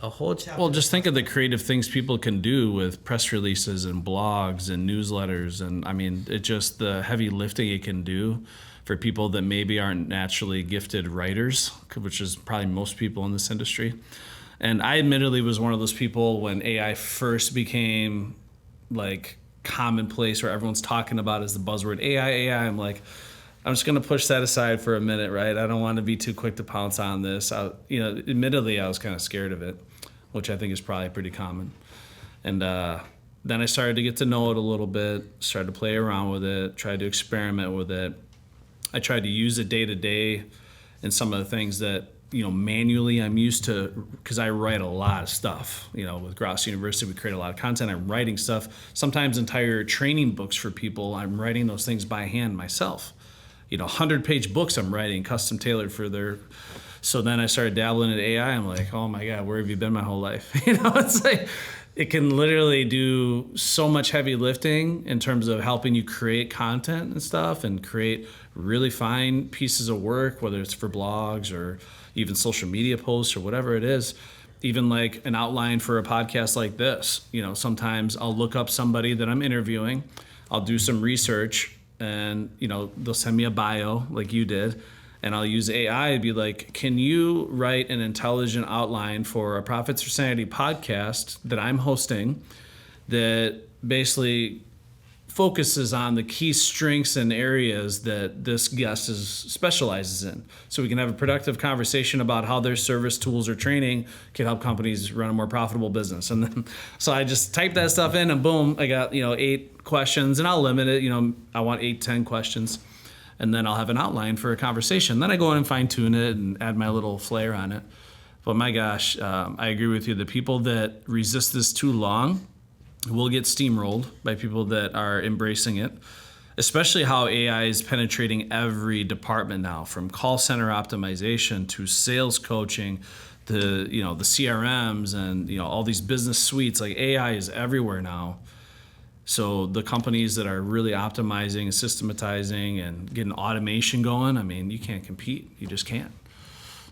A whole chapter. Well, just think of the creative things people can do with press releases and blogs and newsletters. And I mean, it just the heavy lifting it can do for people that maybe aren't naturally gifted writers, which is probably most people in this industry. And I admittedly was one of those people when AI first became like commonplace, where everyone's talking about is the buzzword AI. I'm like, I'm just going to push that aside for a minute, right? I don't want to be too quick to pounce on this. Admittedly, I was kind of scared of it, which I think is probably pretty common. And then I started to get to know it a little bit, started to play around with it, tried to experiment with it. I tried to use it day to day in some of the things that, manually I'm used to, because I write a lot of stuff. With Grosso University, we create a lot of content. I'm writing stuff, sometimes entire training books for people. I'm writing those things by hand myself. 100-page books I'm writing, custom tailored for their. So then I started dabbling in AI. I'm like, oh my God, where have you been my whole life? It's like, it can literally do so much heavy lifting in terms of helping you create content and stuff and create really fine pieces of work, whether it's for blogs or even social media posts or whatever it is. Even like an outline for a podcast like this. Sometimes I'll look up somebody that I'm interviewing, I'll do some research, and they'll send me a bio like you did, and I'll use AI to be like, can you write an intelligent outline for a Profits for Sanity podcast that I'm hosting that basically focuses on the key strengths and areas that this guest specializes in, so we can have a productive conversation about how their service, tools, or training can help companies run a more profitable business. And then, so I just type that stuff in, and boom, I got 8 questions, and I'll limit it. I want 8-10 questions, and then I'll have an outline for a conversation. Then I go in and fine tune it and add my little flair on it. But my gosh, I agree with you. The people that resist this too long will get steamrolled by people that are embracing it, especially how AI is penetrating every department now, from call center optimization to sales coaching, to the CRMs and all these business suites. Like, AI is everywhere now. So the companies that are really optimizing and systematizing and getting automation going, I mean, you can't compete. You just can't.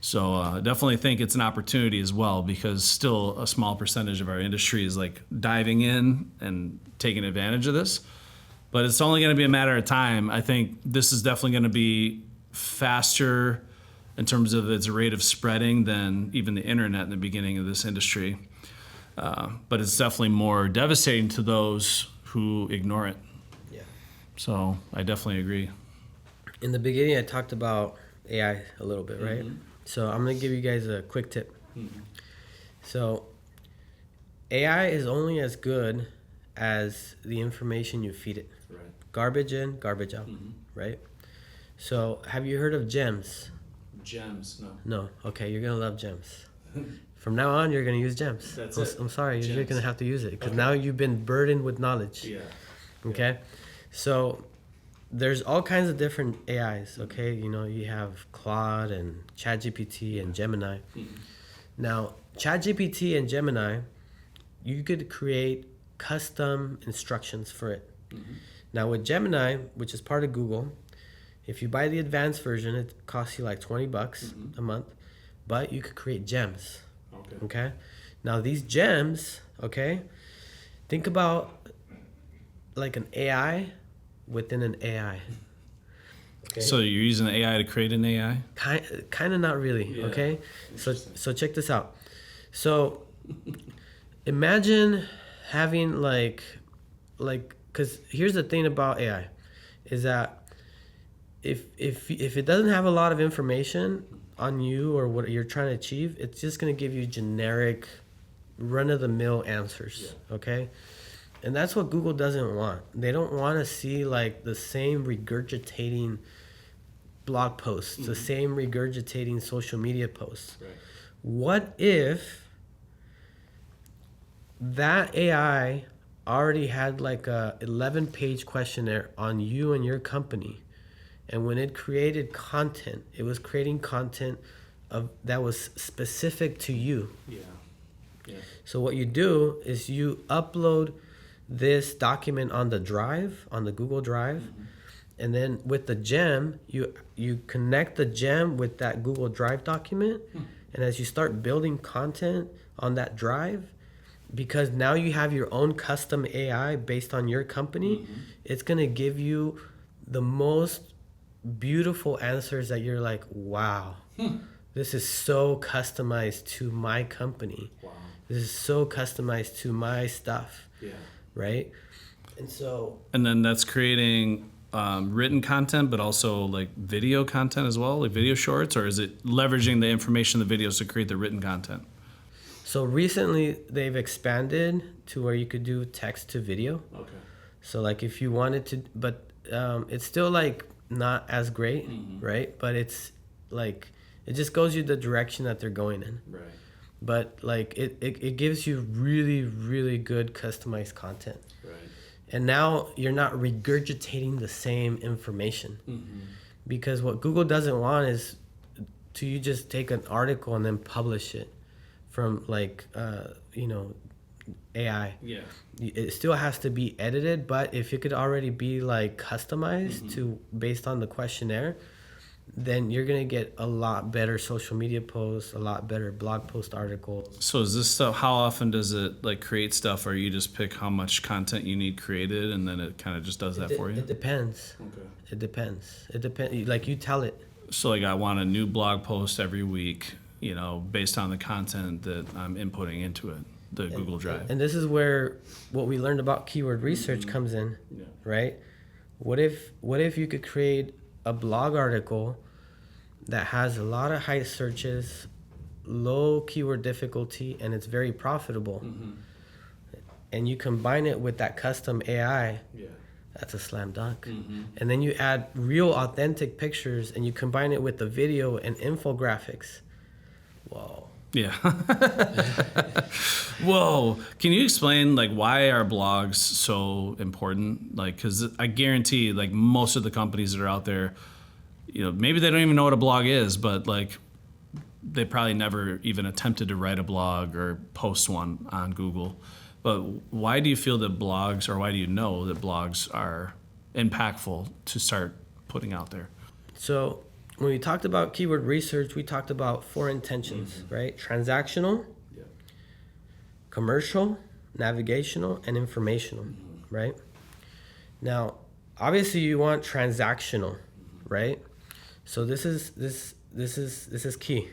So I definitely think it's an opportunity as well, because still a small percentage of our industry is like diving in and taking advantage of this. But it's only going to be a matter of time. I think this is definitely going to be faster in terms of its rate of spreading than even the internet in the beginning of this industry. But it's definitely more devastating to those who ignore it. Yeah. So I definitely agree. In the beginning, I talked about AI a little bit, right? So I'm going to give you guys a quick tip. So AI is only as good as the information you feed it. Right. Garbage in, garbage out, right? So have you heard of GEMS? GEMS, no. No. Okay, you're going to love GEMS. From now on, you're going to use GEMS. That's it. I'm sorry, you're GEMS. going to have to use it, because now you've been burdened with knowledge. Yeah. Okay? So there's all kinds of different AIs, okay? You know, you have Claude and ChatGPT and Gemini. Now, ChatGPT and Gemini, you could create custom instructions for it. Now, with Gemini, which is part of Google, if you buy the advanced version, it costs you like $20 a month, but you could create gems, okay? Now, these gems, okay, think about like an AI within an AI. Okay? So you're using AI to create an AI? Kind of not really, okay? So check this out. So imagine having like, because here's the thing about AI, is that if it doesn't have a lot of information on you or what you're trying to achieve, it's just going to give you generic, run-of-the-mill answers, okay? And that's what Google doesn't want. They don't want to see like the same regurgitating blog posts, the same regurgitating social media posts. Right. What if that AI already had like a 11-page questionnaire on you and your company, and when it created content, it was creating content that was specific to you? So what you do is you upload this document on the drive, on the Google Drive, and then with the gem, you connect the gem with that Google Drive document, and as you start building content on that drive, because now you have your own custom AI based on your company, it's going to give you the most beautiful answers that you're like, wow, this is so customized to my company. Wow. This is so customized to my stuff. Right? And then that's creating written content, but also like video content as well, like video shorts, or is it leveraging the information in the videos to create the written content? So recently they've expanded to where you could do text to video. Okay. So like if you wanted to, but it's still like not as great, right? But it's like, it just goes you the direction that they're going in. Right. But like it gives you really, really good customized content. Right. And now you're not regurgitating the same information. Because what Google doesn't want is to you just take an article and then publish it from like, AI. Yeah. It still has to be edited, but if it could already be like customized to based on the questionnaire, then you're going to get a lot better social media posts, a lot better blog post articles. So is this stuff, how often does it like create stuff, or you just pick how much content you need created and then it kind of just does that for you? It depends. Okay. It depends. Like you tell it. So like I want a new blog post every week, based on the content that I'm inputting into it, the Google Drive. And this is where what we learned about keyword research comes in, right? What if you could create a blog article that has a lot of high searches, low keyword difficulty, and it's very profitable, and you combine it with that custom AI, that's a slam dunk. And then you add real authentic pictures and you combine it with the video and infographics. Whoa. Yeah. Whoa. Can you explain like why are blogs so important? Like, cause I guarantee like most of the companies that are out there, maybe they don't even know what a blog is, but like they probably never even attempted to write a blog or post one on Google. But why do you feel that blogs, or why do you know that blogs are impactful to start putting out there? So when we talked about keyword research, we talked about 4 intentions, right? Transactional, commercial, navigational, and informational, right? Now, obviously you want transactional, right? So this is key.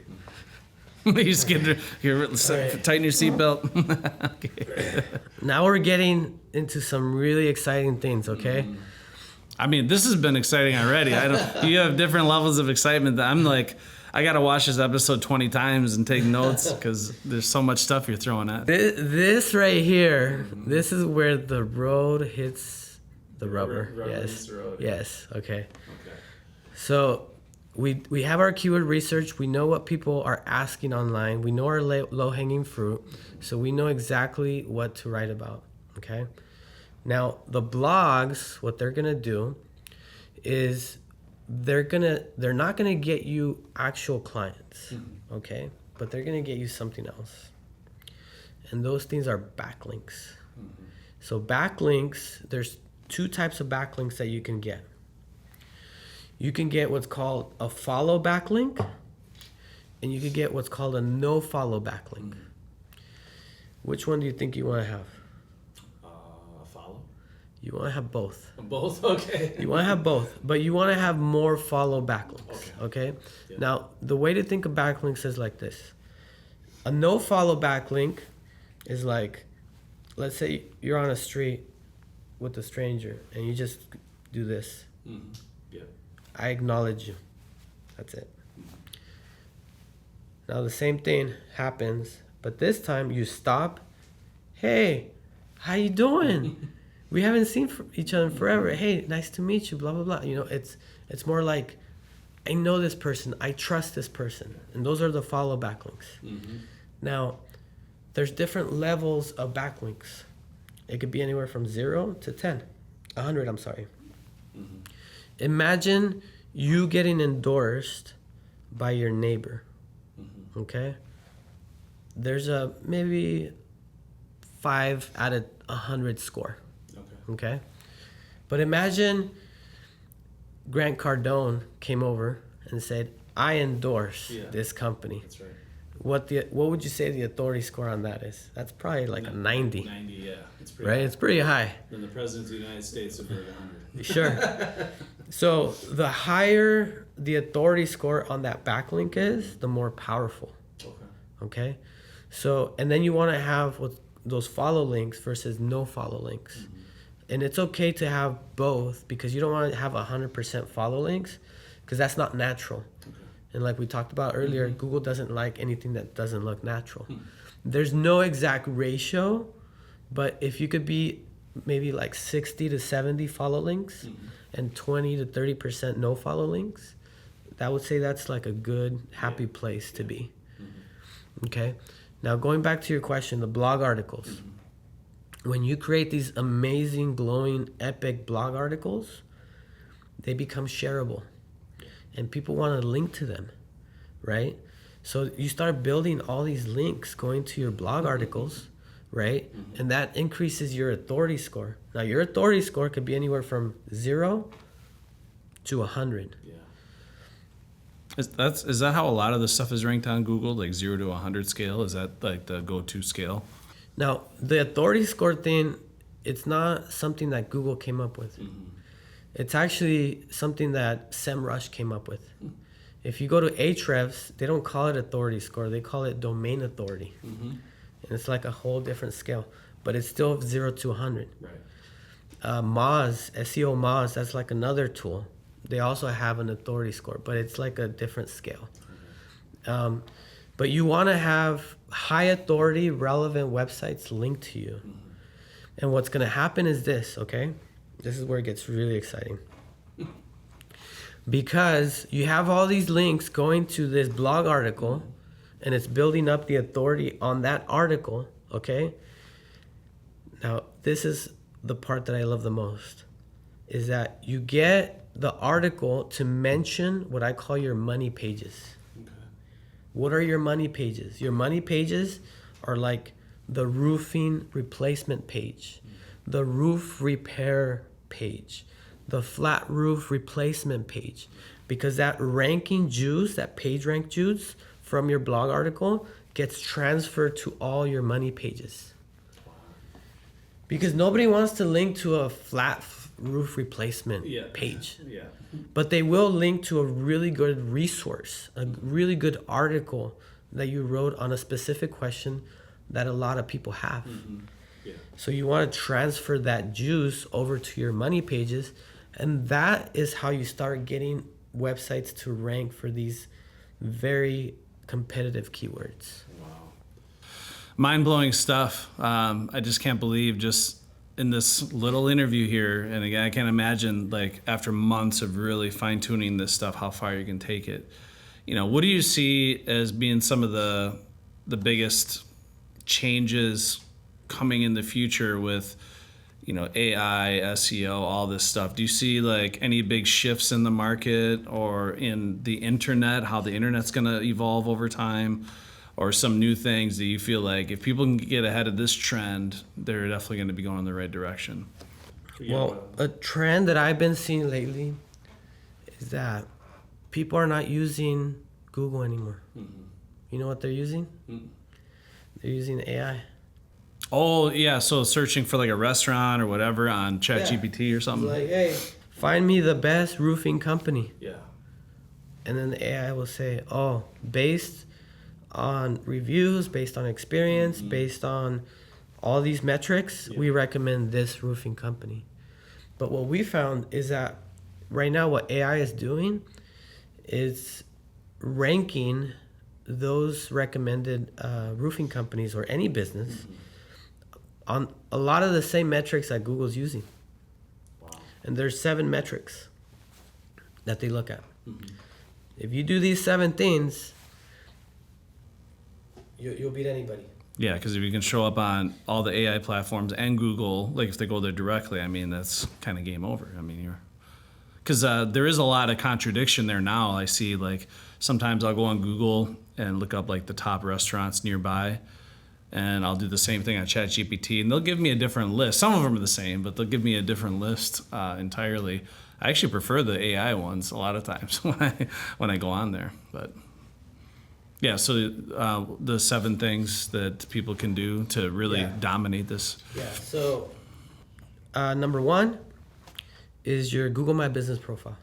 You just get tighten your seatbelt. Okay. Now we're getting into some really exciting things, okay? I mean, this has been exciting already. You have different levels of excitement that I'm like, I got to watch this episode 20 times and take notes because there's so much stuff you're throwing at. This right here, this is where the road hits the rubber. Yes. The road. Yes. Okay. So we have our keyword research. We know what people are asking online. We know our low-hanging fruit. So we know exactly what to write about. Okay. Now, the blogs, what they're going to do is they're not gonna get you actual clients, okay? But they're gonna get you something else. And those things are backlinks. So backlinks, there's 2 types of backlinks that you can get. You can get what's called a follow backlink, and you can get what's called a no follow backlink. Which one do you think you want to have? Follow. You want to have both. Both? Okay. You want to have both, but you want to have more follow backlinks, okay? Yeah. Now, the way to think of backlinks is like this. A no follow backlink is like, let's say you're on a street with a stranger and you just do this. Yeah. I acknowledge you. That's it. Now the same thing happens, but this time you stop. Hey, how you doing? We haven't seen each other in forever. Hey, nice to meet you. Blah blah blah. You know, it's more like, I know this person. I trust this person, and those are the follow backlinks. Now, there's different levels of backlinks. It could be anywhere from 0 to 10, 100. I'm sorry. Imagine you getting endorsed by your neighbor. Okay? There's a maybe 5 out of 100 score. Okay? But imagine Grant Cardone came over and said, I endorse this company. That's right. What would you say the authority score on that is? That's probably like a 90. 90, yeah. It's pretty Right? high. It's pretty high. Then the President of the United States would be like 100. Sure. So the higher the authority score on that backlink is, the more powerful. Okay? So, and then you want to have those follow links versus no follow links. And it's okay to have both, because you don't want to have 100% follow links, because that's not natural. And like we talked about earlier, Google doesn't like anything that doesn't look natural. There's no exact ratio, but if you could be maybe like 60 to 70 follow links and 20 to 30% no follow links, I would say that's like a good, happy place to be. Okay? Now going back to your question, the blog articles. When you create these amazing, glowing, epic blog articles, they become shareable. And people want to link to them, right? So you start building all these links going to your blog articles, right? And that increases your authority score. Now your authority score could be anywhere from 0 to 100. Yeah. Is that how a lot of the stuff is ranked on Google, like 0 to 100 scale? Is that like the go-to scale? Now, the authority score thing, it's not something that Google came up with. It's actually something that SEMrush came up with. If you go to Ahrefs, they don't call it authority score. They call it domain authority. And it's like a whole different scale. But it's still 0 to 100. Right. Moz, SEO Moz, that's like another tool. They also have an authority score, but it's like a different scale. But you want to have high authority, relevant websites linked to you. And what's going to happen is this, okay? This is where it gets really exciting. Because you have all these links going to this blog article, and it's building up the authority on that article, okay? Now, this is the part that I love the most, is that you get the article to mention what I call your money pages. What are your money pages? Your money pages are like the roofing replacement page, the roof repair page, the flat roof replacement page, because that ranking juice, that page rank juice from your blog article gets transferred to all your money pages. Because nobody wants to link to a flat roof replacement page. Yeah. But they will link to a really good resource, a really good article that you wrote on a specific question that a lot of people have. So you want to transfer that juice over to your money pages, and that is how you start getting websites to rank for these very competitive keywords. Wow. Mind-blowing stuff. I just can't believe just in this little interview here, and again, I can't imagine like after months of really fine-tuning this stuff, how far you can take it. You know, what do you see as being some of the biggest changes coming in the future with AI, SEO, all this stuff. Do you see like any big shifts in the market or in the internet, how the internet's going to evolve over time, or some new things that you feel like if people can get ahead of this trend, they're definitely going to be going in the right direction? Well, a trend that I've been seeing lately is that people are not using Google anymore. You know what they're using? They're using AI. Oh, yeah. So searching for like a restaurant or whatever on ChatGPT or something. Like, hey, find me the best roofing company. Yeah. And then the AI will say, oh, based on reviews, based on experience, based on all these metrics, we recommend this roofing company. But what we found is that right now what AI is doing is ranking those recommended roofing companies or any business on a lot of the same metrics that Google's using. Wow. And there's 7 metrics that they look at. If you do these 7 things, you'll beat anybody. Yeah, because if you can show up on all the AI platforms and Google, like if they go there directly, I mean, that's kind of game over. I mean, because there is a lot of contradiction there now. I see like sometimes I'll go on Google and look up like the top restaurants nearby, and I'll do the same thing on ChatGPT, and they'll give me a different list. Some of them are the same, but they'll give me a different list entirely. I actually prefer the AI ones a lot of times when I go on there. But yeah, so the 7 things that people can do to really dominate this. Yeah. So number 1 is your Google My Business profile.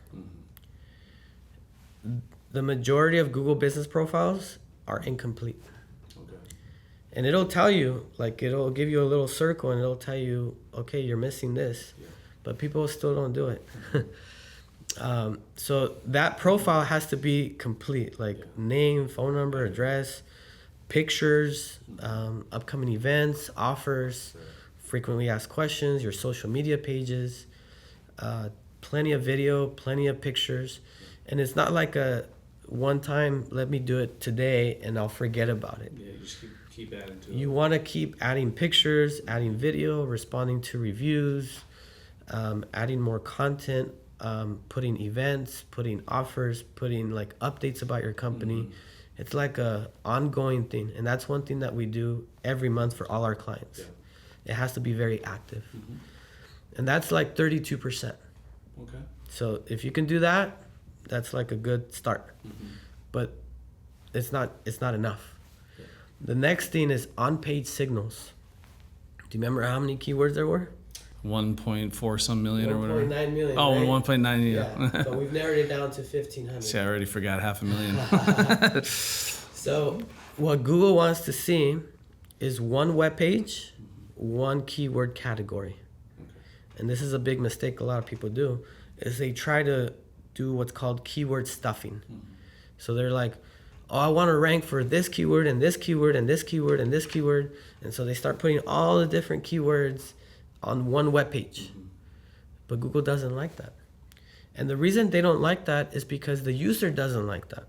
The majority of Google business profiles are incomplete. And it'll tell you, like it'll give you a little circle and it'll tell you, okay, you're missing this. But people still don't do it. So that profile has to be complete, like name, phone number, address, pictures, upcoming events, offers, frequently asked questions, your social media pages, plenty of video, plenty of pictures. And it's not like a one time, let me do it today and I'll forget about it. Yeah, you just keep adding to it. You want to keep adding pictures, adding video, responding to reviews, adding more content, putting events, putting offers, putting like updates about your company. It's like a ongoing thing, and that's one thing that we do every month for all our clients. It has to be very active, and that's like 32%. Okay. So if you can do that, that's like a good start, but it's not enough. The next thing is on-page signals. Do you remember how many keywords there were? 1.4 some million or whatever. 1.9 million. Oh, right? 1.9. Yeah. So we've narrowed it down to 1,500. See, I already forgot 500,000. So what Google wants to see is one web page, one keyword category. And this is a big mistake a lot of people do, is they try to do what's called keyword stuffing. So they're like, oh, I want to rank for this keyword and this keyword and this keyword and this keyword. And so they start putting all the different keywords on one web page. But Google doesn't like that. And the reason they don't like that is because the user doesn't like that.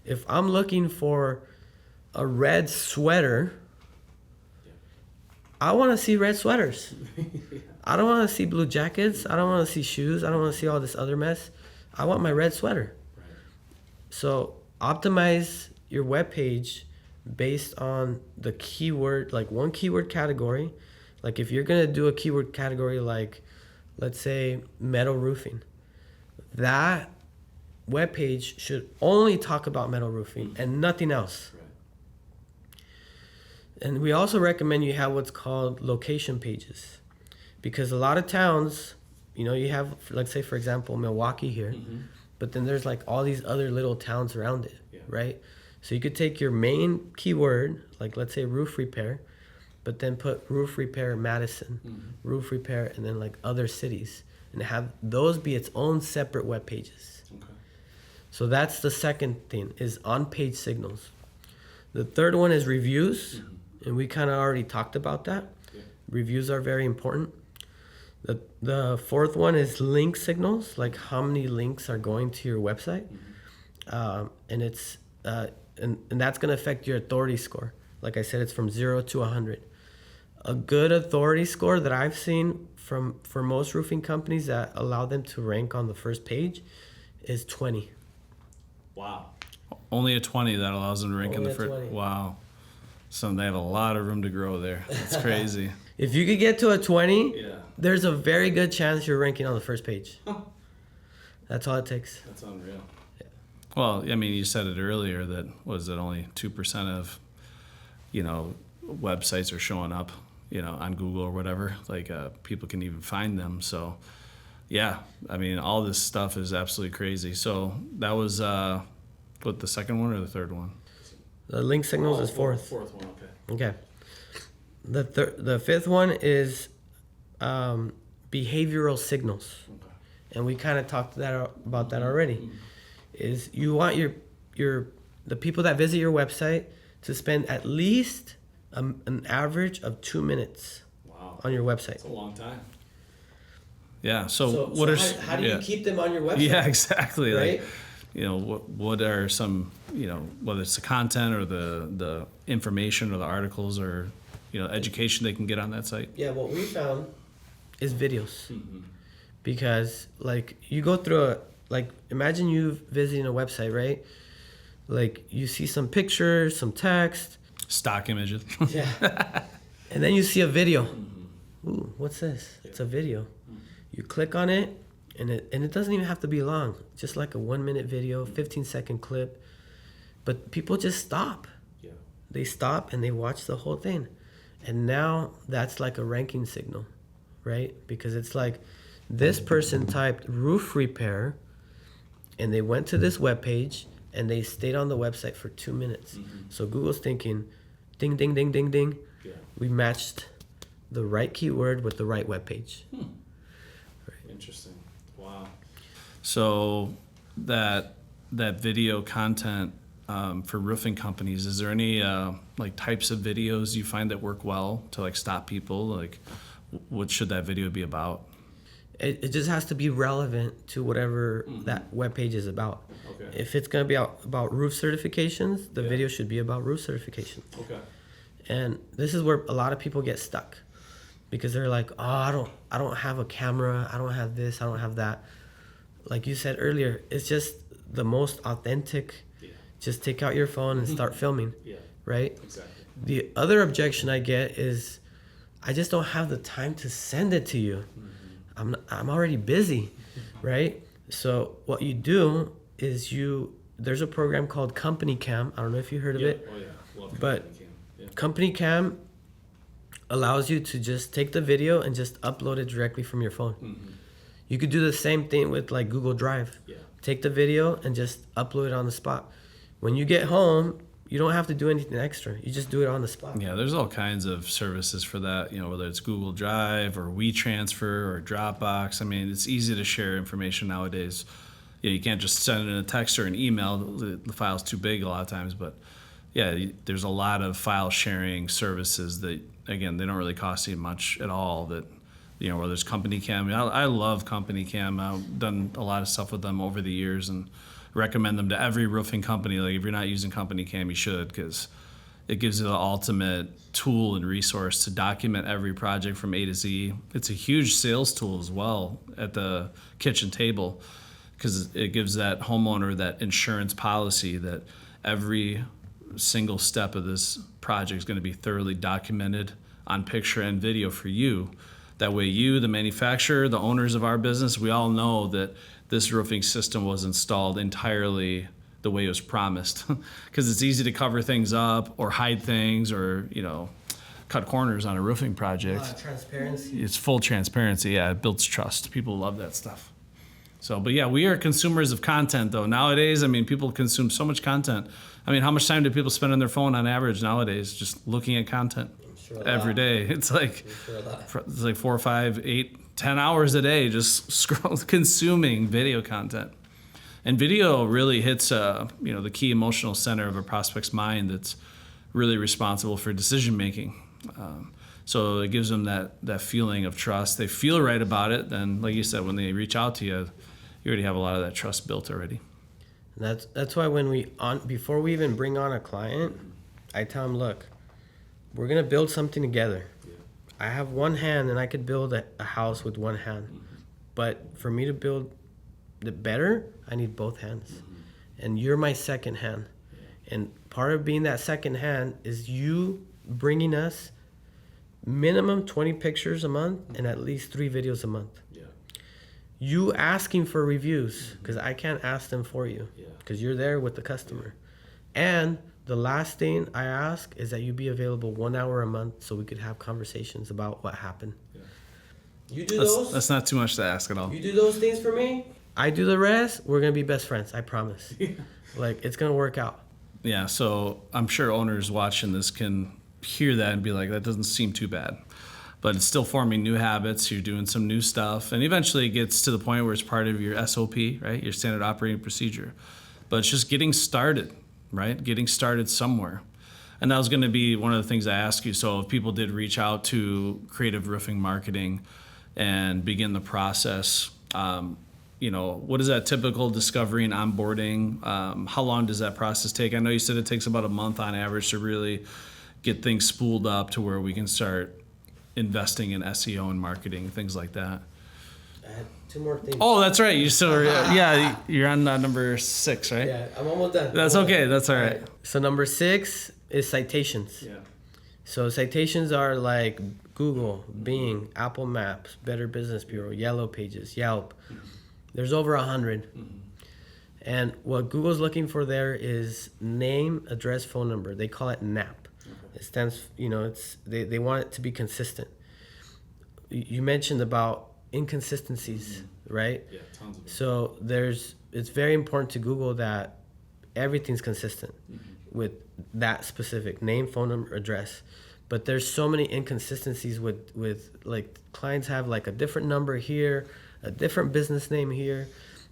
If I'm looking for a red sweater, I want to see red sweaters. I don't want to see blue jackets. I don't want to see shoes. I don't want to see all this other mess. I want my red sweater. So optimize your web page based on the keyword, like one keyword category. Like if you're going to do a keyword category like, let's say, metal roofing, that web page should only talk about metal roofing and nothing else. And we also recommend you have what's called location pages, because a lot of towns, you have, let's say, for example, Milwaukee here, but then there's like all these other little towns around it, right? So you could take your main keyword, like let's say roof repair, but then put roof repair Madison, roof repair, and then like other cities, and have those be its own separate web pages. So that's the second thing, is on-page signals. The third one is reviews, and we kind of already talked about that. Reviews are very important. The fourth one is link signals, like how many links are going to your website, and it's and that's going to affect your authority score. Like I said, it's from 0 to 100. A good authority score that I've seen for most roofing companies that allow them to rank on the first page is 20. Wow. Only a 20 that allows them to rank in the first. Wow. So they have a lot of room to grow there. That's crazy. If you could get to a 20, there's a very good chance you're ranking on the first page. That's all it takes. That's unreal. Yeah. Well, I mean, you said it earlier that only 2% of, websites are showing up, on Google or whatever. Like people can even find them. So, yeah, I mean, all this stuff is absolutely crazy. So that was the second one or the third one? The link signals is fourth. Fourth one, okay. Okay. The fifth one is behavioral signals. Okay. And we kind of talked about that already. Mm-hmm. Is you want the people that visit your website to spend at least an average of 2 minutes on your website. That's a long time. Yeah. So how do you keep them on your website? Yeah, exactly. Right. What are some, whether it's the content or the information or the articles or, education they can get on that site? Yeah, what we found is videos. Mm-hmm. Because, you go through imagine you visiting a website, right? You see some pictures, some text. Stock images. Yeah. And then you see a video. Mm-hmm. Ooh, what's this? Yeah. It's a video. Mm-hmm. You click on it. And it doesn't even have to be long, just like a 1-minute video, 15-second clip. But people just stop. Yeah. They stop and they watch the whole thing. And now that's like a ranking signal, right? Because it's like this person typed roof repair and they went to this webpage and they stayed on the website for 2 minutes. Mm-hmm. So Google's thinking, ding, ding, ding, ding, ding. Yeah. We matched the right keyword with the right webpage. Right. Interesting. Wow. So that video content for roofing companies, is there any types of videos you find that work well to stop people? What should that video be about? It just has to be relevant to whatever that webpage is about. Okay. If it's going to be about roof certifications, the video should be about roof certification. Okay. And this is where a lot of people get stuck. Because they're like, oh, I don't have a camera, I don't have this, I don't have that. Like you said earlier, it's just the most authentic. Yeah. Just take out your phone and start filming. Yeah. Right? Exactly. The other objection I get is, I just don't have the time to send it to you. Mm-hmm. I'm already busy, right? So what you do is there's a program called Company Cam. I don't know if you heard of it. Oh yeah, love Company Cam. Yeah. Company Cam allows you to just take the video and just upload it directly from your phone. Mm-hmm. You could do the same thing with Google Drive. Yeah. Take the video and just upload it on the spot. When you get home, you don't have to do anything extra. You just do it on the spot. Yeah, there's all kinds of services for that, whether it's Google Drive or WeTransfer or Dropbox. I mean, it's easy to share information nowadays. You can't just send it in a text or an email. The file's too big a lot of times. But yeah, there's a lot of file sharing services that, again, they don't really cost you much at all. That, where there's Company Cam. I love Company Cam. I've done a lot of stuff with them over the years and recommend them to every roofing company. If you're not using Company Cam, you should, because it gives you the ultimate tool and resource to document every project from A to Z. It's a huge sales tool as well at the kitchen table, because it gives that homeowner that insurance policy that every single step of this project is going to be thoroughly documented on picture and video for you. That way you, the manufacturer, the owners of our business, we all know that this roofing system was installed entirely the way it was promised. Because it's easy to cover things up or hide things or, cut corners on a roofing project. Transparency. It's full transparency. Yeah, it builds trust. People love that stuff. So, but yeah, we are consumers of content though. Nowadays, people consume so much content. How much time do people spend on their phone on average nowadays just looking at content every day? It's like 4, 5, 8, 10 hours a day just consuming video content. And video really hits the key emotional center of a prospect's mind that's really responsible for decision making. So it gives them that feeling of trust. They feel right about it. Then, like you said, when they reach out to you, you already have a lot of that trust built already. That's why before we even bring on a client, I tell them, look, we're gonna build something together. Yeah. I have one hand and I could build a house with one hand. But for me to build it better, I need both hands. And you're my second hand. And part of being that second hand is you bringing us minimum 20 pictures a month and at least 3 videos a month. You asking for reviews, because I can't ask them for you, because you're there with the customer. And the last thing I ask is that you be available 1 hour a month so we could have conversations about what happened. You do those. That's not too much to ask at all. You do those things for me. I do the rest. We're gonna be best friends. I promise. Like, it's gonna work out. Yeah. So I'm sure owners watching this can hear that and be like, that doesn't seem too bad. But it's still forming new habits. You're doing some new stuff, and eventually it gets to the point where it's part of your SOP, right? Your standard operating procedure. But it's just getting started, right? Getting started somewhere. And that was going to be one of the things I asked you. So if people did reach out to Creative Roofing Marketing and begin the process, what is that typical discovery and onboarding? How long does that process take? I know you said it takes about a month on average to really get things spooled up to where we can start investing in SEO and marketing, things like that. I had 2 more things. Oh, that's right. You still, you're on number 6, right? Yeah, I'm almost done. That's okay. That's all right. So number 6 is citations. Yeah. So citations are like Google, Bing, Apple Maps, Better Business Bureau, Yellow Pages, Yelp. There's over 100. And what Google's looking for there is name, address, phone number. They call it NAP. It stands, they want it to be consistent. You mentioned about inconsistencies, right? Yeah, tons of them. So it's very important to Google that everything's consistent with that specific name, phone number, address. But there's so many inconsistencies with like clients have like a different number here, a different business name here,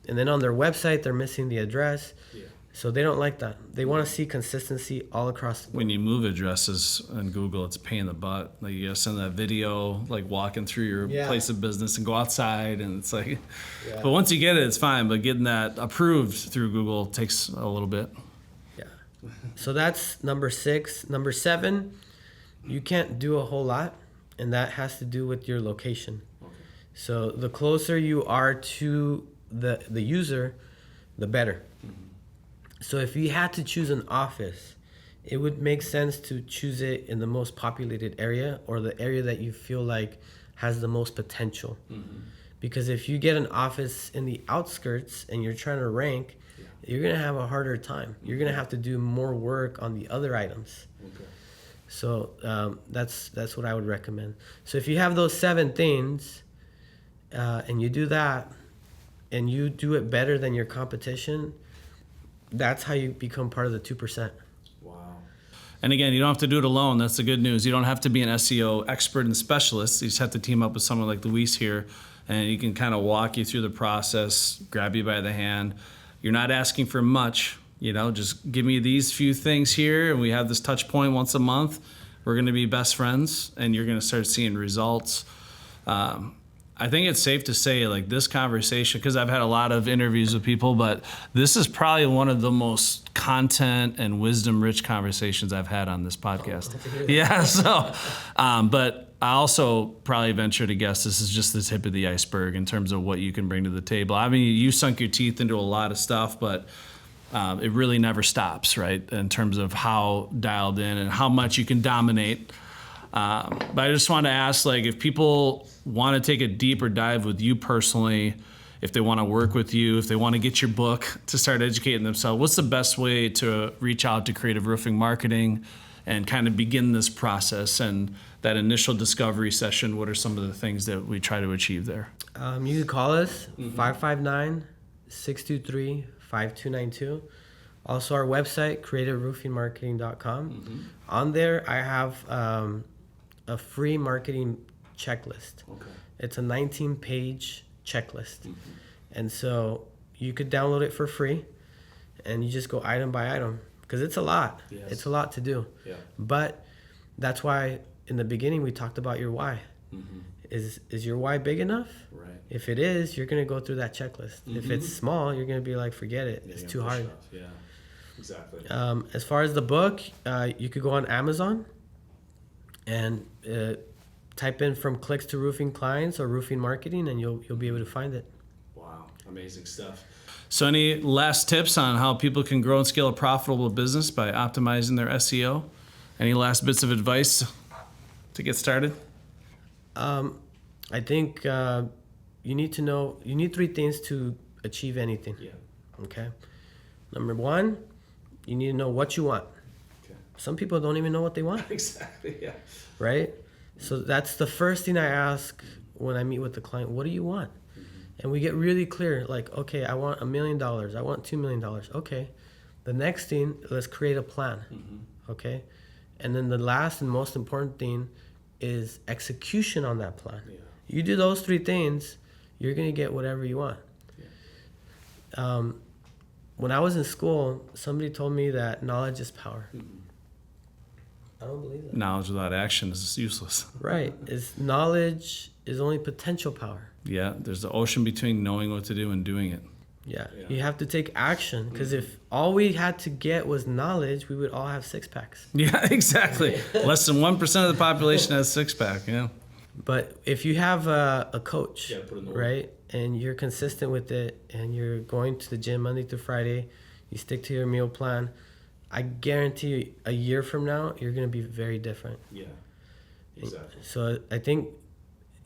and then on their website they're missing the address. Yeah. So they don't like that. They want to see consistency all across the board. When you move addresses in Google, it's a pain in the butt. Like you gotta send that video, like walking through your place of business and go outside, and it's like. Yeah. But once you get it, it's fine. But getting that approved through Google takes a little bit. Yeah. So that's number 6. Number 7, you can't do a whole lot, and that has to do with your location. Okay. So the closer you are to the user, the better. So if you had to choose an office, it would make sense to choose it in the most populated area or the area that you feel like has the most potential. Because if you get an office in the outskirts and you're trying to rank, you're going to have a harder time. You're going to have to do more work on the other items. Okay. So that's what I would recommend. So if you have those 7 things and you do that and you do it better than your competition, that's how you become part of the 2%. Wow. And again, you don't have to do it alone. That's the good news. You don't have to be an SEO expert and specialist. You just have to team up with someone like Luis here, and he can kind of walk you through the process, grab you by the hand. You're not asking for much. Just give me these few things here, and we have this touch point once a month. We're going to be best friends, and you're going to start seeing results. I think it's safe to say, like, this conversation, because I've had a lot of interviews with people, but this is probably one of the most content and wisdom-rich conversations I've had on this podcast. Yeah, so, but I also probably venture to guess this is just the tip of the iceberg in terms of what you can bring to the table. I mean, you sunk your teeth into a lot of stuff, but it really never stops, right, in terms of how dialed in and how much you can dominate. But I just want to ask, like, if people want to take a deeper dive with you personally, if they want to work with you, if they want to get your book to start educating themselves, what's the best way to reach out to Creative Roofing Marketing and kind of begin this process? And that initial discovery session, what are some of the things that we try to achieve there? You can call us, 559-623-5292. Also our website, creativeroofingmarketing.com. On there, I have a free marketing checklist. Okay. It's a 19-page checklist. And so you could download it for free, and you just go item by item, because it's a lot. Yes. It's a lot to do. Yeah. But that's why in the beginning we talked about your why. Is your why big enough? Right. If it is, you're going to go through that checklist. If it's small, you're going to be like, forget it. It's too hard. Yeah, exactly. As far as the book, you could go on Amazon, and type in from clicks to roofing clients or roofing marketing, and you'll be able to find it. Wow, amazing stuff. So any last tips on how people can grow and scale a profitable business by optimizing their SEO? Any last bits of advice to get started? I think you need 3 things to achieve anything. Yeah. Okay. Number 1, you need to know what you want. Okay. Some people don't even know what they want. Exactly, yeah. Right? So that's the first thing I ask when I meet with the client. What do you want? And we get really clear, like, okay, I want $1 million. I want $2 million. Okay. The next thing, let's create a plan. Okay. And then the last and most important thing is execution on that plan. Yeah. You do those 3 things, you're going to get whatever you want. Yeah. When I was in school, somebody told me that knowledge is power. I don't believe that. Knowledge without action is useless. Right. Knowledge is only potential power. Yeah, there's the ocean between knowing what to do and doing it. Yeah. You have to take action, because if all we had to get was knowledge, we would all have 6-packs. Yeah, exactly. Less than 1% of the population has 6-pack, yeah. But if you have a coach, put in the work. right, and you're consistent with it, and you're going to the gym Monday through Friday, you stick to your meal plan, I guarantee you a year from now, you're going to be very different. Yeah, exactly. So I think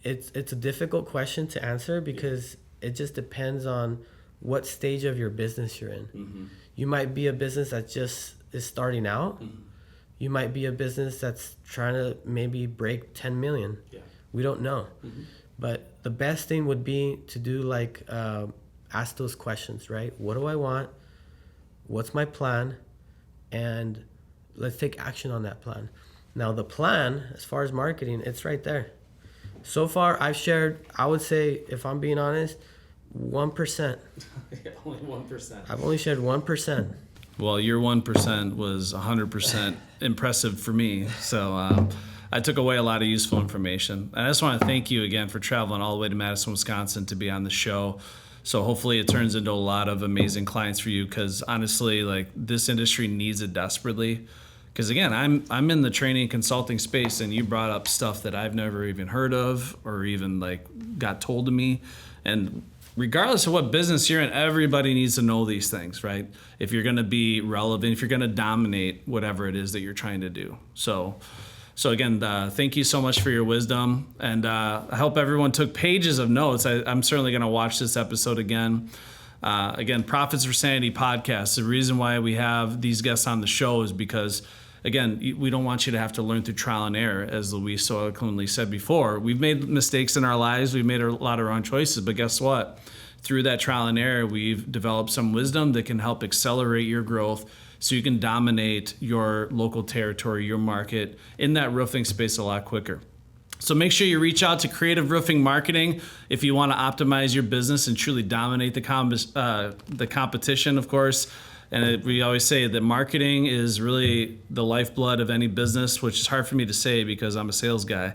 it's a difficult question to answer, because it just depends on what stage of your business you're in. You might be a business that just is starting out. You might be a business that's trying to maybe break 10 million. Yeah. We don't know. But the best thing would be to do ask those questions, right? What do I want? What's my plan? And let's take action on that plan. Now the plan, as far as marketing, it's right there. So far I've shared, I would say, if I'm being honest, 1%. Only 1%. I've only shared 1%. Well, your 1% was 100% impressive for me. So I took away a lot of useful information. And I just want to thank you again for traveling all the way to Madison, Wisconsin to be on the show. So hopefully it turns into a lot of amazing clients for you, because honestly, this industry needs it desperately. Because again, I'm in the training and consulting space, and you brought up stuff that I've never even heard of or even got told to me. And regardless of what business you're in, everybody needs to know these things, right? If you're going to be relevant, if you're going to dominate whatever it is that you're trying to do. So again, thank you so much for your wisdom. And I hope everyone took pages of notes. I'm certainly going to watch this episode again. Again, Profits for Sanity Podcast. The reason why we have these guests on the show is because, again, we don't want you to have to learn through trial and error. As Luis so eloquently said before, we've made mistakes in our lives. We've made a lot of wrong choices. But guess what? Through that trial and error, we've developed some wisdom that can help accelerate your growth, so you can dominate your local territory, your market in that roofing space a lot quicker. So make sure you reach out to Creative Roofing Marketing if you want to optimize your business and truly dominate the competition, of course. And we always say that marketing is really the lifeblood of any business, which is hard for me to say because I'm a sales guy.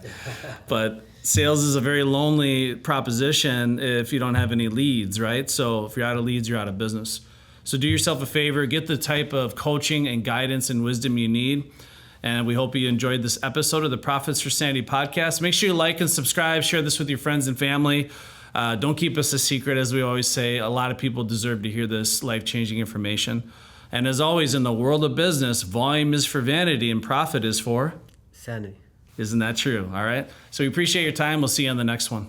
But sales is a very lonely proposition if you don't have any leads, right? So if you're out of leads, you're out of business. So do yourself a favor, get the type of coaching and guidance and wisdom you need. And we hope you enjoyed this episode of the Profits for Sanity podcast. Make sure you like and subscribe, share this with your friends and family. Don't keep us a secret, as we always say. A lot of people deserve to hear this life-changing information. And as always, in the world of business, volume is for vanity and profit is for sanity. Isn't that true? All right. So we appreciate your time. We'll see you on the next one.